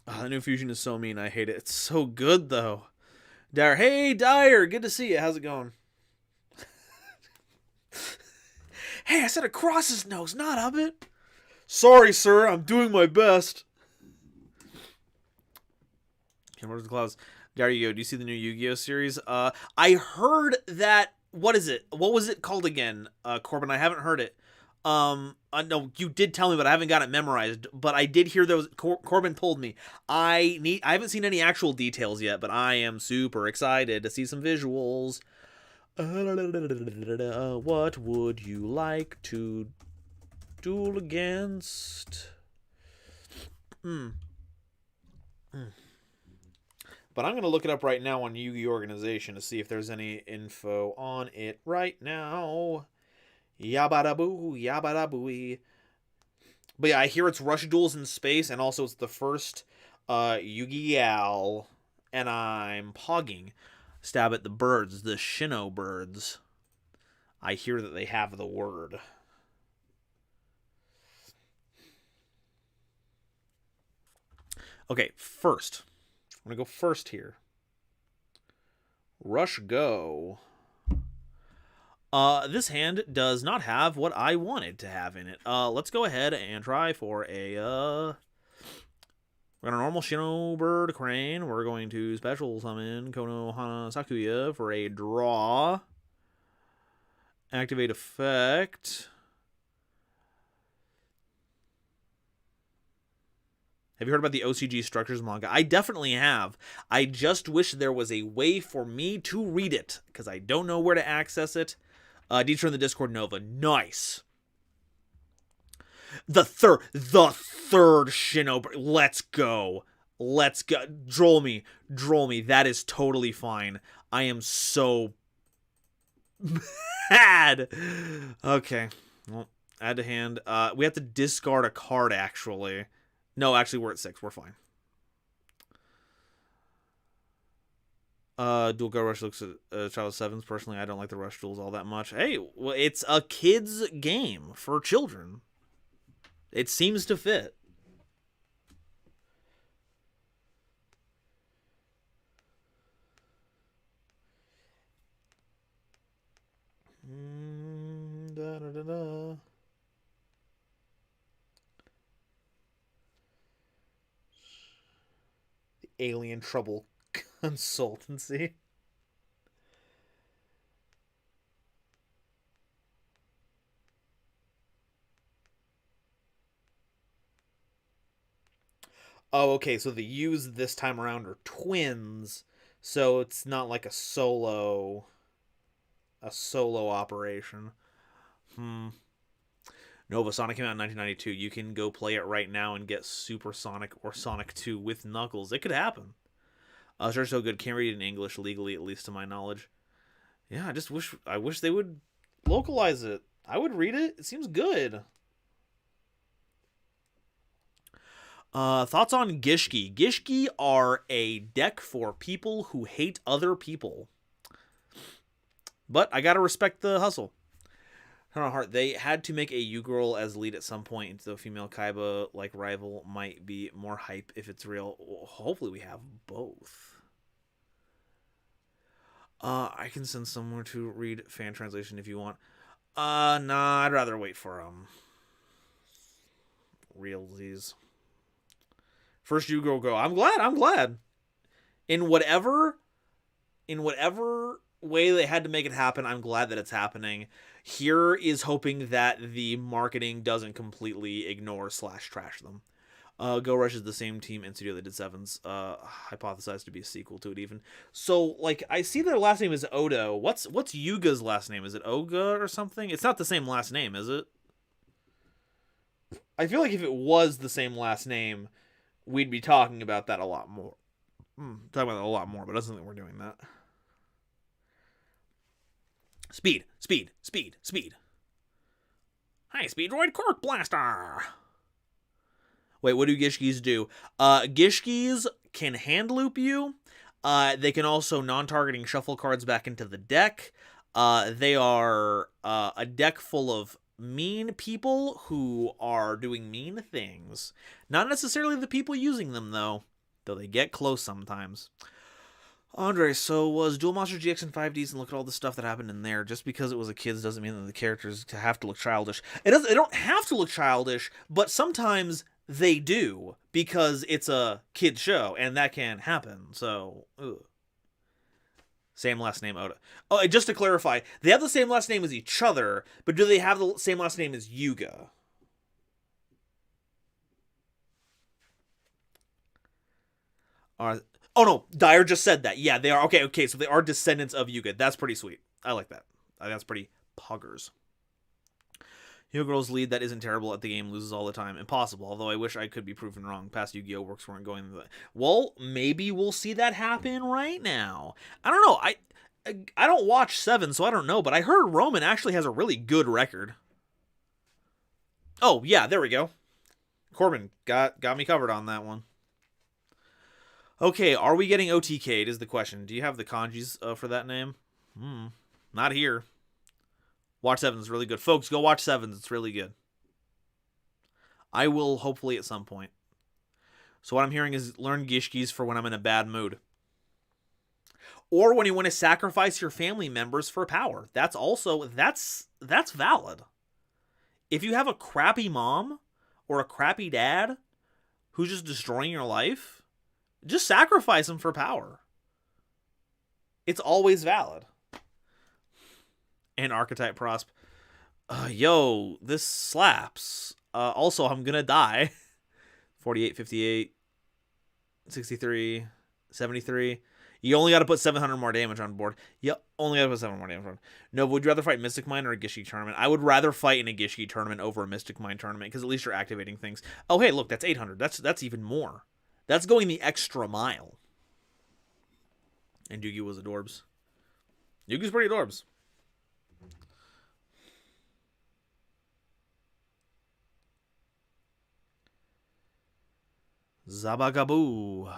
Oh, the new fusion is so mean. I hate it. It's so good, though. Dyer, hey, Dyer. Good to see you. How's it going? Hey, I said across his nose, not up it. Sorry, sir. I'm doing my best. Where's the clouds? There you go. Do you see the new Yu-Gi-Oh series? I heard that. What is it? What was it called again, Corbin? I haven't heard it. No, you did tell me, but I haven't got it memorized. But I did hear those. Corbin told me. I haven't seen any actual details yet, but I am super excited to see some visuals. What would you like to duel against? But I'm going to look it up right now on Yu-Gi-Oh! Organization to see if there's any info on it right now. Yabba-da-boo, yabba-da-booey. But yeah, I hear it's Rush Duels in space, and also it's the first Yugioh, and I'm pogging. Stab at the birds, the Shinobirds. I hear that they have the word. Okay, first. I'm going to go first here. Rush go. This hand does not have what I wanted to have in it. Let's go ahead and try for a, we're going to normal Shinobird Crane. We're going to special summon Konohana Sakuya for a draw. Activate effect. Have you heard about the OCG Structures manga? I definitely have. I just wish there was a way for me to read it, because I don't know where to access it. Distro in the Discord Nova. Nice. The third Shinobird. Let's go. Let's go. Droll me. That is totally fine. I am so mad. Okay. Well, add to hand. We have to discard a card, actually. No, actually, we're at 6. We're fine. Dual Go Rush looks at Child 7s. Personally, I don't like the Rush Duels all that much. Hey, well, it's a kid's game for children. It seems to fit. The Alien Trouble Consultancy. Oh, okay, so the U's this time around are twins, so it's not like a solo operation. Nova Sonic came out in 1992. You can go play it right now and get Super Sonic or Sonic 2 with Knuckles. It could happen. Sure, so good. Can't read it in English legally, at least to my knowledge. Yeah, I wish they would localize it. I would read it. It seems good. Thoughts on Gishki? Gishki are a deck for people who hate other people. But I gotta respect the hustle. Heart, they had to make a U-Girl as lead at some point, so female Kaiba like rival might be more hype if it's real. Well, hopefully we have both. I can send somewhere to read fan translation if you want. Nah, I'd rather wait for realsies. First U-Girl go. I'm glad. In whatever way they had to make it happen, I'm glad that it's happening. Here is hoping that the marketing doesn't completely ignore / trash them. Go Rush is the same team and studio that did Sevens. Hypothesized to be a sequel to it even. So, like, I see their last name is Odo. What's Yuga's last name? Is it Oga or something? It's not the same last name, is it? I feel like if it was the same last name, we'd be talking about that a lot more. But it doesn't think we're doing that. Speed. High speed droid Cork Blaster. Wait, what do Gishkis do? Gishkis can hand loop you. They can also non-targeting shuffle cards back into the deck. They are a deck full of mean people who are doing mean things. Not necessarily the people using them, though they get close sometimes. Andre, so was Duel Monsters GX in 5Ds, and look at all the stuff that happened in there. Just because it was a kids doesn't mean that the characters have to look childish. They don't have to look childish, but sometimes they do, because it's a kid show, and that can happen. So, same last name, Oda. Oh, and just to clarify, they have the same last name as each other, but do they have the same last name as Yuga? Oh no, Dyer just said that. Yeah, they are. Okay, so they are descendants of Yuga. That's pretty sweet. I like that. That's pretty poggers. Hero Girl's lead that isn't terrible at the game loses all the time. Impossible, although I wish I could be proven wrong. Past Yu-Gi-Oh! Works weren't going the... Well, maybe we'll see that happen right now. I don't know. I don't watch 7, so I don't know, but I heard Roman actually has a really good record. Oh, yeah, there we go. Corbin got me covered on that one. Okay, are we getting OTK'd is the question. Do you have the kanjis for that name? Not here. Watch 7 is really good. Folks, go watch 7. It's really good. I will hopefully at some point. So what I'm hearing is learn Gishkis for when I'm in a bad mood. Or when you want to sacrifice your family members for power. That's valid. If you have a crappy mom or a crappy dad who's just destroying your life, just sacrifice them for power. It's always valid. And Archetype Prosp. Yo, this slaps. Also, I'm gonna die. 48, 58, 63, 73. You only got to put 700 more damage on board. You only got to put 700 more damage on. No, would you rather fight Mystic Mine or a Gishki tournament? I would rather fight in a Gishki tournament over a Mystic Mine tournament because at least you're activating things. Oh, hey, look, that's 800. That's even more. That's going the extra mile. And Yugi was adorbs. Yugi's pretty adorbs. Zabagaboo.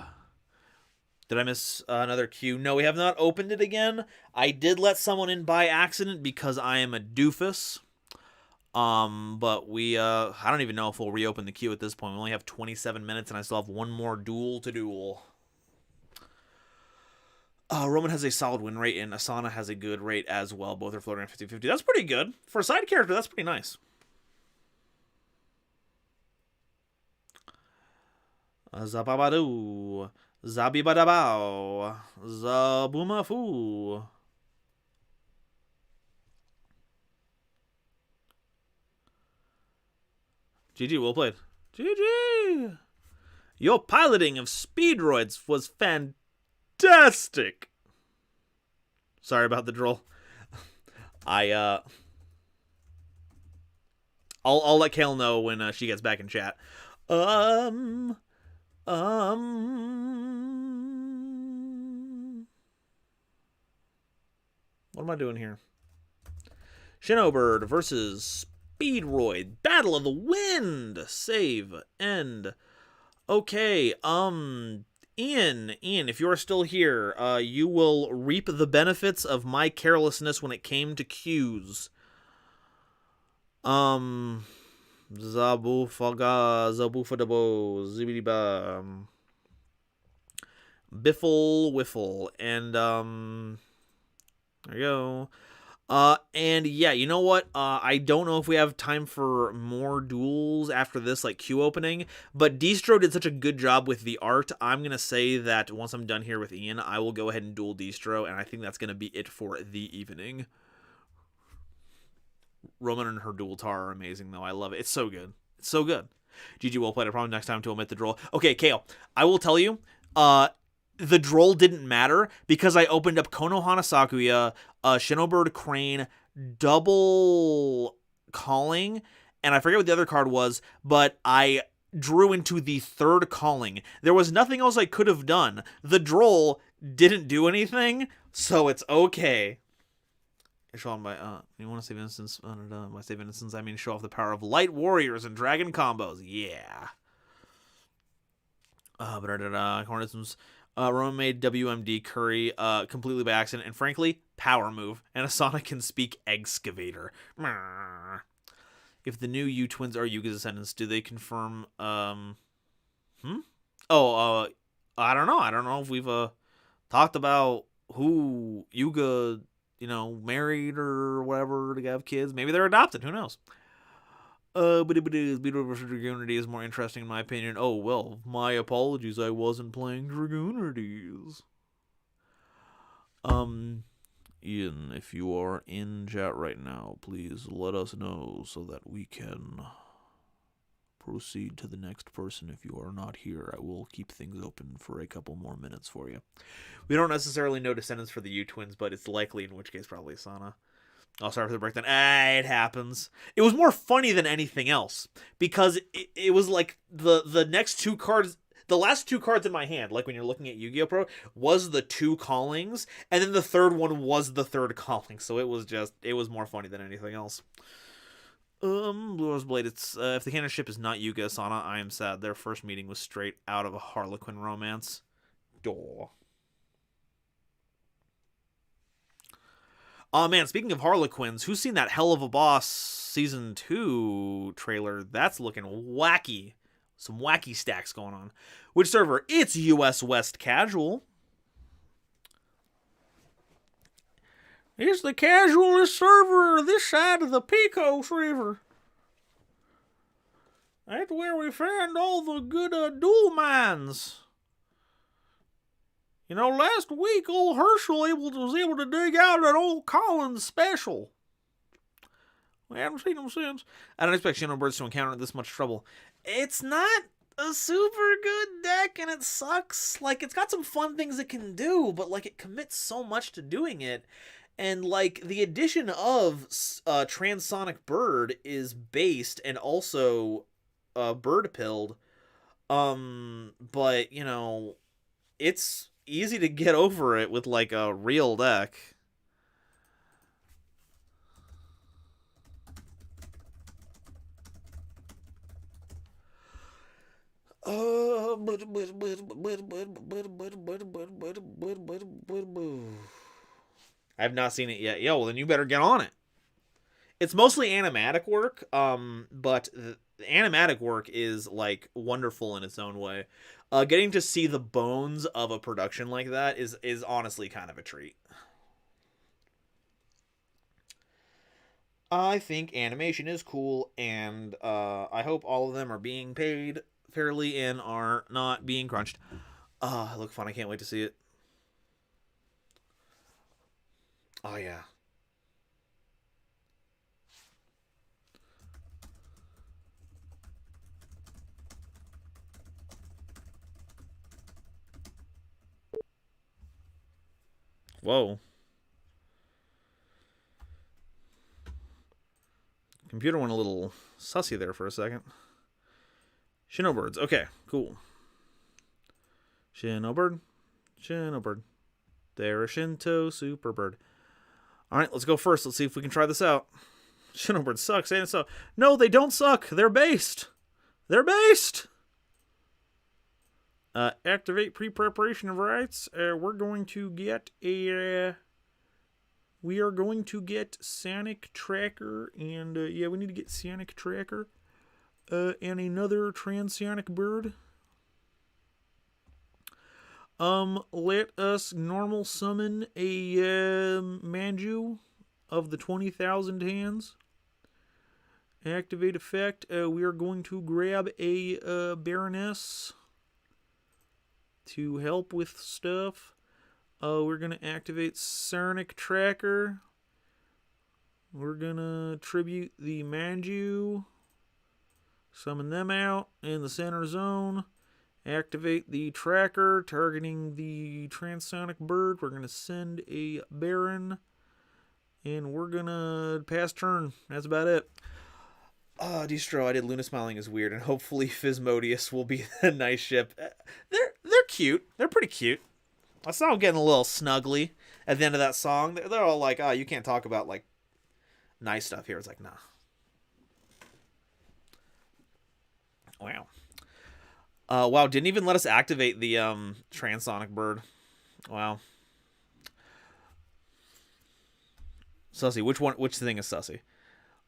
Did I miss another queue? No, we have not opened it again. I did let someone in by accident because I am a doofus. But we, I don't even know if we'll reopen the queue at this point. We only have 27 minutes and I still have one more duel to duel. Roman has a solid win rate and Asana has a good rate as well. Both are floating at 50-50. That's pretty good. For a side character, that's pretty nice. Zababadoo. Zabibadabao. Zabumafu. GG, well played. GG. Your piloting of speedroids was fantastic. Sorry about the droll. I'll let Kale know when she gets back in chat. What am I doing here? Shinobird versus Speedroid. Battle of the Wind. Save. End. Okay, Ian, if you are still here, you will reap the benefits of my carelessness when it came to cues. Zabufaga, Zabufadabo, Zibidiba, Biffle, Wiffle, and, there you go. And yeah, you know what? I don't know if we have time for more duels after this, like, queue opening, but Distro did such a good job with the art. I'm going to say that once I'm done here with Ian, I will go ahead and duel Distro, and I think that's going to be it for the evening. Roman and her dual tar are amazing, though. I love it. It's so good. It's so good. GG, well played. I promise next time to omit the droll. Okay, Kale, I will tell you, the droll didn't matter because I opened up Konohana Sakuya, Shinobird Crane, double calling, and I forget what the other card was, but I drew into the third calling. There was nothing else I could have done. The droll didn't do anything, so it's okay. Show on my, you want to save innocence? By save innocence, I mean show off the power of light warriors and dragon combos. Yeah. Hornetsums. Roman made WMD Curry completely by accident, and frankly, power move. And Asana can speak excavator. If the new U-twins are Yuga's descendants, do they confirm, I don't know. I don't know if we've, talked about who Yuga, married or whatever to have kids. Maybe they're adopted. Who knows? Beetle versus Dragoonity is more interesting in my opinion. Oh, well, my apologies. I wasn't playing Dragoonities. Ian, if you are in chat right now, please let us know so that we can proceed to the next person. If you are not here, I will keep things open for a couple more minutes for you. We don't necessarily know descendants for the U-twins, but it's likely, in which case probably Asana. Oh, sorry for the breakdown. It happens. It was more funny than anything else because it was like the next two cards. the last two cards in my hand, like when you're looking at Yu-Gi-Oh! Pro, was the two callings, and then the third one was the third calling. So it was more funny than anything else. Blue Rose Blade. It's if the canon ship is not Yuga Asana, I am sad. Their first meeting was straight out of a Harlequin romance. Door. Oh man, speaking of Harlequins, who's seen that Hell of a Boss Season 2 trailer? That's looking wacky. Some wacky stacks going on. Which server? It's US West Casual. It's the casualist server this side of the Pecos River. That's where we found all the good dual mines. You know, last week old Herschel was able to dig out an old Collins special. We haven't seen him since. I don't expect Shinobirds to encounter this much trouble. It's not a super good deck, and it sucks. Like, it's got some fun things it can do, but, like, it commits so much to doing it. And, like, the addition of Transonic Bird is based and also bird-pilled. But, you know, it's easy to get over it with, like, a real deck. I have not seen it yet. Yo, well, then you better get on it. It's mostly animatic work, but the animatic work is, like, wonderful in its own way. Getting to see the bones of a production like that is honestly kind of a treat. I think animation is cool, and I hope all of them are being paid fairly and are not being crunched. It looks fun. I can't wait to see it. Oh, yeah. Whoa. Computer went a little sussy there for a second. Shinobirds. Okay, cool. Shinobird. They're a Shinto Superbird. Alright, let's go first. Let's see if we can try this out. Shinobird sucks, ain't it so? No, they don't suck. They're based. Activate pre-preparation of rights. We're going to get a... we are going to get Sonic Tracker. And, yeah, we need to get Sonic Tracker. And another Transonic Bird. Let us normal summon a Manju of the 20,000 hands. Activate effect. We are going to grab a Baroness to help with stuff. We're going to activate Sonic Tracker. We're going to tribute the Manju. Summon them out in the center zone. Activate the tracker, targeting the Transonic Bird. We're going to send a Baron. And we're going to pass turn. That's about it. Distro, I did Luna Smiling is weird. And hopefully Phasmodius will be a nice ship. They're cute. They're pretty cute. I saw them getting a little snuggly at the end of that song. They're all like, you can't talk about, like, nice stuff here. It's like, nah. Wow. Wow, didn't even let us activate the Transonic Bird. Wow. Sussy. Which thing is sussy?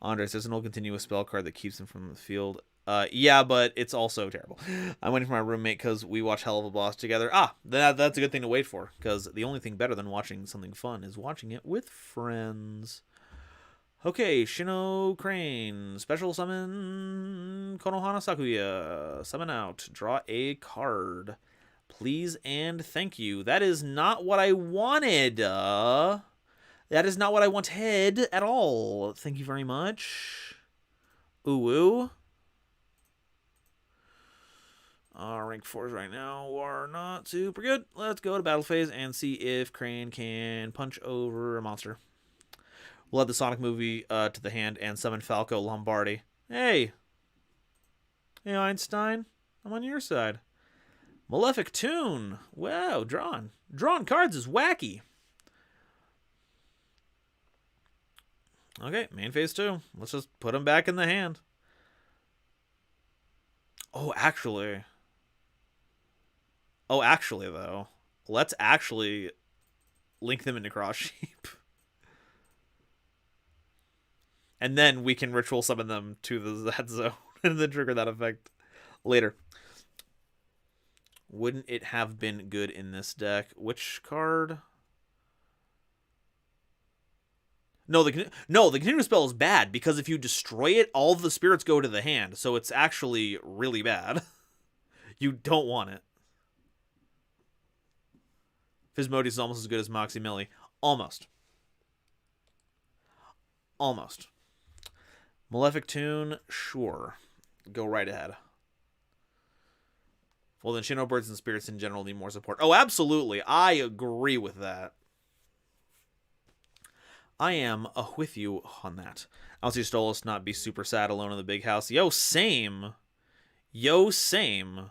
Andres, there's an old continuous spell card that keeps him from the field. Yeah, but it's also terrible. I'm waiting for my roommate because we watch Hell of a Boss together. That's a good thing to wait for, because the only thing better than watching something fun is watching it with friends. Okay, Shino Crane. Special summon Konohana Sakuya. Summon out. Draw a card. Please and thank you. That is not what I wanted. That is not what I wanted at all. Thank you very much. Ooh. Rank 4s right now are not super good. Let's go to battle phase and see if Crane can punch over a monster. We'll add the Sonic movie to the hand and summon Falco Lombardi. Hey, Einstein. I'm on your side. Malefic Tune. Wow, drawn. Drawn cards is wacky. Okay, main phase 2. Let's just put them back in the hand. Oh, actually, though. Let's actually link them into Cross Sheep. And then we can ritual summon them to that zone and then trigger that effect later. Wouldn't it have been good in this deck? Which card? No, the continuous spell is bad because if you destroy it, all of the spirits go to the hand. So it's actually really bad. You don't want it. Physmodius is almost as good as Moxie Millie. Almost. Almost. Malefic Tune, sure. Go right ahead. Well, then Shinobirds and Spirits in general need more support. Oh, absolutely. I agree with that. I am with you on that. I'll see Stolas not be super sad alone in the big house. Yo, same. Yo, same.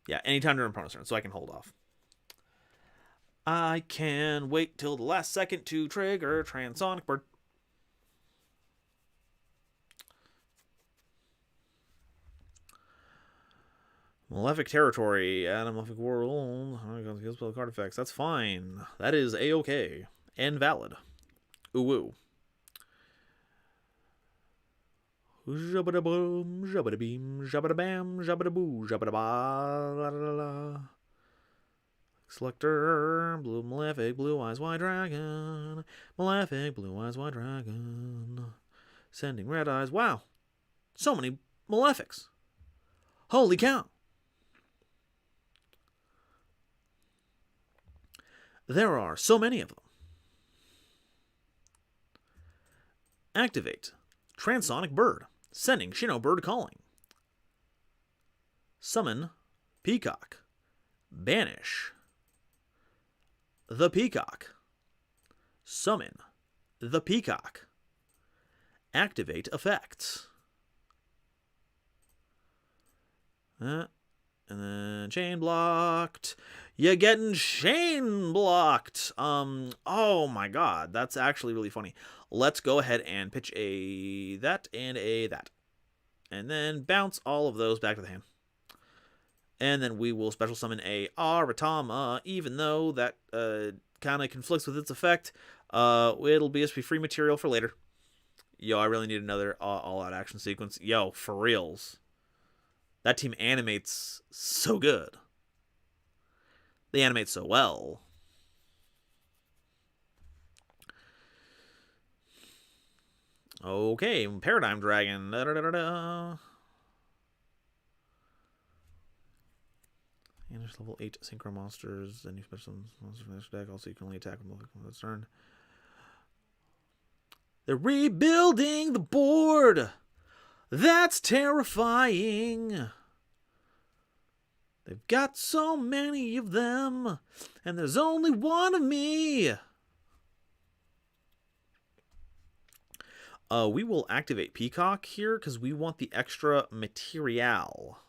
Yeah, anytime during opponent's turn, so I can hold off. I can wait till the last second to trigger Transonic Bird. Malefic Territory, add a Malefic World. Spell card effects. That's fine. That is A-OK. And valid. Ooh-woo. Jabba-da-boom, jabba-da-beam, jabba-da-bam, jabba-da-boo, jabba-da-ba-la-la-la. Selector, blue Malefic, blue eyes, white dragon. Malefic, blue eyes, white dragon. Sending red eyes. Wow. So many Malefics. Holy cow. There are so many of them. Activate. Transonic Bird. Sending Shinobird calling. Summon Peacock. Banish the Peacock. Summon the Peacock. Activate effects. And then chain blocked. You're getting chain blocked. Oh my god, that's actually really funny. Let's go ahead and pitch a that and a that. And then bounce all of those back to the hand. And then we will special summon a Aratama, even though that kind of conflicts with its effect. It'll be free material for later. Yo, I really need another all-out action sequence. Yo, for reals. That team animates so good. They animate so well. Okay, Paradigm Dragon. Da-da-da-da-da. And there's level 8 synchro monsters. Any special monsters from this deck. Also, you can only attack them on the turn. They're rebuilding the board. That's terrifying. They've got so many of them, and there's only one of me. We will activate Peacock here because we want the extra material.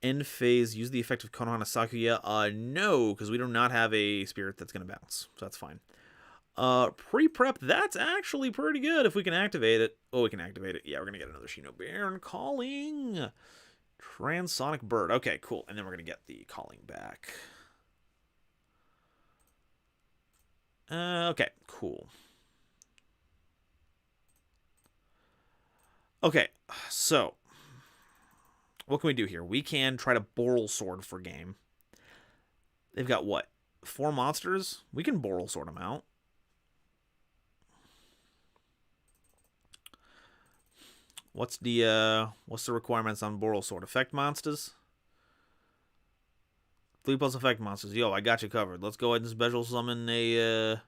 End phase, use the effect of Konohana Sakuya. No, because we do not have a spirit that's going to bounce, so that's fine. Pre-prep, that's actually pretty good if we can activate it. Oh, we can activate it. Yeah, we're going to get another Shinobird calling. Transonic Bird. Okay, cool. And then we're going to get the calling back. Okay, cool. Okay, so what can we do here? We can try to Boral Sword for game. They've got what? 4 monsters? We can Boral Sword them out. What's the requirements on Boral Sword? Effect monsters? 3+ effect monsters. Yo, I got you covered. Let's go ahead and special summon a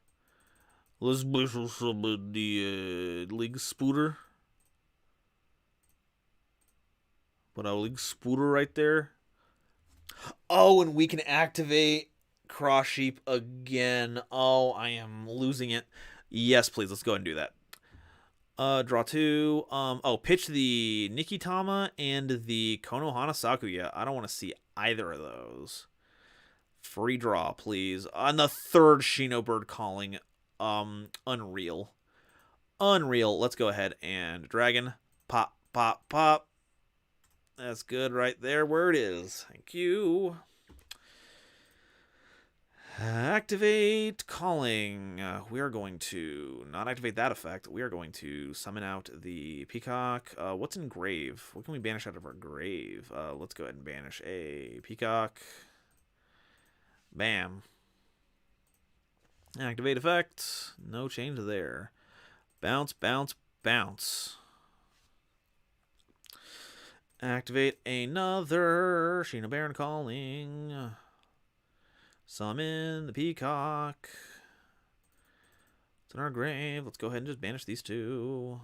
let's special summon the League Spooter. Put a League Spooter right there. Oh, and we can activate Cross Sheep again. Oh, I am losing it. Yes, please. Let's go ahead and do that. Draw 2. Pitch the Nikitama and the Konohana Sakuya. I don't want to see either of those. Free draw, please. On the third Shinobird calling. Unreal. Unreal. Let's go ahead and Dragon. Pop, pop, pop. That's good right there where it is. Thank you. Activate calling. We are going to not activate that effect. We are going to summon out the peacock. What's in grave? What can we banish out of our grave? Let's go ahead and banish a peacock. Bam. Activate effect. No change there. Bounce, bounce, bounce. Activate another Shinobird calling. Summon the peacock. It's in our grave. Let's go ahead and just banish these two.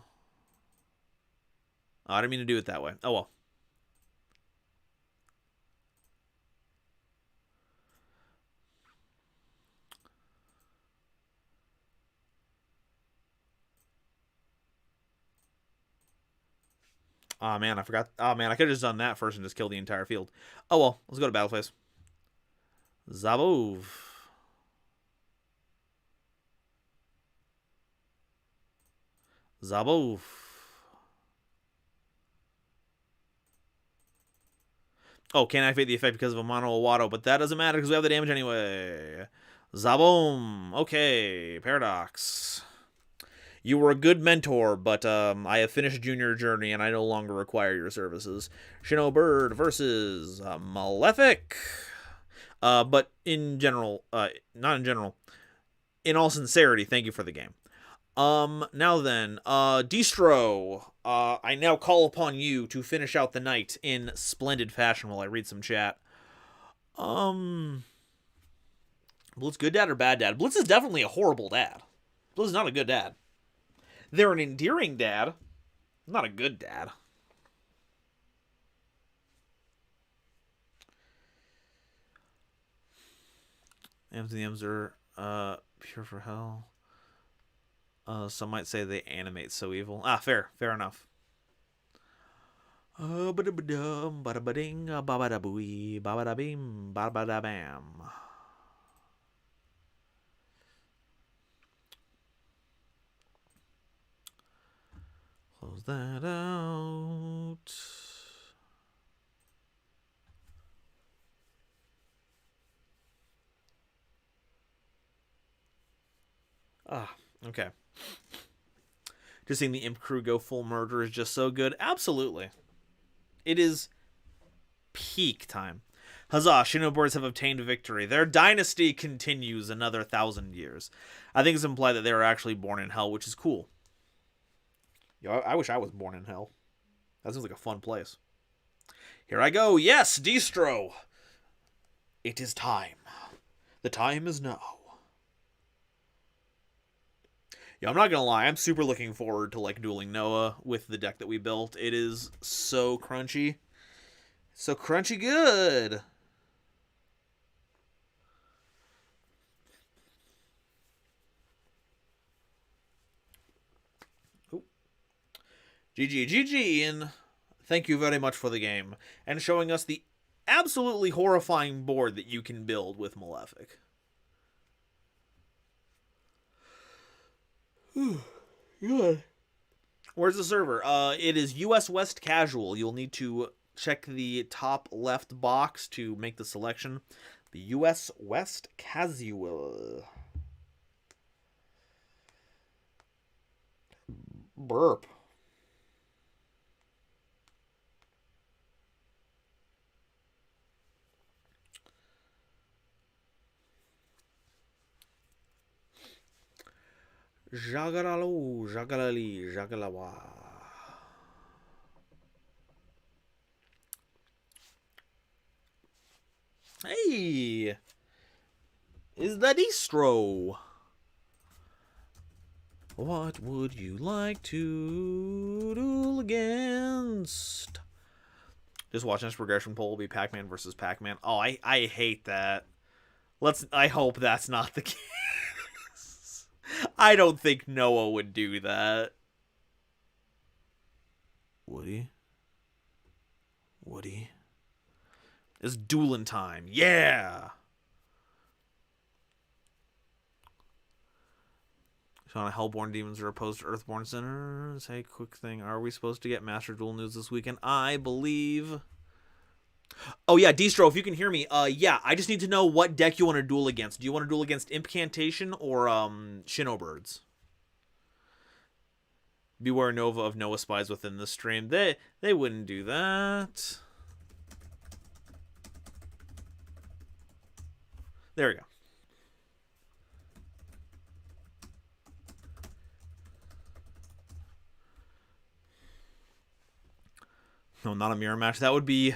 Oh, I didn't mean to do it that way. Oh, well. Oh, man, I forgot. Oh, man, I could have just done that first and just killed the entire field. Oh, well. Let's go to battle phase. Zabov. Zabov. Oh, can't activate the effect because of a mono Awato, but that doesn't matter because we have the damage anyway. Zaboom. Okay, Paradox. You were a good mentor, but I have finished Junior Journey and I no longer require your services. Shinobird versus Malefic. But in general, not in general, in all sincerity, thank you for the game. Now then, Distro, I now call upon you to finish out the night in splendid fashion while I read some chat. Blitz good dad or bad dad? Blitz is definitely a horrible dad. Blitz is not a good dad. They're an endearing dad, not a good dad. MZMs are pure for hell. Some might say they animate so evil. Fair enough. Ba-da-ba-dum, ba-da-ba-ding, ba-ba-da-booey, ba-ba-da-beam, ba-ba-da-bam. Close that out. Okay. Just seeing the Imp crew go full murder is just so good. Absolutely. It is peak time. Huzzah, Shinobirds have obtained victory. Their dynasty continues another 1,000 years. I think it's implied that they were actually born in hell, which is cool. Yo, I wish I was born in hell. That sounds like a fun place. Here I go. Yes, Distro. It is time. The time is now. Yeah, I'm not gonna lie. I'm super looking forward to like dueling Noah with the deck that we built. It is so crunchy. So crunchy good. GG, and thank you very much for the game and showing us the absolutely horrifying board that you can build with Malefic. Good. Where's the server? It is US West Casual. You'll need to check the top left box to make the selection. The US West Casual. Burp. Jagalalo, jagalali, jagalawa. Hey! Is that Distro? What would you like to duel against? Just watching this progression poll will be Pac-Man versus Pac-Man. Oh, I hate that. I hope that's not the case. I don't think Noah would do that. Woody? Woody? It's dueling time. Yeah! Shauna, Hellborn demons are opposed to Earthborn sinners. Hey, quick thing. Are we supposed to get Master Duel news this weekend? I believe. Oh, yeah, Distro, if you can hear me, yeah, I just need to know what deck you want to duel against. Do you want to duel against Impcantation or, Shinobirds? Beware Nova of Noah spies within the stream. They wouldn't do that. There we go. No, not a mirror match. That would be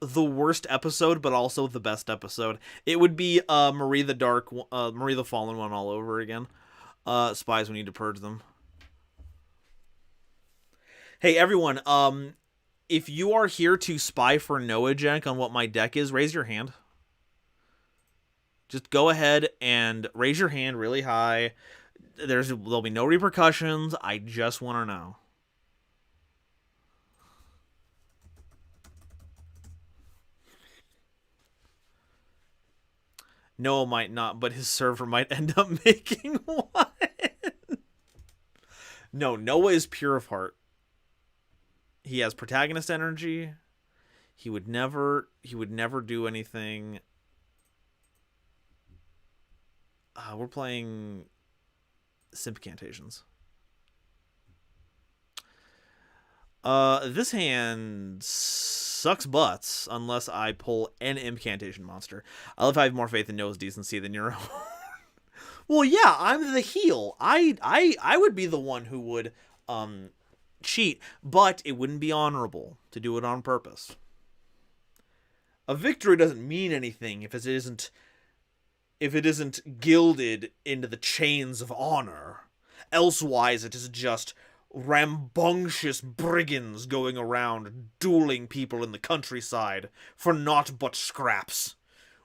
the worst episode, but also the best episode. It would be Marie the Dark, Marie the Fallen one all over again. Spies, we need to purge them. Hey everyone, if you are here to spy for Noah Jenk on what my deck is, raise your hand. Just go ahead and raise your hand really high. There'll be no repercussions. I just want to know. Noah might not, but his server might end up making one. No, Noah is pure of heart. He has protagonist energy. He would never do anything. We're playing Impcantations. This hand sucks butts unless I pull an Incantation monster. I love how I have more faith in Noah's decency than your own. Well, yeah, I'm the heel. I would be the one who would cheat, but it wouldn't be honorable to do it on purpose. A victory doesn't mean anything if it isn't gilded into the chains of honor. Elsewise, it is just rambunctious brigands going around dueling people in the countryside for naught but scraps.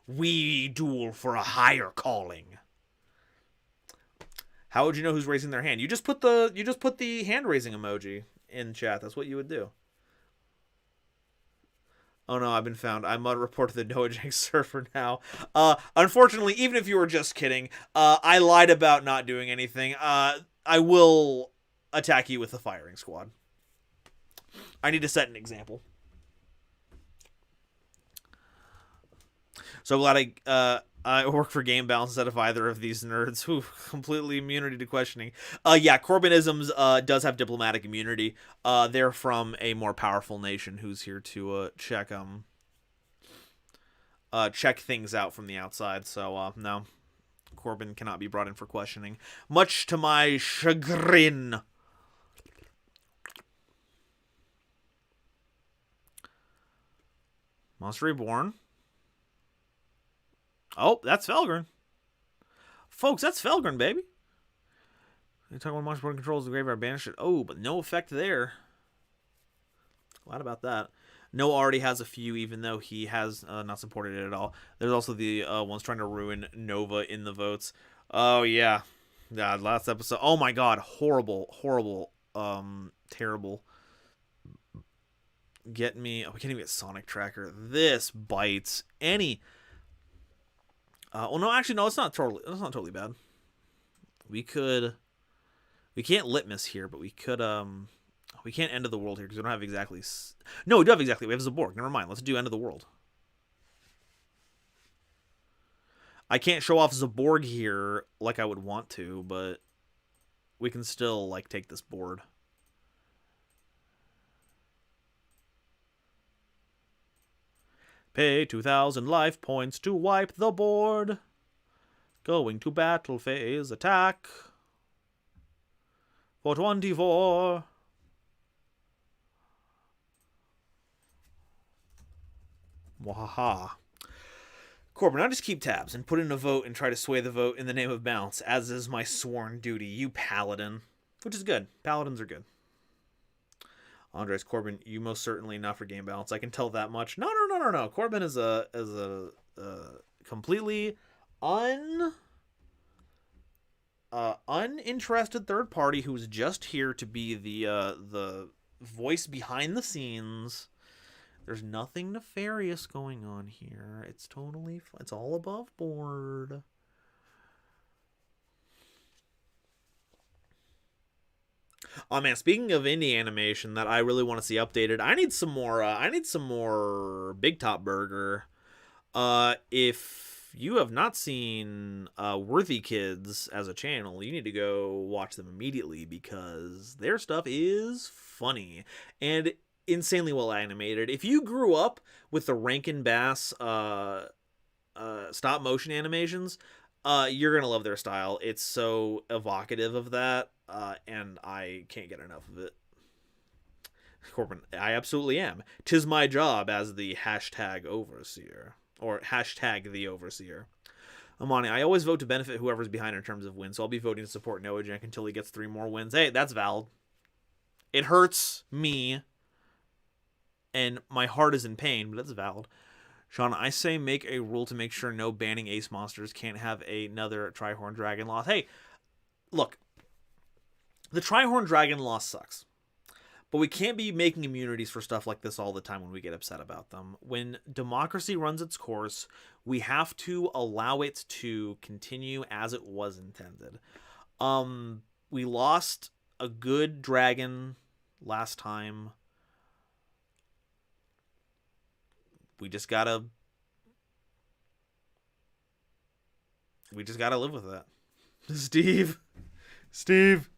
We duel for a higher calling. How would you know who's raising their hand? You just put the hand raising emoji in chat. That's what you would do. Oh no, I've been found. I must report to the Noah Jenk server now. Unfortunately, even if you were just kidding, I lied about not doing anything. I will attack you with the firing squad. I need to set an example. So glad I work for Game Balance instead of either of these nerds who completely immunity to questioning. Yeah, Corbynisms does have diplomatic immunity. They're from a more powerful nation who's here to check things out from the outside. So no, Corbyn cannot be brought in for questioning, much to my chagrin. Monster Reborn. Oh, that's Felgren. Folks, that's Felgren, baby. You're talking about Monster Reborn controls the graveyard banish it. Oh, but no effect there. Glad about that. Noah already has a few, even though he has not supported it at all. There's also the ones trying to ruin Nova in the votes. Oh, yeah. God, last episode. Oh, my God. Horrible, terrible. Get me. Oh, we can't even get Sonic Tracker. This bites any. Well, no, actually, no. It's not totally bad. We can't Litmus here, but we could. We can't End of the World here because we don't have exactly. No, we do have exactly. We have Zaborg. Never mind. Let's do End of the World. I can't show off Zaborg here like I would want to, but we can still like take this board. Pay 2,000 life points to wipe the board. Going to battle phase attack. For 24. Wahaha. Corbin, I just keep tabs and put in a vote and try to sway the vote in the name of balance, as is my sworn duty, you paladin. Which is good. Paladins are good. Andres, Corbin, you most certainly not for game balance. I can tell that much. No. Corbin is a completely uninterested third party who's just here to be the voice behind the scenes. There's nothing nefarious going on here. It's totally, it's all above board. Oh man, speaking of indie animation that I really want to see updated, I need some more. I need some more Big Top Burger. If you have not seen Worthy Kids as a channel, you need to go watch them immediately because their stuff is funny and insanely well animated. If you grew up with the Rankin Bass stop motion animations, you're gonna love their style. It's so evocative of that, and I can't get enough of it. Corbin, I absolutely am. 'Tis my job as the hashtag overseer. Or hashtag the overseer. Amani, I always vote to benefit whoever's behind in terms of wins, so I'll be voting to support Noah Jank until he gets 3 more wins. Hey, that's valid. It hurts me, and my heart is in pain, but that's valid. Sean, I say make a rule to make sure no banning ace monsters can't have another Trihorn Dragon loss. Hey, look, the Trihorn Dragon loss sucks. But we can't be making immunities for stuff like this all the time when we get upset about them. When democracy runs its course, we have to allow it to continue as it was intended. We lost a good dragon last time. We just gotta live with that. Steve.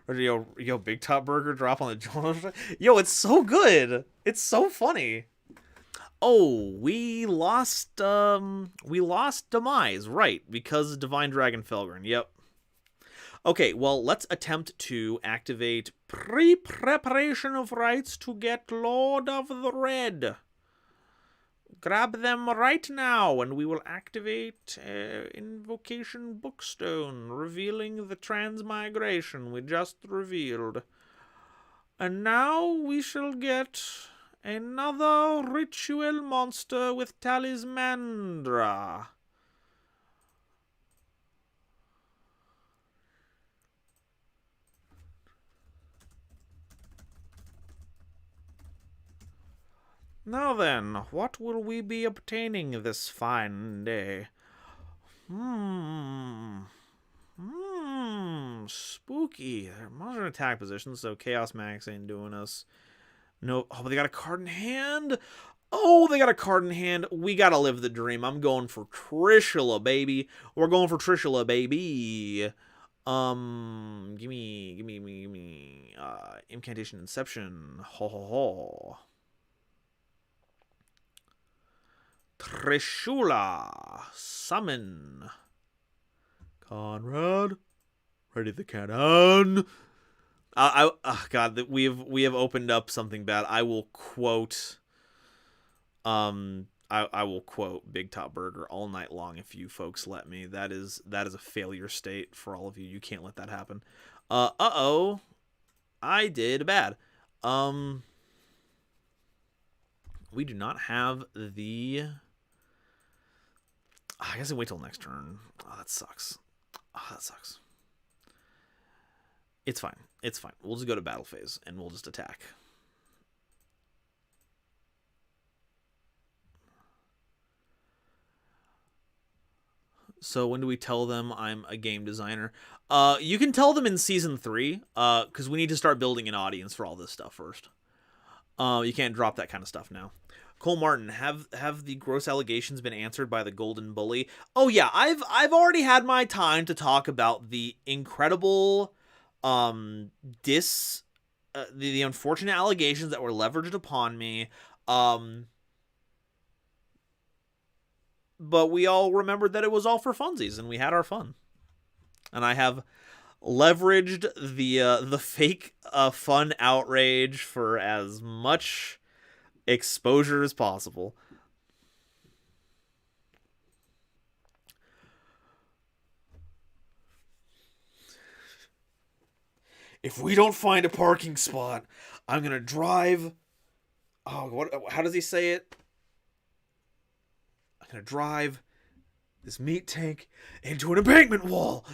Or yo, Big Top Burger drop on the joint. Yo, it's so good. It's so funny. Oh, we lost Demise, right, because Divine Dragon Felgrin. Yep. Okay, well, let's attempt to activate pre-preparation of rites to get Lord of the Red. Grab them right now, and we will activate Invocation Bookstone, revealing the transmigration we just revealed. And now we shall get another ritual monster with Talismandra. Now then, what will we be obtaining this fine day? Spooky. They're modern attack positions, so Chaos Max ain't doing us. No, oh, but they got a card in hand? Oh, they got a card in hand. We gotta live the dream. I'm going for Trishula, baby. We're going for Trishula, baby. Give me. Incantation Inception. Ho ho ho. Trishula, summon. Conrad, ready the cannon. God, we have opened up something bad. I will quote. I will quote Big Top Burger all night long if you folks let me. That is a failure state for all of you. You can't let that happen. Uh-oh, I did bad. We do not have the. I guess I'll wait till next turn. Oh, that sucks. It's fine. We'll just go to battle phase, and we'll just attack. So when do we tell them I'm a game designer? You can tell them in Season 3, because we need to start building an audience for all this stuff first. You can't drop that kind of stuff now. Cole Martin, have the gross allegations been answered by the Golden Bully? Oh yeah, I've already had my time to talk about the incredible the unfortunate allegations that were leveraged upon me. But we all remembered that it was all for funsies, and we had our fun. And I have leveraged the fake fun outrage for as much exposure as possible. If we don't find a parking spot, I'm gonna drive. Oh, what? How does he say it? I'm gonna drive this meat tank into an embankment wall.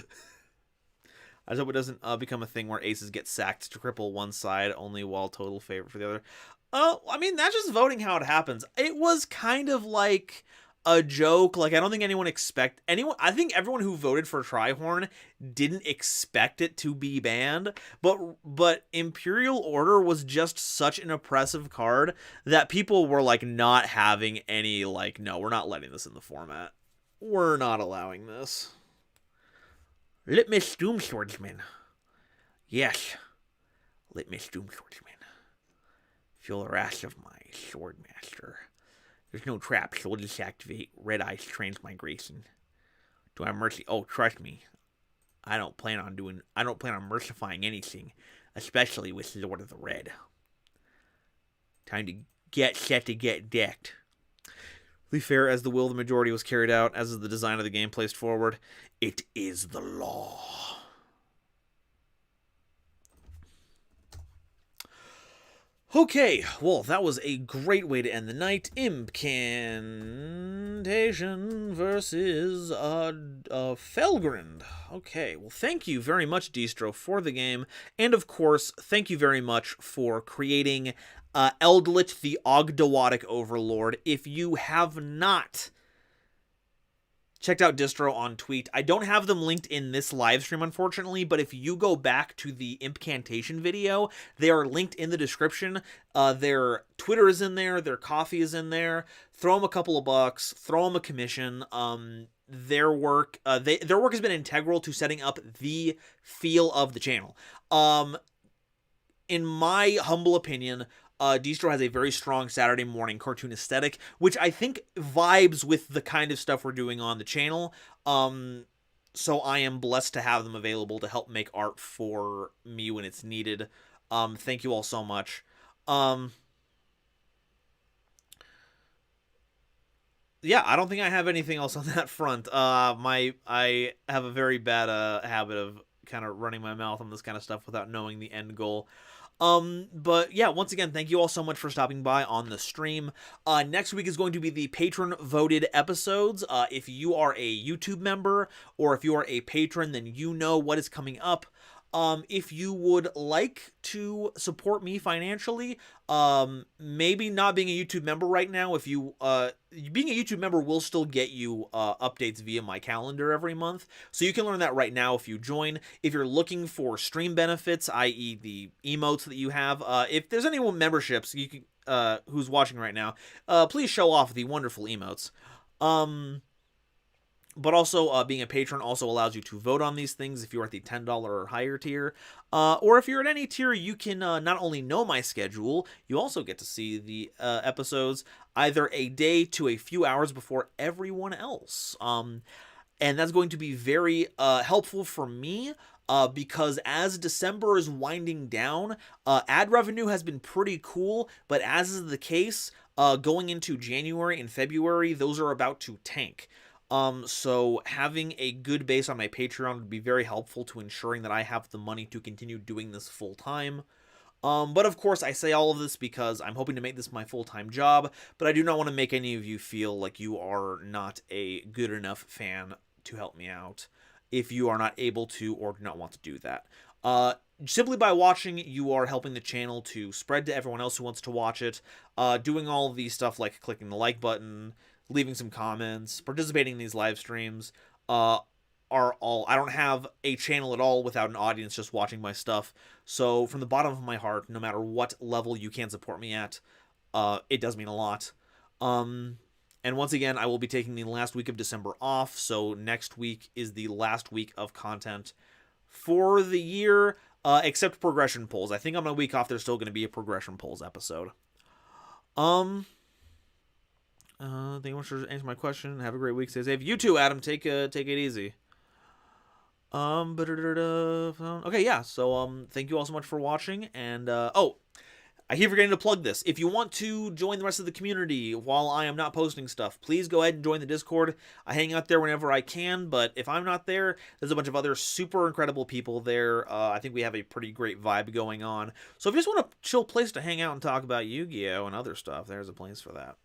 I just hope it doesn't become a thing where aces get sacked to cripple one side only while total favorite for the other. I mean, that's just voting how it happens. It was kind of like a joke. Like, I don't think I think everyone who voted for Trihorn didn't expect it to be banned, but Imperial Order was just such an oppressive card that people were like not having any like, no, we're not letting this in the format. We're not allowing this. Litmus Doom Swordsman. Yes. Litmus Doom Swordsman. Feel the wrath of my Swordmaster. There's no trap, so we'll just activate Red Eye's Transmigration. Do I mercy? Oh, trust me. I don't plan on mercifying anything, especially with Lord of the Red. Time to get set to get decked. Be fair, as the will of the majority was carried out, as is the design of the game placed forward, it is the law. Okay, well, that was a great way to end the night. Impcantation versus Felgrind. Okay, well, thank you very much, Distro, for the game. And, of course, thank you very much for creating Eldritch, the Ogdoadic Overlord. If you have not checked out Distro on Tweet, I don't have them linked in this live stream, unfortunately, but if you go back to the Impcantation video, they are linked in the description. Their Twitter is in there, their coffee is in there. Throw them a couple of bucks, throw them a commission. Their work has been integral to setting up the feel of the channel. In my humble opinion, Distro has a very strong Saturday morning cartoon aesthetic, which I think vibes with the kind of stuff we're doing on the channel. So I am blessed to have them available to help make art for me when it's needed. Thank you all so much. Yeah, I don't think I have anything else on that front. I have a very bad habit of kind of running my mouth on this kind of stuff without knowing the end goal. But yeah, once again, thank you all so much for stopping by on the stream. Next week is going to be the patron voted episodes. If you are a YouTube member or if you are a patron, then you know what is coming up. If you would like to support me financially, maybe not being a YouTube member right now, if you, being a YouTube member will still get you, updates via my calendar every month. So you can learn that right now if you join. If you're looking for stream benefits, i.e. the emotes that you have, if there's any memberships you can, who's watching right now, please show off the wonderful emotes. But also, being a patron also allows you to vote on these things if you're at the $10 or higher tier. Or if you're at any tier, you can not only know my schedule, you also get to see the episodes either a day to a few hours before everyone else. And that's going to be very helpful for me. Because as December is winding down, ad revenue has been pretty cool, but as is the case, going into January and February, those are about to tank. So having a good base on my Patreon would be very helpful to ensuring that I have the money to continue doing this full time. But of course, I say all of this because I'm hoping to make this my full-time job, but I do not want to make any of you feel like you are not a good enough fan to help me out if you are not able to or do not want to do that. Simply by watching, you are helping the channel to spread to everyone else who wants to watch it. Doing all of these stuff like clicking the like button, leaving some comments, participating in these live streams, are all. I don't have a channel at all without an audience just watching my stuff. So from the bottom of my heart, no matter what level you can support me at, it does mean a lot. And once again, I will be taking the last week of December off, so next week is the last week of content for the year, except progression polls. I think on my week off, there's still going to be a progression polls episode. Thank you much for answering my question. Have a great week. Stay safe. You too, Adam. Take it easy. Okay, yeah. So, thank you all so much for watching. And, I keep forgetting to plug this. If you want to join the rest of the community while I am not posting stuff, please go ahead and join the Discord. I hang out there whenever I can, but if I'm not there, there's a bunch of other super incredible people there. I think we have a pretty great vibe going on. So if you just want a chill place to hang out and talk about Yu-Gi-Oh! And other stuff, there's a place for that.